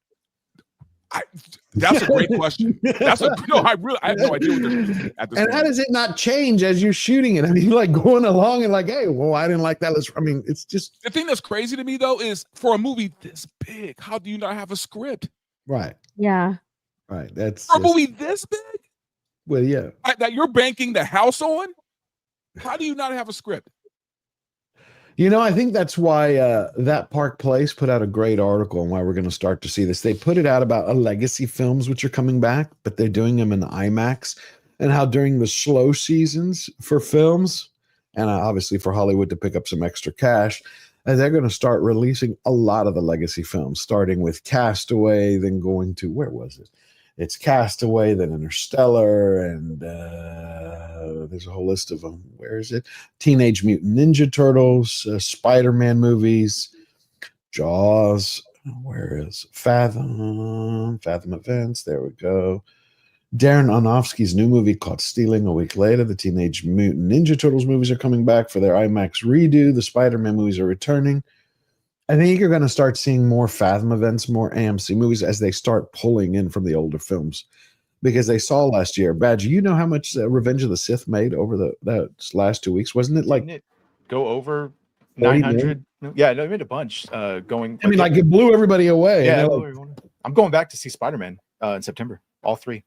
That's a great question. I have no idea what they're doing at this And point. how does it not change as you're shooting it? I mean, like going along and like, hey, well, I didn't like that. It's just The thing that's crazy to me though is for a movie this big, how do you not have a script? right. Yeah. Right. That's For a movie this big well, yeah. that you're banking the house on, how do you not have a script? You know, I think that's why that Park Place put out a great article on why we're going to start to see this. They put it out about legacy films which are coming back, but they're doing them in IMAX, and how during the slow seasons for films, and obviously for Hollywood to pick up some extra cash, they're going to start releasing a lot of the legacy films, starting with Castaway, then going to, where was it? It's Castaway, then Interstellar, and there's a whole list of them. Where is it? Teenage Mutant Ninja Turtles, Spider-Man movies, Jaws. Where is Fathom Events? There we go. Darren Aronofsky's new movie called Stealing a week later. The Teenage Mutant Ninja Turtles movies are coming back for their IMAX redo. The Spider-Man movies are returning. I think you're going to start seeing more Fathom Events, more AMC movies as they start pulling in from the older films, because they saw last year. Badger, you know how much Revenge of the Sith made over the last 2 weeks? Wasn't it like Didn't it go over 40 900? Yeah, no, it made a bunch. Going. I mean, like it blew everybody away. Yeah, And they're like, I'm going back to see Spider-Man in September. All three.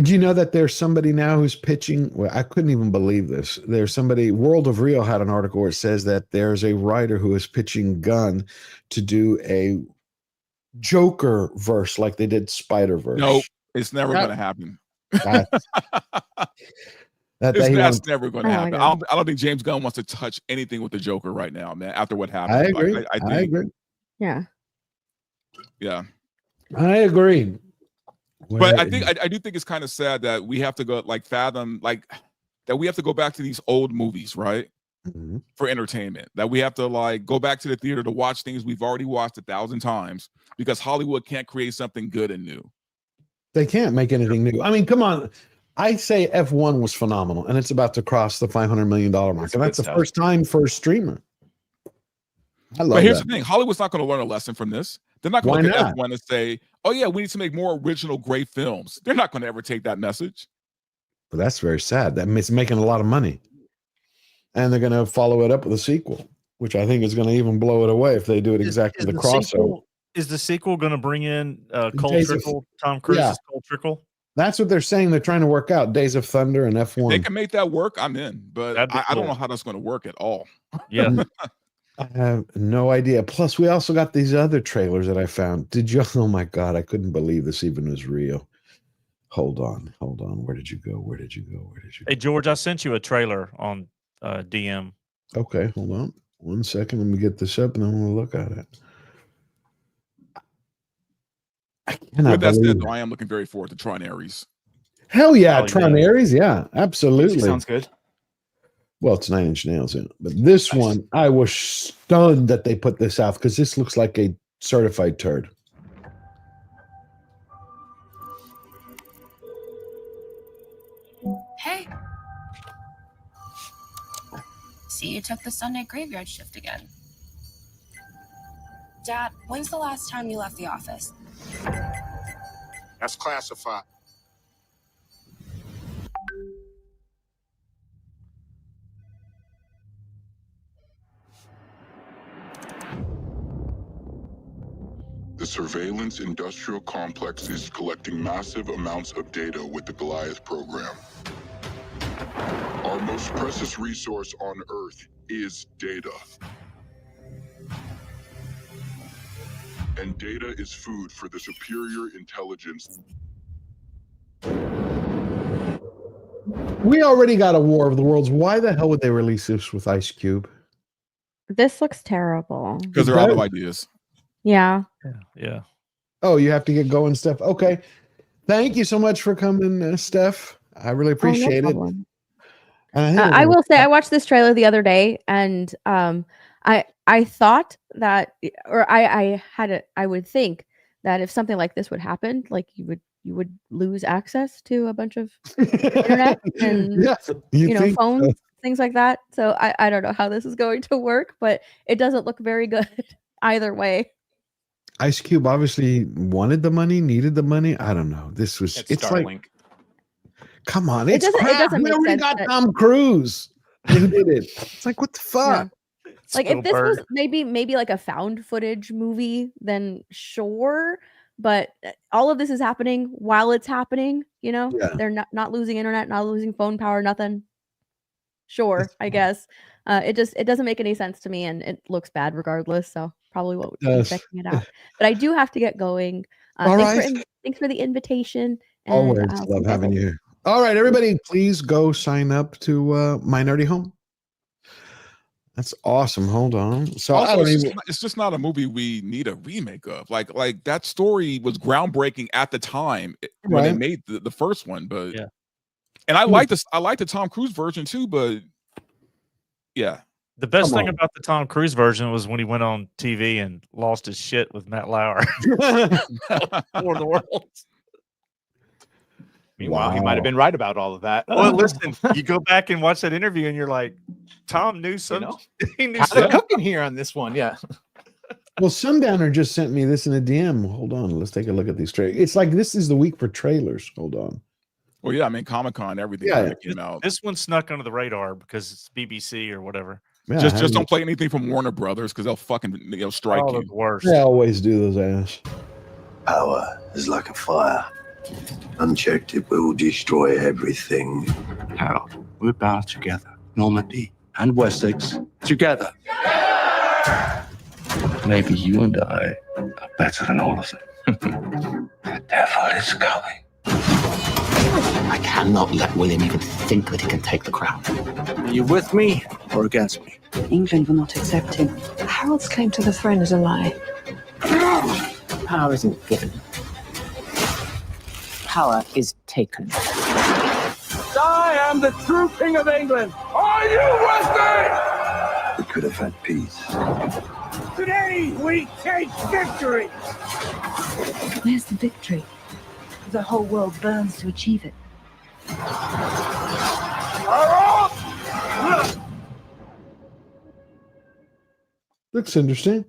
do you know that there's somebody now who's pitching? Well, I couldn't even believe this. There's somebody, World of Real had an article where it says that there's a writer who is pitching Gunn to do a Joker verse like they did Spider Verse. Nope, it's never going to happen. That's never going to happen. I don't think James Gunn wants to touch anything with the Joker right now, man. After what happened, I agree. Like, I think, I agree. Yeah. Yeah. I agree. But I do think it's kind of sad that we have to go fathom that we have to go back to these old movies, right? Mm-hmm. For entertainment. That we have to go back to the theater to watch things we've already watched 1,000 times because Hollywood can't create something good and new. They can't make anything new. I mean, come on. I say F1 was phenomenal, and it's about to cross the $500 million mark, and that's the first time for a streamer. I love But here's that. the thing: Hollywood's not going to learn a lesson from this. They're not going to look at F1 and say, "Oh yeah, we need to make more original, great films." They're not going to ever take that message. But that's very sad. That it's making a lot of money, and they're going to follow it up with a sequel, which I think is going to even blow it away if they do it exactly the crossover. Is the sequel going to bring in Cole Days of- Trickle, Tom Cruise's Yeah. Cole Trickle? That's what they're saying. They're trying to work out Days of Thunder and F1. They can make that work. I'm in, but That'd be I don't cool. know how that's going to work at all. Yeah. I have no idea. Plus, we also got these other trailers that I found. Did you? Oh my God, I couldn't believe this even was real. Hold on. Where did you go? Hey, George, I sent you a trailer on DM. Okay, hold on. 1 second. Let me get this up and then we'll look at it. I cannot With that believe said, it. though, I am looking very forward to Tron Ares. Hell yeah, Oh, Tron yeah. Ares. Yeah, absolutely. Sounds good. Well, it's 9 Inch Nails in it. But this one, I was stunned that they put this out because this looks like a certified turd. Hey. See, you took the Sunday graveyard shift again. Dad, when's the last time you left the office? That's classified. The surveillance industrial complex is collecting massive amounts of data with the Goliath program. Our most precious resource on Earth is data. And data is food for the superior intelligence. We already got a War of the Worlds. Why the hell would they release this with Ice Cube? This looks terrible. Because they're out of ideas. Yeah. Yeah. Oh, you have to get going, Steph. Okay. Thank you so much for coming, Steph. I really appreciate it. problem. And I will say I watched this trailer the other day, and I thought that, or I would think that if something like this would happen, like you would lose access to a bunch of internet and phones, things like that. So I don't know how this is going to work, but it doesn't look very good either way. Ice Cube obviously wanted the money, needed the money. I don't know. This was it's Starlink. like, come on, It it's doesn't- it crap. doesn't We make already sense got that- Tom Cruise. Who did it? It's like, what the fuck? Like if this was maybe like a found footage movie, then sure. But all of this is happening while it's happening. You know, Yeah. they're not losing internet, not losing phone power, nothing. Sure, I guess. It doesn't make any sense to me, and it looks bad regardless. So probably won't be Yes. checking it out. But I do have to get going. All Thanks right. thanks for the invitation. And Always I'll see love you guys having you later. here. All right, everybody, please go sign up to My Nerdy Home. That's awesome. Hold on. So I Also, don't it's, even. it's just not a movie we need a remake of. Like that story was groundbreaking at the time when they Right. made the first one, but Yeah. and I like this. I like the Tom Cruise version too, but yeah. The best Come thing on. about the Tom Cruise version was when he went on TV and lost his shit with Matt Lauer. For the world. Meanwhile, he might have been right about all of that. Well, listen, you go back and watch that interview, and you're like, Tom knew some. He knew How some. to cook in here on this one, yeah. Well, Sundowner just sent me this in a DM. Hold on. Let's take a look at these trailers. It's like this is the week for trailers. Hold on. Well, yeah. I mean, Comic-Con, everything Yeah. kind of came out. This one snuck under the radar because it's BBC or whatever. Yeah, Just don't play anything from Warner Brothers because they'll fucking strike Oh, you. the worst. They always do those ass. Power is like a fire. Unchecked, it will destroy everything. How? We're bound together. Normandy and Wessex together. Maybe you and I are better than all of them. The devil is coming. I cannot let William even think that he can take the crown. Are you with me or against me? England will not accept him. Harold's claim to the throne is a lie. Power isn't given. Power is taken. I am the true king of England. Are you with me? We could have had peace. Today we take victory. Where's the victory? The whole world burns to achieve it. Looks interesting.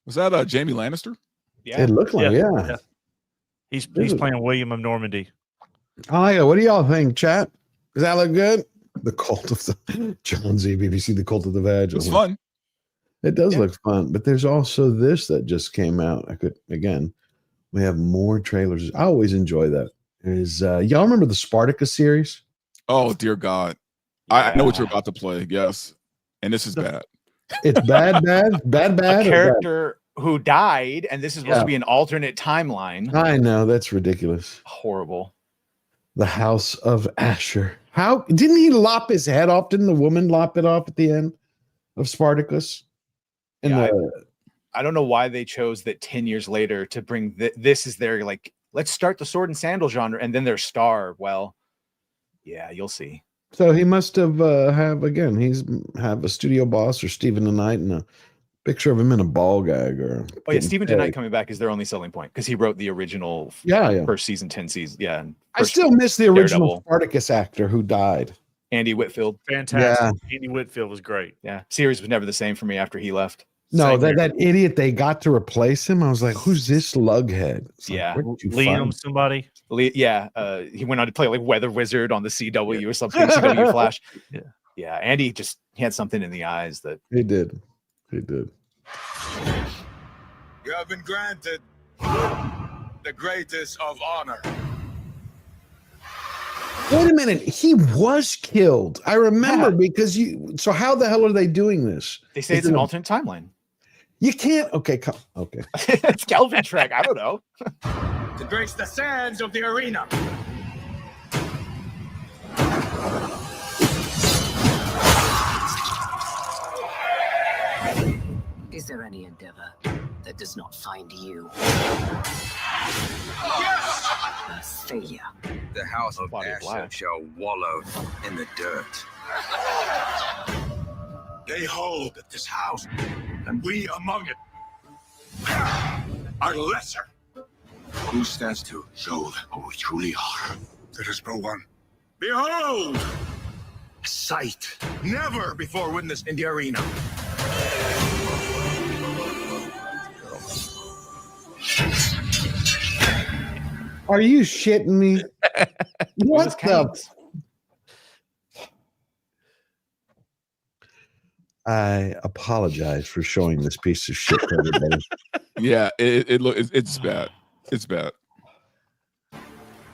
Was that Jamie Lannister? Yeah. It looked like, yeah. He's playing William of Normandy. Oh, yeah. What do y'all think, chat? Does that look good? The Cult of the John Z. BBC, The Cult of the Vag. It's fun. It does look fun, but there's also this that just came out. We have more trailers. I always enjoy that. Is y'all remember the Spartacus series? Oh dear God, I know what you're about to play. Yes, and this is bad. It's bad. A character who died, and this is supposed to be an alternate timeline. I know, that's ridiculous. Horrible. The House of Asher. How didn't he lop his head off? Didn't the woman lop it off at the end of Spartacus? And I don't know why they chose that 10 years later to bring this is their like, let's start the sword and sandal genre, and then their star. Well, yeah, you'll see. So he must have he's have a studio boss or Stephen the Knight and a picture of him in a ball gag or. Oh yeah, Stephen tonight coming back is their only selling point because he wrote the original. First season 10 season. Yeah, and I still miss the original Spartacus actor who died. Andy Whitfield. Fantastic. Yeah. Andy Whitfield was great. Yeah, series was never the same for me after he left. No, that idiot they got to replace him. I was like, who's this lughead? Liam, somebody. He went on to play like Weather Wizard on the CW or something. CW Flash. Yeah. Andy he had something in the eyes that he did. You have been granted the greatest of honor. Wait a minute, he was killed. I remember because so how the hell are they doing this? They say it's an alternate timeline. You can't. Okay. It's Kelvin Trek. I don't know. To grace the sands of the arena. Is there any endeavor that does not find you? Yes! A failure. The house of Asher shall wallow in the dirt. They hold at this house, and we among it are lesser. Who stands to show who we truly are? There is but one. Behold! A sight never before witnessed in the arena. Are you shitting me? What the? I apologize for showing this piece of shit to everybody. Yeah, it's bad. It's bad.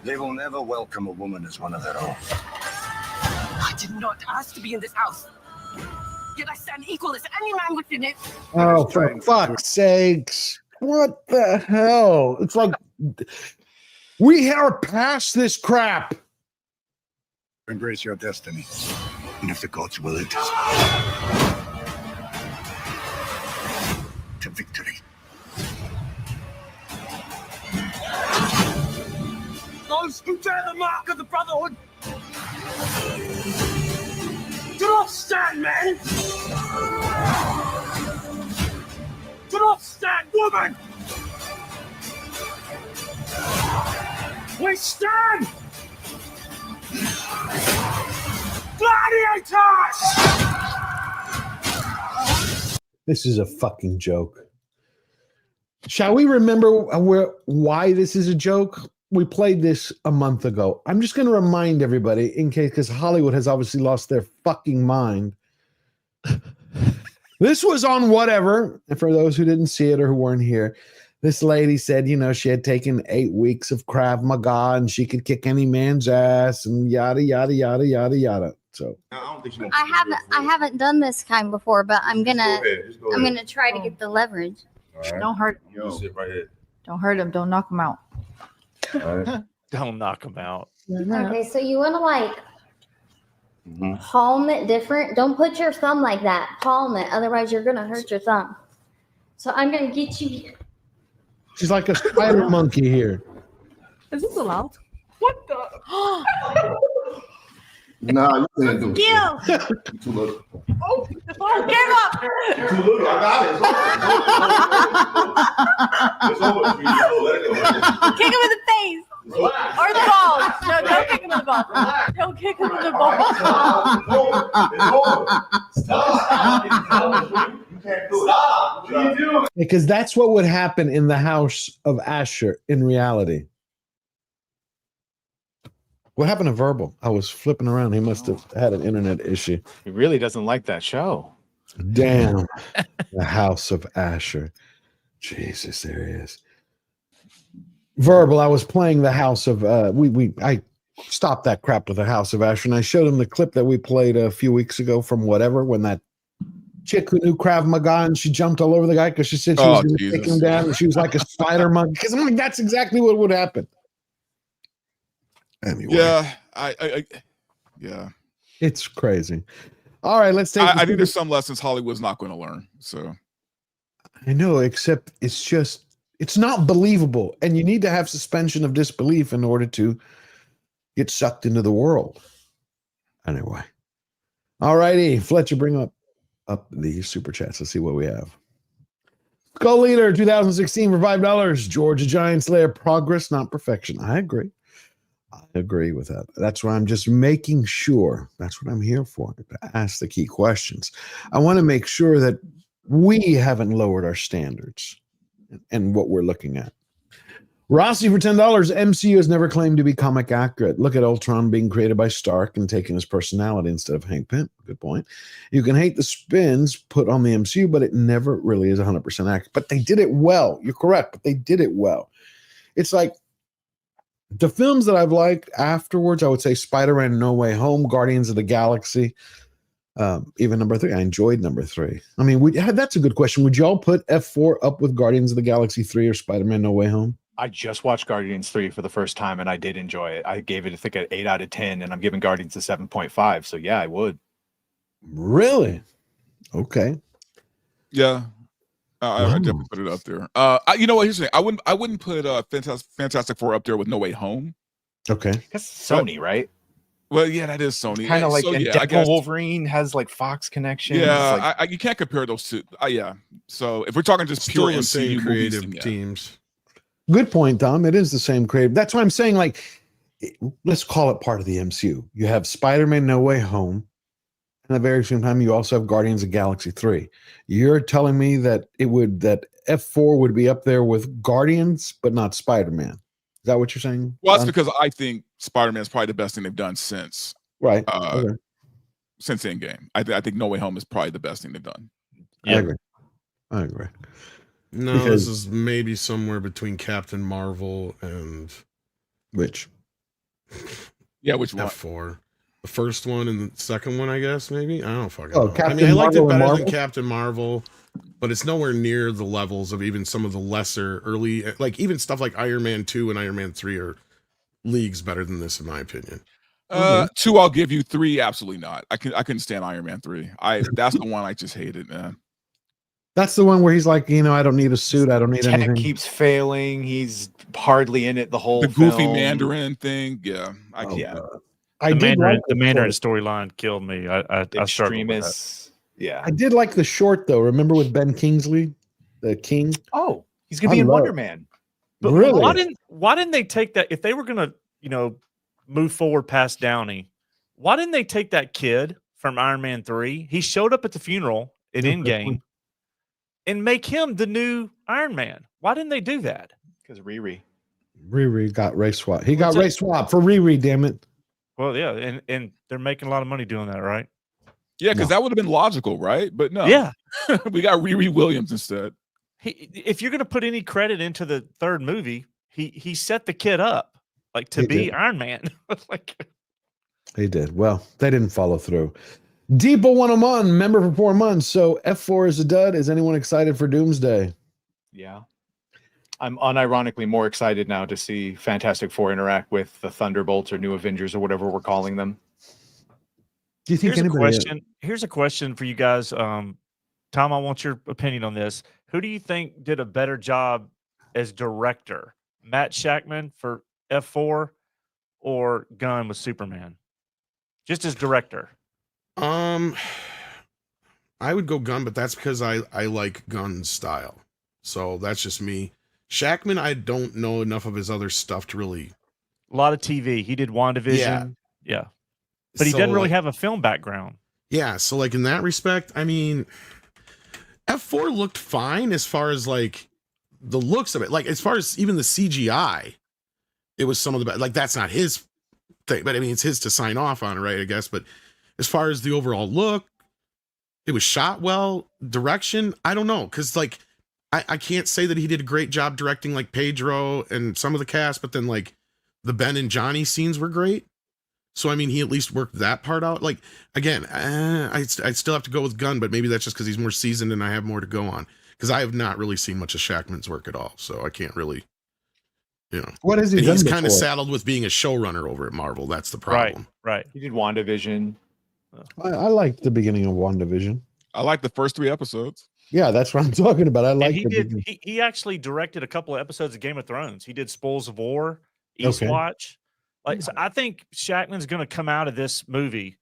They will never welcome a woman as one of their own. I did not ask to be in this house. Yet I stand equal as any man within it. Oh, for fuck's sakes. What the hell? It's like we are past this crap. Embrace your destiny. And if the gods will it, to victory. Those who bear the mark of the Brotherhood do not stand, men! Do not stand, woman! We stand! Gladiators! This is a fucking joke. Shall we remember why this is a joke? We played this a month ago. I'm just going to remind everybody in case, because Hollywood has obviously lost their fucking mind. This was on whatever. And for those who didn't see it or who weren't here, this lady said, she had taken 8 weeks of Krav Maga and she could kick any man's ass and yada, yada, yada, yada, yada. So I haven't done this kind before, but I'm gonna try to get the leverage. Don't hurt. Sit right here. Don't hurt him. Don't knock him out. Don't knock him out. Okay, so you want to like palm it different. Don't put your thumb like that. Palm it, otherwise you're gonna hurt your thumb. So I'm gonna get you. She's like a spider monkey here. Is this allowed? What the? Nah, you can't do it. Gil! You too little. Oh, get up! You too little. I got it. It's over. It's over. Let it go. Kick him in the face. Or the balls. No, don't kick him in the balls. Don't kick him in the balls. Because that's what would happen in the house of Asher in reality. What happened to Verbal? I was flipping around. He must have had an internet issue. He really doesn't like that show. Damn. The house of Asher. Jesus, there he is. Verbal, I was playing the house of I stopped that crap with the house of Asher, and I showed him the clip that we played a few weeks ago from whatever, when that chick who knew Krav Maga and she jumped all over the guy because she said she was going to take him down, and she was like a spider monkey. Because I'm like, that's exactly what would happen. Anyway. Yeah, yeah. It's crazy. All right, let's take. I think there's some lessons Hollywood's not going to learn. So I know, except it's not believable, and you need to have suspension of disbelief in order to get sucked into the world. Anyway, all righty, Fletcher, bring up the super chats. Let's see what we have. Skull Leader 2016 for $5. Georgia Giant Slayer, progress, not perfection. I agree. I agree with that. That's why I'm just making sure. That's what I'm here for, to ask the key questions. I want to make sure that we haven't lowered our standards and what we're looking at. Rossi for $10. MCU has never claimed to be comic accurate. Look at Ultron being created by Stark and taking his personality instead of Hank Pym. Good point. You can hate the spins put on the MCU, but it never really is 100% accurate. But they did it well. You're correct, but they did it well. It's like the films that I've liked afterwards, I would say Spider-Man No Way Home, Guardians of the Galaxy, even number 3. I enjoyed number 3. I mean, that's a good question. Would y'all put F4 up with Guardians of the Galaxy 3 or Spider-Man No Way Home? I just watched Guardians 3 for the first time, and I did enjoy it. I gave it, I think, an 8 out of 10, and I'm giving Guardians a 7.5. So, yeah, I would. Really? Okay. Yeah. I definitely put it up there. You know what? Here's the thing. I wouldn't put Fantastic Four up there with No Way Home. Okay. That's Sony, right? Well, yeah, that is Sony. Kind of like so, I guess Wolverine has like Fox connections. Yeah, like, you can't compare those two. Yeah. So if we're talking just pure the same MCU creative movies, teams. Good point, Tom. It is the same creative. That's why I'm saying, like, let's call it part of the MCU. You have Spider-Man No Way Home, and at the very same time, you also have Guardians of the Galaxy 3. You're telling me that that F4 would be up there with Guardians, but not Spider-Man. Is that what you're saying? Well, that's because I think Spider-Man is probably the best thing they've done since since Endgame. I think No Way Home is probably the best thing they've done. Yeah. I agree. No, this is maybe somewhere between Captain Marvel and which? Yeah, which one? F4. The first one and the second one, I guess, maybe. I don't fucking know. I mean, I liked it better than Captain Marvel, but it's nowhere near the levels of even some of the lesser early, like even stuff like Iron Man 2 and Iron Man 3 are leagues better than this, in my opinion. 2, I'll give you. 3, absolutely not. I couldn't stand Iron Man 3. That's the one I just hated, man. That's the one where he's like, I don't need a suit. I don't need Tech anything. keeps failing. He's hardly in it the whole The goofy film. Mandarin thing. Yeah. I can't. The Mandarin storyline killed me. I struggled with that. Yeah. I did like the short, though. Remember with Ben Kingsley, the King? Oh, he's going to be in Wonder Man. But really? Why didn't they take that? If they were going to, move forward past Downey, why didn't they take that kid from Iron Man 3? He showed up at the funeral at Endgame and make him the new Iron Man. Why didn't they do that? Because Riri got Ray Swap. He got Ray Swap for Riri, damn it. Well, yeah, and they're making a lot of money doing that, right? Yeah, because that would have been logical, right? But no. Yeah. We got Riri Williams instead. If you're going to put any credit into the third movie, he set the kid up to be Iron Man. They did. Well, they didn't follow through. Deepa 101, member for 4 months. So F4 is a dud. Is anyone excited for Doomsday? Yeah. I'm unironically more excited now to see Fantastic Four interact with the Thunderbolts or New Avengers or whatever we're calling them. Do you think Here's a question for you guys. Tom, I want your opinion on this. Who do you think did a better job as director? Matt Shackman for F4 or Gunn with Superman? Just as director. I would go Gunn, but that's because I like Gunn's style. So that's just me. Shackman, I don't know enough of his other stuff to really. A lot of TV. He did WandaVision. Yeah. But he So, doesn't really like, have a film background. Yeah, so like in that respect, I mean, F4 looked fine as far as like the looks of it. Like as far as even the CGI, it was some of the best. Like that's not his thing, but I mean it's his to sign off on, right? I guess. But as far as the overall look, it was shot well. Direction, I don't know, because like I can't say that he did a great job directing like Pedro and some of the cast, but then like the Ben and Johnny scenes were great. So I mean, he at least worked that part out. Like again, I still have to go with Gunn, but maybe that's just because he's more seasoned and I have more to go on. Because I have not really seen much of Shackman's work at all, so I can't really, you know. What has he and done he's kind of before? saddled with being a showrunner over at Marvel. That's the problem. Right. He did WandaVision. I liked the beginning of WandaVision. I like the first 3 episodes. Yeah, that's what I'm talking about. I like And he actually directed a couple of episodes of Game of Thrones. He did Spoils of War, Eastwatch. Like, so I think Shackman's going to come out of this movie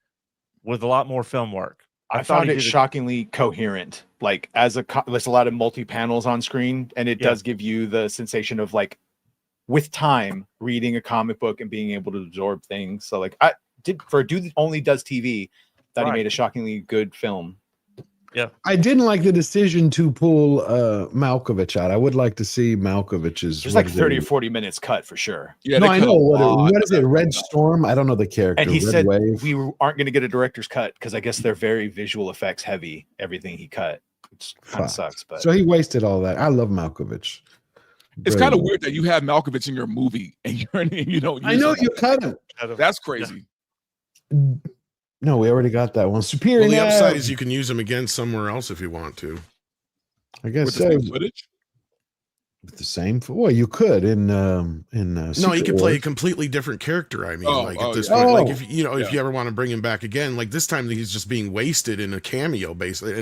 with a lot more film work. I found it shockingly coherent. Like there's a lot of multi-panels on screen, and it does give you the sensation of like, with time, reading a comic book and being able to absorb things. So like, for a dude that only does TV, thought he made a shockingly good film. Yeah, I didn't like the decision to pull Malkovich out. I would like to see Malkovich's. There's like 30 or 40 minutes cut for sure. Yeah, no, I know what is it? Red Storm? I don't know the character. And he Red said Wave. we aren't going to get a director's cut because I guess they're very visual effects heavy. Everything he cut, which kind of sucks. But So he wasted all that. I love Malkovich. It's kind of weird that you have Malkovich in your movie and you don't. I know you cut him. That's crazy. No, we already got that one. Superior. Well, the Nav. upside is you can use him again somewhere else if you want to. I guess With so. the same footage? With the same. Well, you could in. No, he Secret could play a Wars. completely different character. I mean, Oh, like oh, at this yeah. point, like Oh. if if you ever want to bring him back again, like this time he's just being wasted in a cameo, basically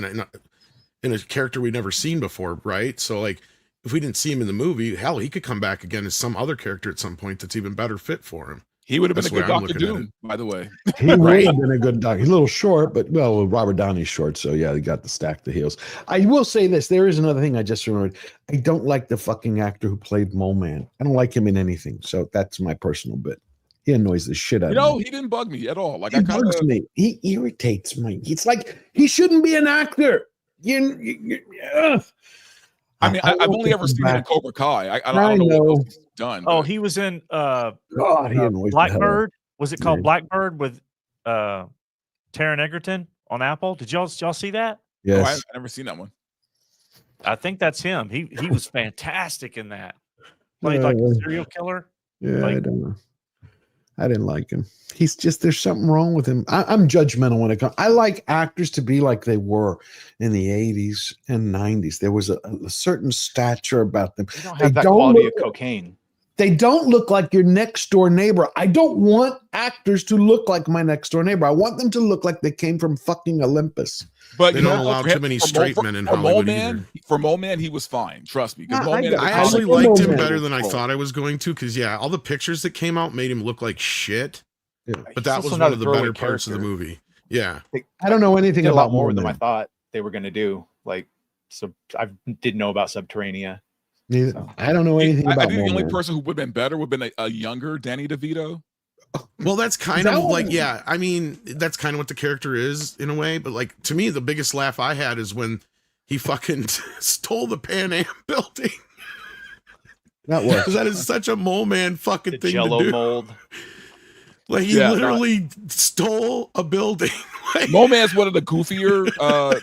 in a character we've never seen before, right? So like, if we didn't see him in the movie, hell, he could come back again as some other character at some point that's even better fit for him. He would have been That's a good where I'm Doctor looking at Doom, by the way. He would have been a good doc. He's a little short, but well, Robert Downey's short, so yeah, he got the stack the heels. I will say this: there is another thing I just remembered. I don't like the fucking actor who played Mole Man. I don't like him in anything. So that's my personal bit. He annoys the shit out of me. He didn't bug me at all. Like He bugs me. He irritates me. It's like he shouldn't be an actor. Ugh. I mean, I've only ever seen him in Cobra Kai. I don't know what else he's done. Oh, but- he was in God, he annoys the hell out of me. Blackbird. Was it called Yeah. Blackbird with Taron Egerton on Apple? Did y'all see that? Oh, Yes. I've never seen that one. I think that's him. He was fantastic in that. Played like a serial killer. Yeah, I don't know. I didn't like him. He's just, there's something wrong with him. I'm judgmental when it comes. I like actors to be like they were in the 80s and 90s. There was a certain stature about them. they don't have that quality of cocaine. They don't look like your next door neighbor. I don't want actors to look like my next door neighbor. I want them to look like they came from fucking Olympus. But They you don't know, allow for too him- many for straight Mole- men in for Hollywood Mole either. Man, for Mole Man, he was fine. Trust me, because Nah, Mole I Man. got- I I actually like liked him Mole better Man. than I thought I was going to, because all the pictures that came out made him look like shit. Yeah. But that He's was also not one a of the throwaway better parts of the character. movie. Yeah. I don't know anything Did a lot about more Mole than I Man. thought they were going to do. Like, so I didn't know about Subterranea. Neither- I don't know anything I about think the Mole only Man. person who would have been better would have been a younger Danny DeVito. Well, that's kind that of what like, it- yeah, I mean, that's kind of what the character is in a way. But like, to me, the biggest laugh I had is when he fucking stole the Pan Am building. That was. Because that is such a Mole Man fucking The thing Jello to do. mold. Like, he Yeah, literally stole a building. Like, Mole Man's one of the goofier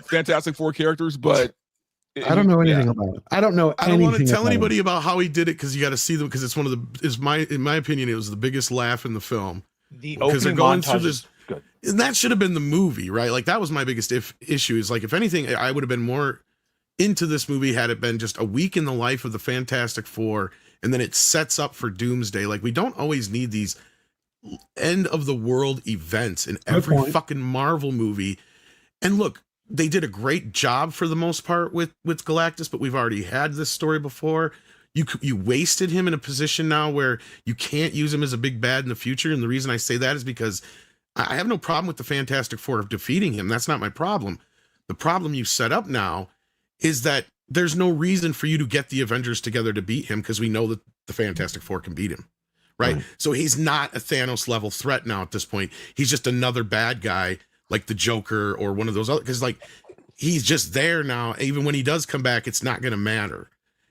Fantastic Four characters, but I don't know anything about it. I don't know I don't want to anything tell about anybody about how he did it because you got to see them, because it's one of the, in my opinion, it was the biggest laugh in the film. The because they're opening going through montage this. is good. And that should have been the movie, right? Like that was my biggest issue. Is like if anything, I would have been more into this movie had it been just a week in the life of the Fantastic Four, and then it sets up for Doomsday. Like we don't always need these end of the world events in every fucking Marvel movie. And look, they did a great job for the most part with Galactus, but we've already had this story before. You wasted him in a position now where you can't use him as a big bad in the future. And the reason I say that is because I have no problem with the Fantastic Four of defeating him. That's not my problem. The problem you set up now is that there's no reason for you to get the Avengers together to beat him because we know that the Fantastic Four can beat him. Right? So he's not a Thanos level threat now at this point. He's just another bad guy like the Joker or one of those other, because like he's just there now. Even when he does come back, it's not going to matter.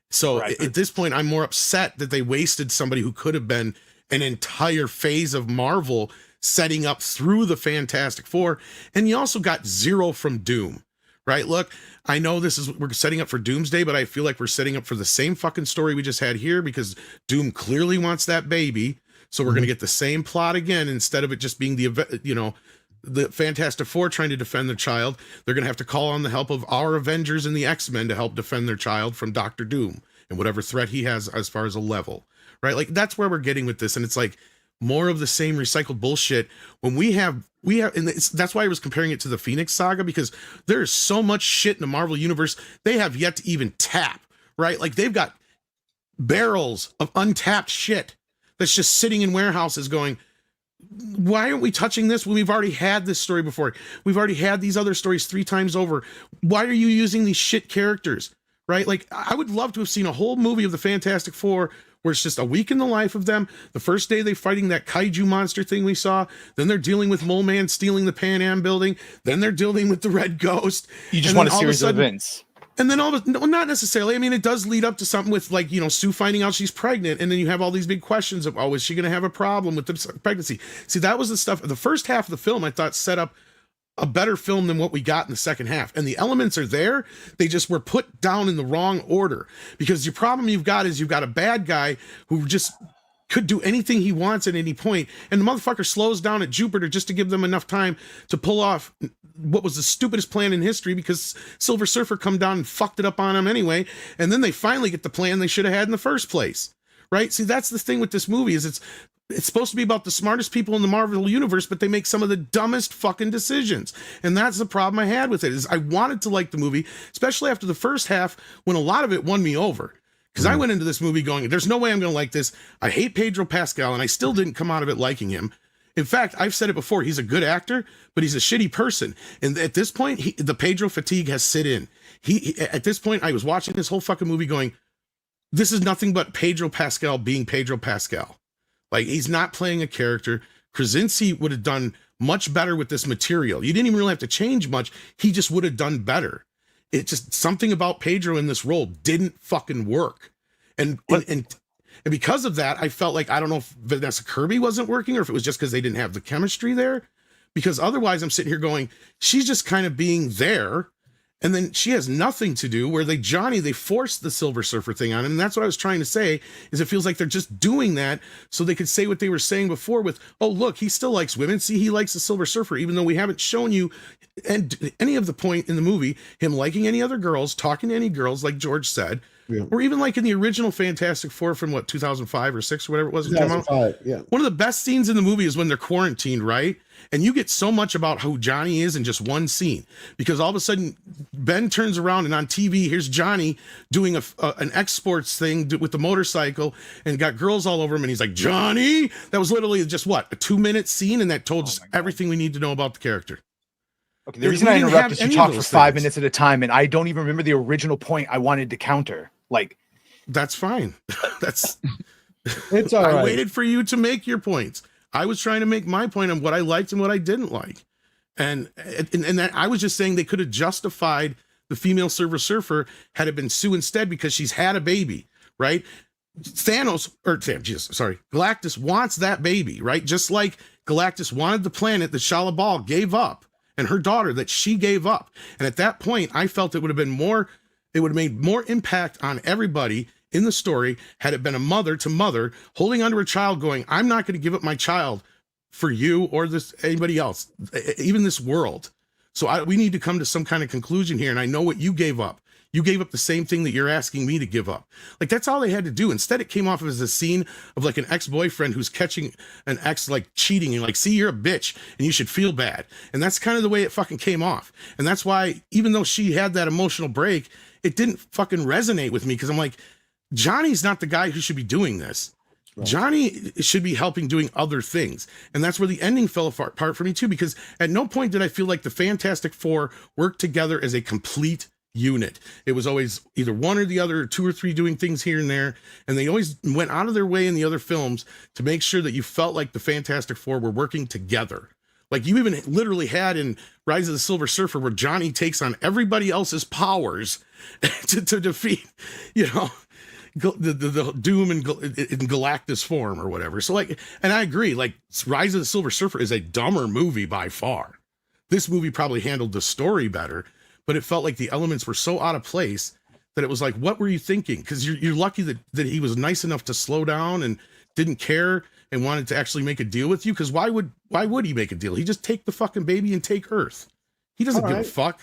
So at this point, I'm more upset that they wasted somebody who could have been an entire phase of Marvel setting up through the Fantastic Four. And you also got zero from Doom, right? Look, I know we're setting up for Doomsday, but I feel like we're setting up for the same fucking story we just had here because Doom clearly wants that baby. So we're going to get the same plot again, instead of it just being the Fantastic Four trying to defend their child. They're going to have to call on the help of our Avengers and the X-Men to help defend their child from Dr. Doom and whatever threat he has as far as a level, right? Like that's where we're getting with this. And it's like more of the same recycled bullshit when we have, and that's why I was comparing it to the Phoenix Saga, because there's so much shit in the Marvel universe they have yet to even tap, right? Like they've got barrels of untapped shit that's just sitting in warehouses going, why aren't we touching this when we've already had this story before? We've already had these other stories 3 times over. Why are you using these shit characters, right? Like I would love to have seen a whole movie of the Fantastic Four where it's just a week in the life of them. The first day they're fighting that kaiju monster thing we saw. Then they're dealing with Mole Man stealing the Pan Am building. Then they're dealing with the Red Ghost. You just want a series of events. And then no, not necessarily. I mean, it does lead up to something with like, Sue finding out she's pregnant. And then you have all these big questions of, is she going to have a problem with the pregnancy? See, that was the stuff. The first half of the film, I thought set up a better film than what we got in the second half. And the elements are there. They just were put down in the wrong order, because your problem you've got a bad guy who just could do anything he wants at any point, and the motherfucker slows down at Jupiter just to give them enough time to pull off what was the stupidest plan in history, because Silver Surfer come down and fucked it up on him anyway, and then they finally get the plan they should have had in the first place, right? See, that's the thing with this movie, is it's supposed to be about the smartest people in the Marvel universe, but they make some of the dumbest fucking decisions. And that's the problem I had with it, is I wanted to like the movie, especially after the first half, when a lot of it won me over. Because I went into this movie going, there's no way I'm going to like this. I hate Pedro Pascal, and I still didn't come out of it liking him. In fact, I've said it before, he's a good actor, but he's a shitty person. And at this point, the Pedro fatigue has set in. At this point, I was watching this whole fucking movie going, this is nothing but Pedro Pascal being Pedro Pascal. Like, he's not playing a character. Krasinski would have done much better with this material. You didn't even really have to change much. He just would have done better. It just, something about Pedro in this role didn't fucking work. And because of that, I felt like, I don't know if Vanessa Kirby wasn't working or if it was just because they didn't have the chemistry there. Because otherwise I'm sitting here going, she's just kind of being there. And then she has nothing to do, where they forced the Silver Surfer thing on him. And that's what I was trying to say, is it feels like they're just doing that so they could say what they were saying before with, oh, look, he still likes women. See, he likes the Silver Surfer, even though we haven't shown you and any of the point in the movie, him liking any other girls, talking to any girls, like George said, or even like in the original Fantastic Four from 2005 or 6 or whatever it was. 2005, yeah. One of the best scenes in the movie is when they're quarantined, right? And you get so much about who Johnny is in just one scene, because all of a sudden Ben turns around and on TV, here's Johnny doing an exports thing with the motorcycle and got girls all over him. And he's like, Johnny, that was literally just what, a 2-minute scene. And that told us everything we need to know about the character. Okay, the reason I interrupted is you talk for 5 minutes at a time, and I don't even remember the original point I wanted to counter. Like, that's fine. That's it's all right. I waited for you to make your points. I was trying to make my point on what I liked and what I didn't like. And that I was just saying they could have justified the female Silver Surfer had it been Sue instead, because she's had a baby, right? Galactus wants that baby, right? Just like Galactus wanted the planet that Shala Bal gave up, and her daughter that she gave up. And at that point, I felt it would have made more impact on everybody in the story had it been a mother to mother holding onto her child going, I'm not going to give up my child for you or anybody else, even this world. So we need to come to some kind of conclusion here. And I know what you gave up. You gave up the same thing that you're asking me to give up. Like, that's all they had to do. Instead, it came off as a scene of like an ex-boyfriend who's catching an ex like cheating and like, see, you're a bitch and you should feel bad. And that's kind of the way it fucking came off. And that's why, even though she had that emotional break, it didn't fucking resonate with me, because I'm like, Johnny's not the guy who should be doing this. Right. Johnny should be helping doing other things. And that's where the ending fell apart for me too, because at no point did I feel like the Fantastic Four worked together as a complete unit. It was always either one or the other, or two or three doing things here and there. And they always went out of their way in the other films to make sure that you felt like the Fantastic Four were working together. Like, you even literally had in Rise of the Silver Surfer where Johnny takes on everybody else's powers to defeat, you know, the Doom in Galactus form or whatever. So like, and I agree, like, Rise of the Silver Surfer is a dumber movie by far. This movie probably handled the story better, but it felt like the elements were so out of place that it was like, what were you thinking? Because you're lucky that he was nice enough to slow down and didn't care and wanted to actually make a deal with you. Because why would he make a deal? He just take the fucking baby and take Earth. He doesn't give a fuck.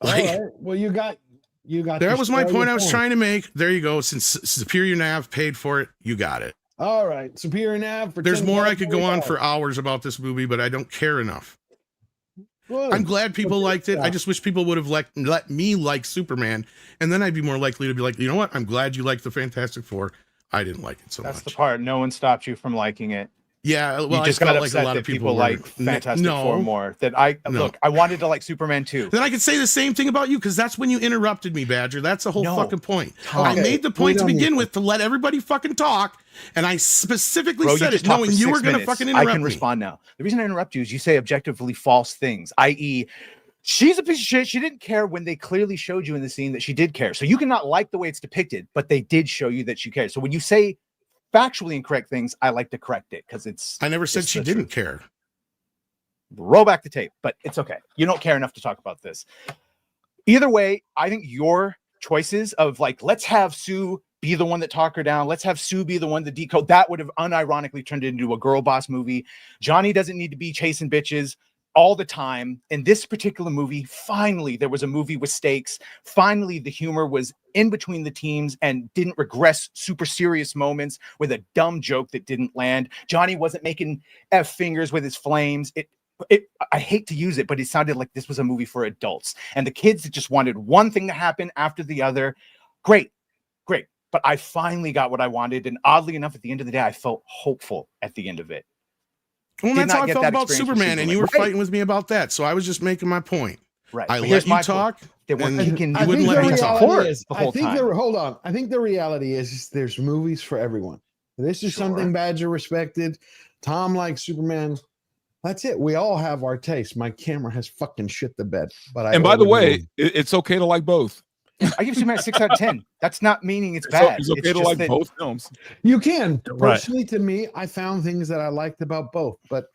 Like, all right. Well, you got. That was my point I was trying to make. There you go. Since Superior Nav paid for it, you got it. All right, Superior Nav. There's more I could go on for hours about this movie, but I don't care enough. Good. I'm glad people liked it. I just wish people would have let me like Superman, and then I'd be more likely to be like, you know what? I'm glad you liked the Fantastic Four. I didn't like it so much. That's the part. No one stopped you from liking it. Yeah, well, you just got upset like that people like Fantastic Four more. That look, I wanted to like Superman too. Then I could say the same thing about you, because that's when you interrupted me, Badger. That's the whole fucking point. I made the point to begin with to let everybody fucking talk, and I specifically said it knowing you were going to fucking interrupt me. I can respond now. The reason I interrupt you is you say objectively false things, i.e., she's a piece of shit. She didn't care when they clearly showed you in the scene that she did care. So you cannot like the way it's depicted, but they did show you that she cared. So when you say factually incorrect things, I like to correct it because I never said she didn't care. Roll back the tape, but it's okay. You don't care enough to talk about this. Either way, I think your choices of like, let's have Sue be the one that talk her down, let's have Sue be the one to decode, that would have unironically turned into a girl boss movie. Johnny doesn't need to be chasing bitches all the time. In this particular movie, finally there was a movie with stakes. Finally the humor was in between the teams and didn't regress super serious moments with a dumb joke that didn't land. Johnny wasn't making F fingers with his flames. I hate to use it, but it sounded like this was a movie for adults, and the kids that just wanted one thing to happen after the other. Great. But I finally got what I wanted, and oddly enough, at the end of the day, I felt hopeful at the end of it. Well, that's how I felt about Superman, and you were fighting with me about that. So I was just making my point. Right. I let you talk. I think the reality is there's movies for everyone. This is something Badger respected. Tom likes Superman. That's it. We all have our taste. My camera has fucking shit the bed. But by the way, it's okay to like both. I give Superman a 6 out of 10. That's not meaning it's bad. It's okay to like both films. You can. Personally, to me, I found things that I liked about both, but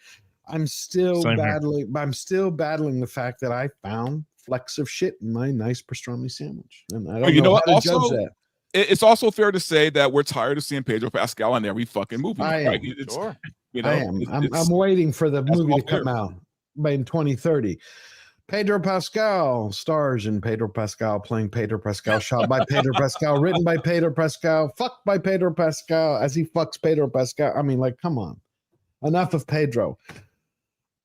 I'm still battling. I'm still battling the fact that I found flecks of shit in my nice pastrami sandwich, and I don't know how to judge that. It's also fair to say that we're tired of seeing Pedro Pascal in every fucking movie. I am. Right? You know, I am. I'm waiting for the movie to come out in 2030. Pedro Pascal stars in Pedro Pascal, playing Pedro Pascal, shot by Pedro Pascal, written by Pedro Pascal, fucked by Pedro Pascal as he fucks Pedro Pascal. I mean, like, come on. Enough of Pedro.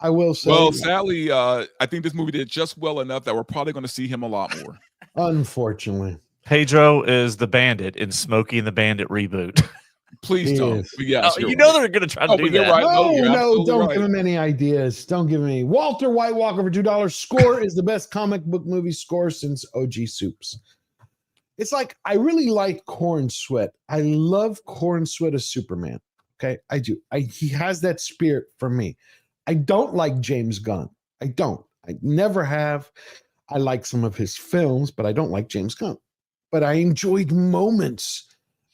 I will say. Well, sadly, I think this movie did just well enough that we're probably going to see him a lot more. Unfortunately. Pedro is the bandit in Smokey and the Bandit reboot. Please don't. Yes, you know they're going to try to do that. Right. No, don't give him any ideas. Don't give him any. Walter White Walker for $2. Score is the best comic book movie score since OG Soups. It's like, I really like Corn Sweat. I love Corn Sweat as Superman. Okay, I do. He has that spirit for me. I don't like James Gunn. I don't. I never have. I like some of his films, but I don't like James Gunn. But I enjoyed moments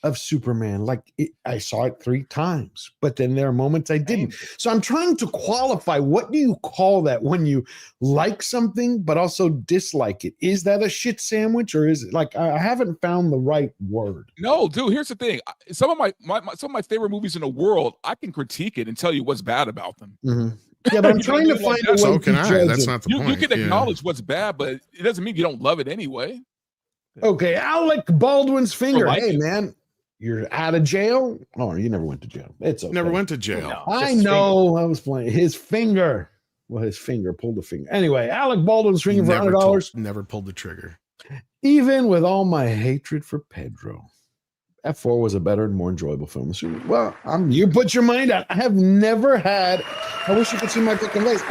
of Superman. Like I saw it 3 times, but then there are moments I didn't. So I'm trying to qualify. What do you call that when you like something but also dislike it? Is that a shit sandwich, or is it like I haven't found the right word? No, dude. Here's the thing. Some of my favorite movies in the world, I can critique it and tell you what's bad about them. Mm-hmm. Yeah, but I'm trying to find a way So can to I. judge That's it. not the You point. can acknowledge what's bad, but it doesn't mean you don't love it anyway. Okay, Alec Baldwin's finger. like Hey, it. man, you're out of jail? Oh, you never went to jail. It's okay. Never went to jail. I know. I was playing his finger. Well, his finger pulled the finger. Anyway, Alec Baldwin's finger for $100. Never pulled the trigger. Even with all my hatred for Pedro, F4 was a better and more enjoyable film. So, well, you put your mind out. I have never had. I wish you could see my fucking face.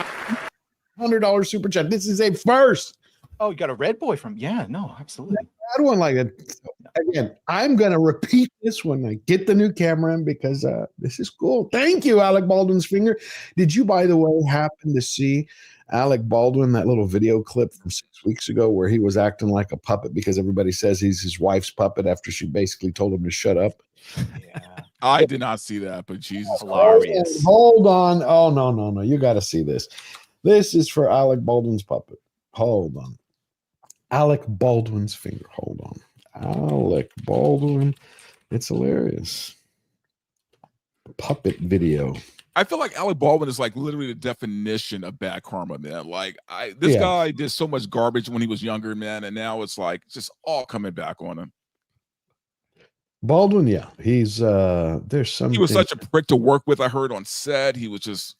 $100 super chat. This is a first. Oh, you got a red boy from? Yeah, no, absolutely. I don't like it. So, again, I'm going to repeat this when I get the new camera in because this is cool. Thank you, Alec Baldwin's finger. Did you, by the way, happen to see Alec Baldwin, that little video clip from 6 weeks ago where he was acting like a puppet because everybody says he's his wife's puppet after she basically told him to shut up? I did not see that, but Jesus Hilarious. Hold on. Oh, no. You got to see this. This is for Alec Baldwin's puppet. Hold on. Alec Baldwin's finger. Hold on. Alec Baldwin. It's hilarious. Puppet video. I feel like Alec Baldwin is like literally the definition of bad karma, man. Like this guy did so much garbage when he was younger, man, and now it's like just all coming back on him. Baldwin, yeah. He's there's some He was such a prick to work with. I heard on set he was just,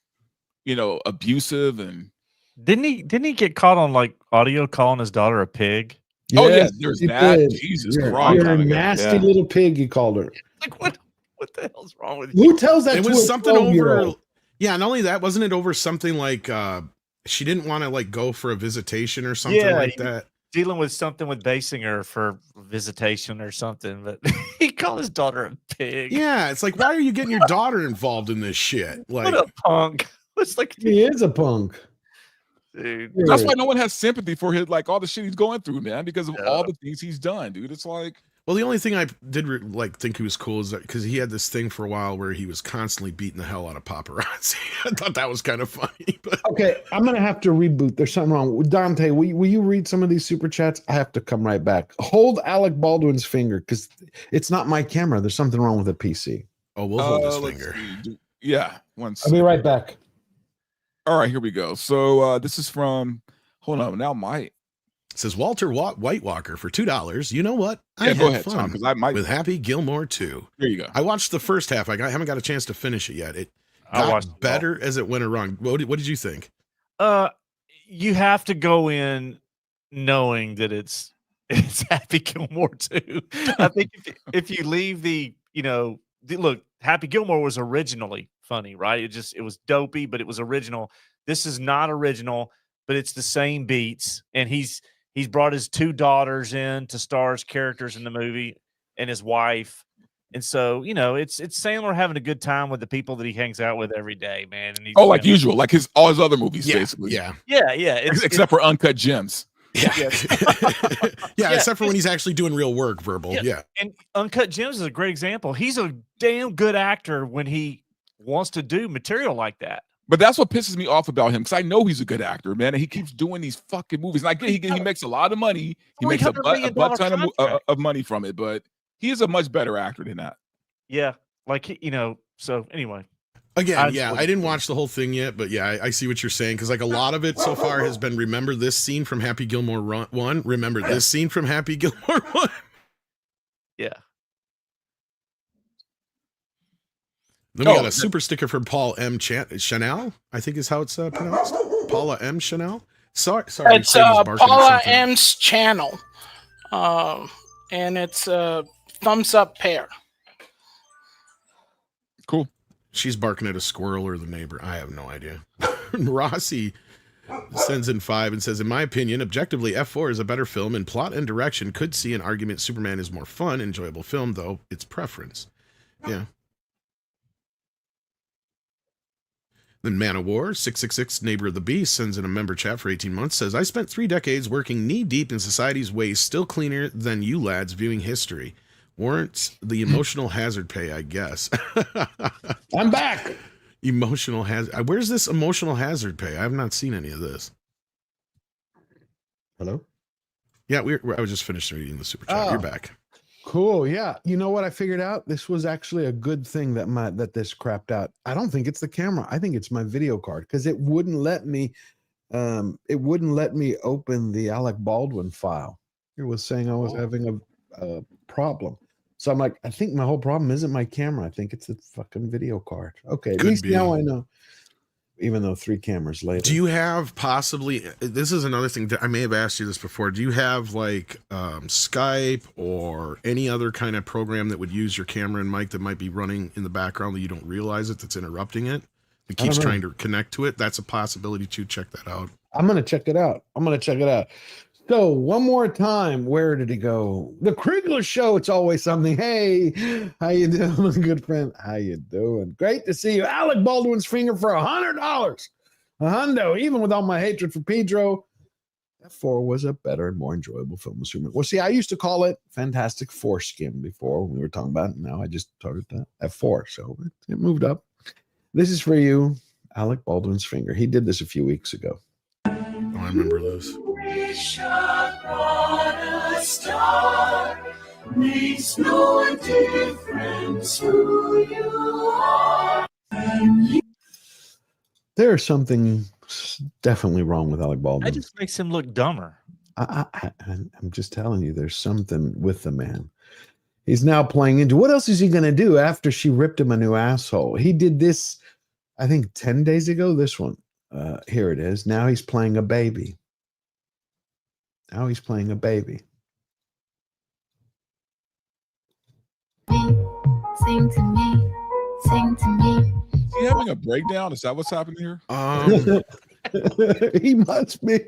abusive and Didn't he get caught on like audio calling his daughter a pig? oh yeah, Yes, there's he that. did. Jesus You're Christ. a nasty little pig, he called her. Like what the hell's wrong with you? Who tells that It to was a something over. 12-year-old? Yeah, not only that, wasn't it over something like she didn't want to like go for a visitation or something like that? Dealing with something with Basinger for visitation or something, but he called his daughter a pig. Yeah, it's like, why are you getting your daughter involved in this shit? Like, What a punk. It's like, He is a punk. dude. That's why no one has sympathy for his like all the shit he's going through, man, because of all the things he's done, dude. It's like, well, the only thing I did think he was cool is that because he had this thing for a while where he was constantly beating the hell out of paparazzi. I thought that was kind of funny. But Okay, I'm gonna have to reboot. There's something wrong. Dante, will you read some of these super chats? I have to come right back. Hold Alec Baldwin's finger because it's not my camera. There's something wrong with the PC. Oh, we'll hold his let's finger. see. Yeah, one I'll be second. right back. All right, here we go. So this is from hold on, now my Says Walter White Walker for $2. You know what? Yeah, go had ahead, fun Tom, because I might with Happy Gilmore 2. There you go. I watched the first half. I haven't got a chance to finish it yet. It I watched got better as it went along. What did you think? You have to go in knowing that it's Happy Gilmore 2. I think if you leave look, Happy Gilmore was originally funny, right? It was dopey, but it was original. This is not original, but it's the same beats, and he's brought his 2 daughters in to star as characters in the movie and his wife. And so, it's Sandler having a good time with the people that he hangs out with every day, man. And he's, like usual, like all his other movies, basically. Yeah. Except for Uncut Gems. Yeah. Except for when he's actually doing real work, Verbal. Yeah. And Uncut Gems is a great example. He's a damn good actor when he wants to do material like that. But that's what pisses me off about him, because I know he's a good actor, man, and he keeps doing these fucking movies. And I get he makes a lot of money. He makes a butt ton of money from it, but he is a much better actor than that. Yeah, so anyway. Again, I didn't watch the whole thing yet, but yeah, I see what you're saying, because like a lot of it so far has been remember this scene from Happy Gilmore 1, remember this scene from Happy Gilmore 1. Yeah. Then we got a super sticker from Paul M. Chanel, I think is how it's pronounced. Paula M. Chanel. Sorry. It's Paula M's channel, and it's a thumbs up pair. Cool. She's barking at a squirrel or the neighbor. I have no idea. Rossi sends in 5 and says, in my opinion, objectively, F4 is a better film in plot and direction. Could see an argument Superman is more fun, enjoyable film, though it's preference. Yeah. Then Man of War, 666, Neighbor of the Beast, sends in a member chat for 18 months, says, I spent 3 decades working knee-deep in society's waste, still cleaner than you lads viewing history. Warrants the emotional hazard pay, I guess. I'm back. Emotional hazard. Where's this emotional hazard pay? I have not seen any of this. Hello? Yeah, I was just finished reading the super chat. You're back. Cool. Yeah. You know what I figured out? This was actually a good thing that this crapped out. I don't think it's the camera. I think it's my video card because it wouldn't let me open the Alec Baldwin file. It was saying I was having a problem. So I'm like, I think my whole problem isn't my camera. I think it's the fucking video card. Okay, at least now I know. Even though 3 cameras later. Do you have possibly, this is another thing that I may have asked you this before. Do you have like Skype or any other kind of program that would use your camera and mic that might be running in the background that you don't realize it, that's interrupting it? It keeps trying to connect to it. That's a possibility too. Check that out. I'm going to check it out. So one more time, where did he go? The Krigler Show. It's always something. Hey, how you doing, good friend? How you doing? Great to see you. Alec Baldwin's finger for $100. A hundo. Even with all my hatred for Pedro, F4 was a better and more enjoyable film. Well, see, I used to call it Fantastic Foreskin before when we were talking about it. Now I just started to F4, so it moved up. This is for you, Alec Baldwin's finger. He did this a few weeks ago. Oh, I remember this. Makes no difference who you are. There's something definitely wrong with Alec Baldwin. That just makes him look dumber. I'm just telling you, there's something with the man. He's now playing into what else is he going to do after she ripped him a new asshole? He did this, I think, 10 days ago. This one. Here it is. Now he's playing a baby. Sing to me, sing to me. Is he having a breakdown? Is that what's happening here? He must be.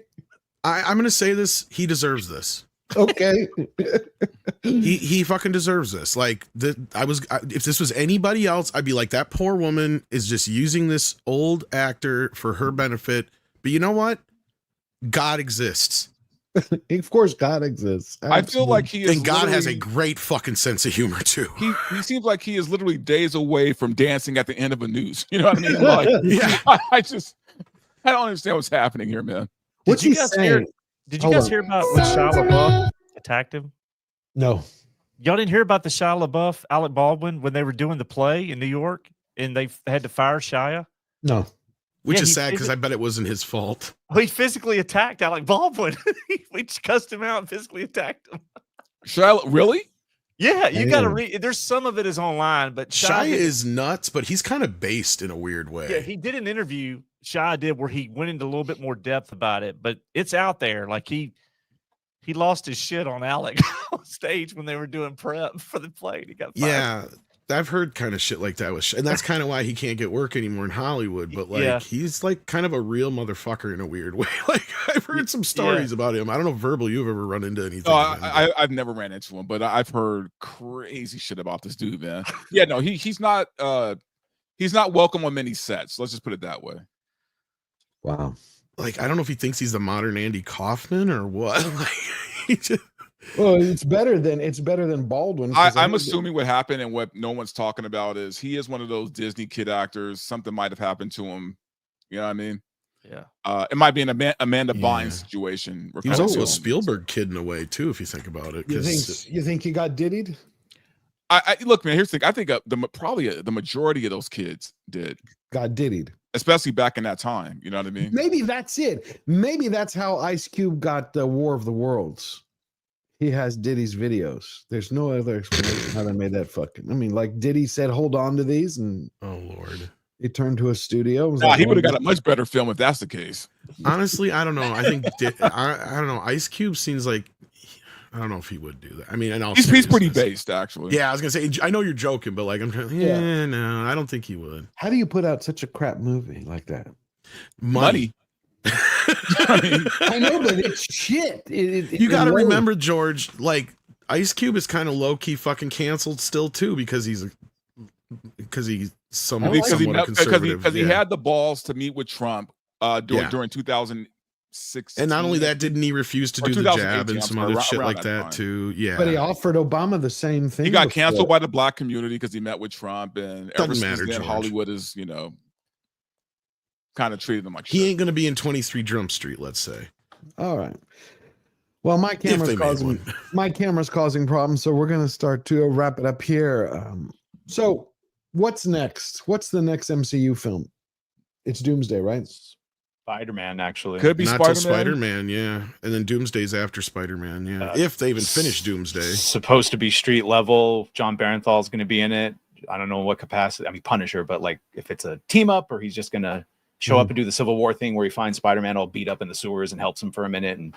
I'm going to say this. He deserves this. Okay. he fucking deserves this. Like if this was anybody else, I'd be like, that poor woman is just using this old actor for her benefit. But you know what? God exists. Of course, God exists. I feel like he is. And God has a great fucking sense of humor too. He seems like he is literally days away from dancing at the end of a news. You know what I mean? Like, yeah. I don't understand what's happening here, man. What's he saying? Did you guys hear about when Shia LaBeouf attacked him? No. Y'all didn't hear about the Shia LaBeouf, Alec Baldwin, when they were doing the play in New York and they had to fire Shia? No. Which is sad because I bet it wasn't his fault. Well, he physically attacked Alec Baldwin. We just cussed him out and physically attacked him. Shia, really? Yeah, you got to read. There's some of it is online, but Shia is nuts, but he's kind of based in a weird way. Yeah, he did an interview. Shia did where he went into a little bit more depth about it, but it's out there. Like he lost his shit on Alec on stage when they were doing prep for the play. He got fired. Yeah, I've heard kind of shit like that with, and that's kind of why he can't get work anymore in Hollywood. But like, he's like kind of a real motherfucker in a weird way. Like I've heard some stories about him. I don't know, Verbal, you've ever run into anything? I've never ran into him, but I've heard crazy shit about this dude, man. Yeah, no, he's not welcome on many sets. Let's just put it that way. Wow. Like, I don't know if he thinks he's the modern Andy Kaufman or what. Like, he just... Well, it's better than Baldwin. I'm assuming what happened and what no one's talking about is he is one of those Disney kid actors. Something might have happened to him. You know what I mean? Yeah. It might be an Amanda Bynes situation. He was also a Spielberg kid in a way too, if you think about it. You think he got diddied? I look, man. Here's the thing. I think the majority of those kids got diddied, especially back in that time. You know what I mean? Maybe that's it. Maybe that's how Ice Cube got the War of the Worlds. He has Diddy's videos. There's no other explanation how they made that fucking. I mean, like Diddy said, hold on to these, and oh Lord, he turned to a studio. He would have got a much better film if that's the case. Honestly, I don't know. I think I don't know. Ice Cube seems like I don't know if he would do that. I mean, he's pretty based, actually. Yeah, I was gonna say. I know you're joking, but like I'm trying. No, I don't think he would. How do you put out such a crap movie like that? Money. I know, but it's shit. You got to remember, George. Like Ice Cube is kind of low key fucking canceled still too because he's somewhat conservative. Because he had the balls to meet with Trump during 2016 2016. And not only that, didn't he refuse to Or do the jab 2018, and I'm some sorry, other shit around like that that time. too? Yeah. But he offered Obama the same thing. He got before. canceled by the black community because he met with Trump, and ever Doesn't since matter, then, George. Hollywood is, kind of treated him like He shit. ain't gonna be in 23 Drum Street, let's say. All right. Well, my they camera's made causing one. my camera's causing problems, so we're gonna start to wrap it up here. So, what's next? What's the next MCU film? It's Doomsday, right? Spider-Man, actually. Could be Not till Spider-Man. Spider-Man, yeah. And then Doomsday's after Spider-Man, yeah. If they even finish Doomsday. Supposed to be street level. John Barenthal's going to be in it. I don't know what capacity. I mean, Punisher, but like if it's a team up or he's just going to show up and do the Civil War thing where he finds Spider-Man all beat up in the sewers and helps him for a minute and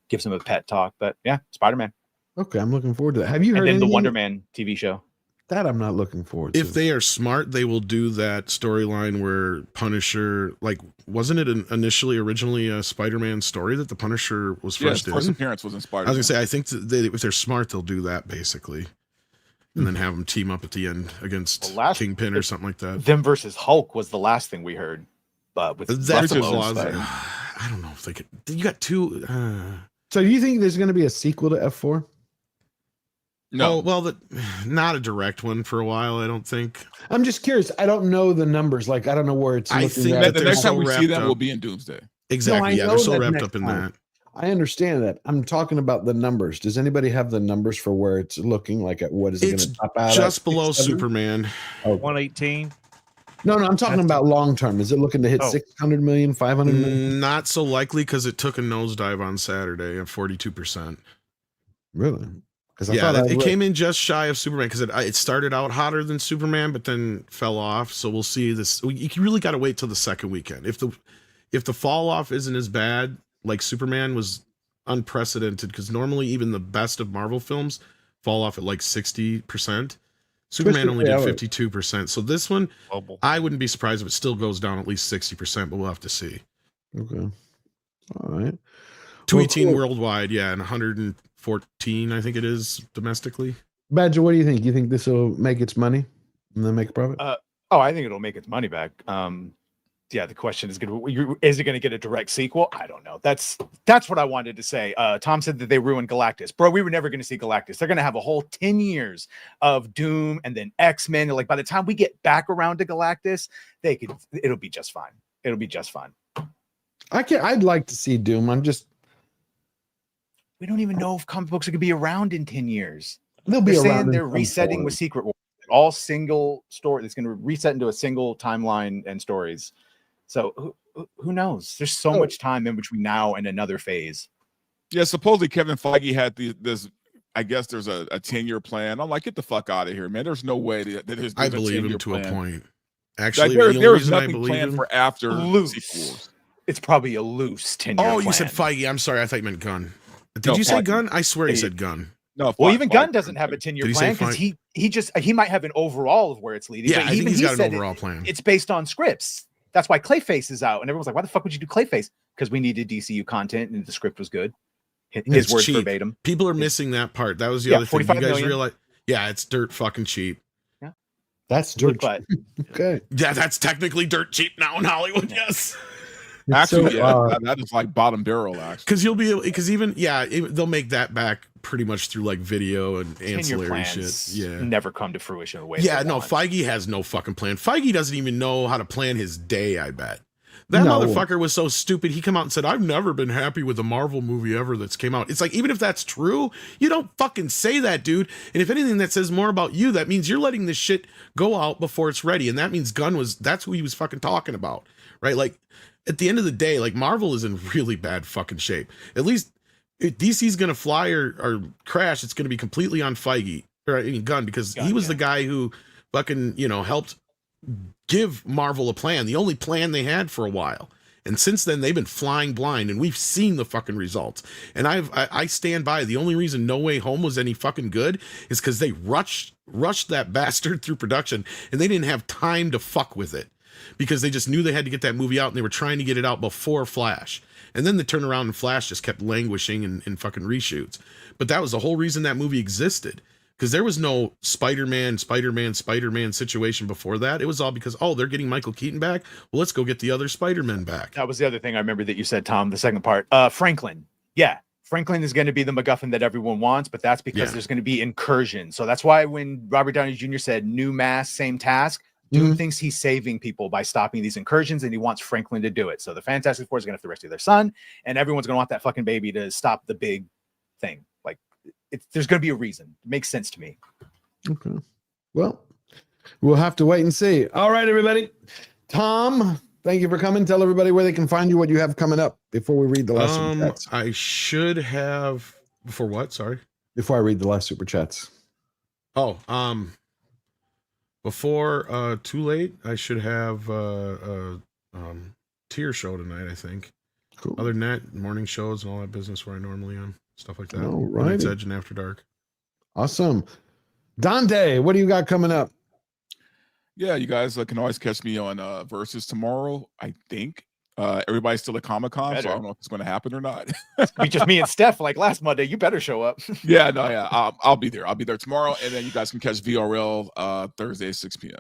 gives him a pet talk. But yeah, Spider-Man. Okay, I'm looking forward to that. Have you heard And then the anything- Wonder Man TV show. That I'm not looking forward to. If they are smart, they will do that storyline where Punisher, like, wasn't it originally a Spider-Man story that the Punisher was Yeah, first his first in? appearance was in I was Spider-Man. gonna say, I think if they're smart, they'll do that basically, and then have them team up at the end against Kingpin or something like that. Them versus Hulk was the last thing we heard. But with That's Ruffalo a and clause. stuff. I don't know if they could. You got two. So you think there's going to be a sequel to F4? No, well, not a direct one for a while. I don't think. I'm just curious. I don't know the numbers. Like I don't know where it's. I looking think at. that the they're next time so we see wrapped them up. will be in Doomsday. Exactly. I Yeah, know they're so that wrapped next up in time. that. I understand that. I'm talking about the numbers. Does anybody have the numbers for where it's looking? Like at what is it going It's to top out? just at? below 6, 7? Superman. 118. No, I'm talking about long term. Is it looking to hit 600 million, 500 million? Not so likely because it took a nosedive on Saturday at 42%. Really? Because Yeah, it came in just shy of Superman because it started out hotter than Superman, but then fell off. So we'll see this. You really got to wait till the second weekend. If the fall off isn't as bad, like Superman was unprecedented, because normally even the best of Marvel films fall off at like 60%. Superman only did 52%. So this one, I wouldn't be surprised if it still goes down at least 60%, but we'll have to see. Okay. All right. 218 worldwide, yeah, and 114, I think it is domestically. Badger, what do you think? You think this will make its money and then make a profit? I think it'll make its money back. Yeah, the question is is it going to get a direct sequel? I don't know. That's what I wanted to say. Tom said that they ruined Galactus. Bro, we were never going to see Galactus. They're going to have a whole 10 years of Doom and then X-Men. Like by the time we get back around to Galactus, it'll be just fine. It'll be just fine. I'd like to see Doom. We don't even know if comic books are going to be around in 10 years. They'll be They're around saying in they're some resetting form. with Secret Wars. All single story. It's going to reset into a single timeline and stories. So who knows? There's so much time in between now and another phase. Yeah, supposedly Kevin Feige had this. I guess there's a 10-year plan. I'm like, get the fuck out of here, man. There's no way that there's I a believe 10-year him to plan. a point. Like, Actually, there is reason I nothing believe planned him- for after Loose. sequels. It's probably a loose 10-year Oh, plan. you said Feige. I'm sorry. I thought you meant Gunn. Did No, you say Feige. Gunn? I swear he said Gunn. No, Well, Feige- even Gunn doesn't have a 10-year Did he say plan because he might have an overall of where it's leading. Yeah, but I think even he's got an said overall plan. It's based on scripts. That's why Clayface is out, and everyone's like, "Why the fuck would you do Clayface?" Because we needed DCU content, and the script was good. His It's words cheap. verbatim. People are missing that part. That was the Yeah, other thing. You 45 guys million. realize? Yeah, it's dirt fucking cheap. That's dirt. But Okay. Yeah, that's technically dirt cheap now in Hollywood. Yes. Actually, So, yeah, that is like bottom barrel. Actually, Because you'll be because even they'll make that back pretty much through like video and 10-year ancillary shit. plans Yeah. never come to fruition the way. Yeah, they no, want. Feige has no fucking plan. Feige doesn't even know how to plan his day, I bet. That No. motherfucker was so stupid. He came out and said, I've never been happy with a Marvel movie ever that's came out. It's like, even if that's true, you don't fucking say that, dude. And if anything, that says more about you. That means you're letting this shit go out before it's ready. And that means that's who he was fucking talking about, right? Like, at the end of the day, like, Marvel is in really bad fucking shape. At least if DC's going to fly or crash, it's going to be completely on Feige, or I mean Gunn, because he was the guy who fucking, helped give Marvel a plan, the only plan they had for a while. And since then, they've been flying blind, and we've seen the fucking results. And I stand by, the only reason No Way Home was any fucking good is because they rushed that bastard through production, and they didn't have time to fuck with it, because they just knew they had to get that movie out, and they were trying to get it out before Flash. And then the turnaround in Flash just kept languishing in fucking reshoots. But that was the whole reason that movie existed. because there was no Spider-Man situation before that. It was all because, oh, they're getting Michael Keaton back. Well, let's go get the other Spider-Man back. That was the other thing I remember that you said, Tom, the second part. Franklin. Yeah. Franklin is going to be the MacGuffin that everyone wants, but that's because there's going to be incursion. So that's why when Robert Downey Jr. said new mask, same task, Doom thinks he's saving people by stopping these incursions, and he wants Franklin to do it. So the Fantastic Four is going to have to rescue their son, and everyone's going to want that fucking baby to stop the big thing. Like, there's going to be a reason. It makes sense to me. Okay. Well, we'll have to wait and see. All right, everybody. Tom, thank you for coming. Tell everybody where they can find you, what you have coming up before we read the last super chats. I should have before what? Sorry. Before I read the last super chats. Oh, before too late, I should have tier show tonight, I think. Cool. Other than that, morning shows and all that business where I normally am. Stuff like that. All When it's righty. Edge and After Dark. Awesome. Dante, what do you got coming up? Yeah, you guys can always catch me on Versus tomorrow, I think. Everybody's still at Comic-Con, so I don't know if it's going to happen or not. Be just me and Steph like last Monday. You better show up. Yeah, I'll be there. I'll be there tomorrow, and then you guys can catch VRL Thursday, 6 p.m.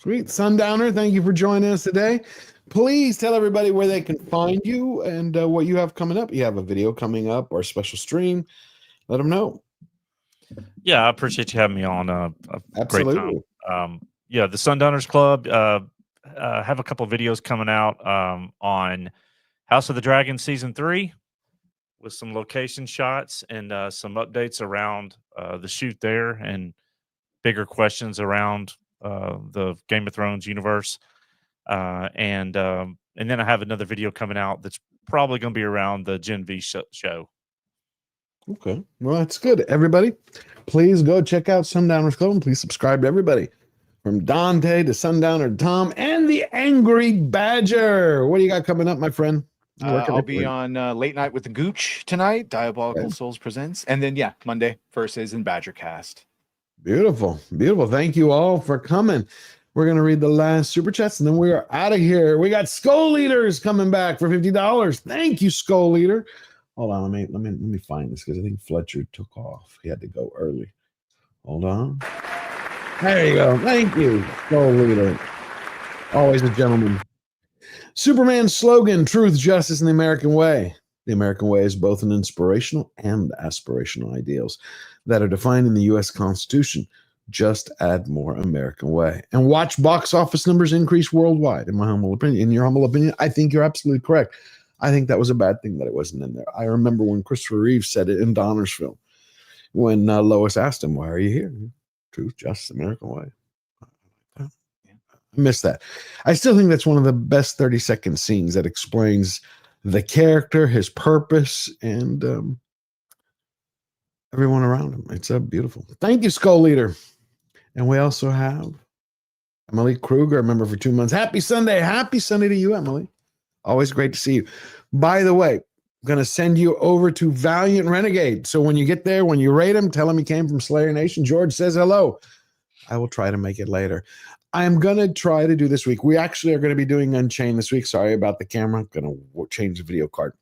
Sweet. Sundowner, thank you for joining us today. Please tell everybody where they can find you and what you have coming up. You have a video coming up or a special stream. Let them know. Yeah, I appreciate you having me on. Absolutely. Great time. Yeah, the Sundowners Club have a couple of videos coming out on House of the Dragon Season 3 with some location shots and some updates around the shoot there and bigger questions around the Game of Thrones universe. And then I have another video coming out that's probably going to be around the Gen V show. Okay. Well, that's good. Everybody, please go check out Sundowners Club and please subscribe to everybody. From Dante to Sundowner to Tom and the Angry Badger. What do you got coming up, my friend? I'll be on Late Night with the Gooch tonight. Diabolical Souls presents. And then, Monday, Versus and Badger Cast. Beautiful. Beautiful. Thank you all for coming. We're going to read the last super chats and then we are out of here. We got Skull Leaders coming back for $50. Thank you, Skull Leader. Hold on. Let me find this because I think Fletcher took off. He had to go early. Hold on. There you go. Thank you, Skull Leader. Always a gentleman. Superman's slogan, truth, justice, and the American way. The American way is both an inspirational and aspirational ideals that are defined in the U.S. Constitution. Just add more American way. And watch box office numbers increase worldwide, in my humble opinion. In your humble opinion, I think you're absolutely correct. I think that was a bad thing that it wasn't in there. I remember when Christopher Reeve said it in Donner's film, when Lois asked him, why are you here? Truth, justice, American way. I miss that. I still think that's one of the best 30-second scenes that explains the character, his purpose, and everyone around him. It's beautiful. Thank you, Skull Leader. And we also have Emily Kruger, member for 2 months. Happy Sunday. Happy Sunday to you, Emily. Always great to see you. By the way, I'm going to send you over to Valiant Renegade. So when you get there, when you rate him, tell him he came from Slayer Nation. George says hello. I will try to make it later. I am going to try to do this week. We actually are going to be doing Unchained this week. Sorry about the camera. I'm going to change the video card.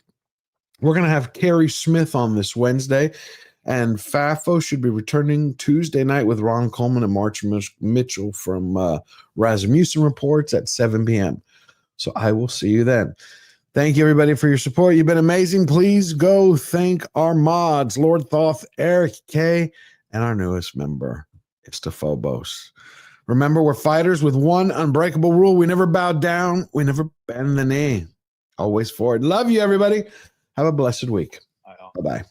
We're going to have Carrie Smith on this Wednesday. And Fafo should be returning Tuesday night with Ron Coleman and March Mitchell from Rasmussen Reports at 7 p.m. So I will see you then. Thank you, everybody, for your support. You've been amazing. Please go thank our mods, Lord Thoth, Eric K., and our newest member, Istaphobos. Remember, we're fighters with one unbreakable rule. We never bow down. We never bend the knee. Always forward. Love you, everybody. Have a blessed week. Bye-bye.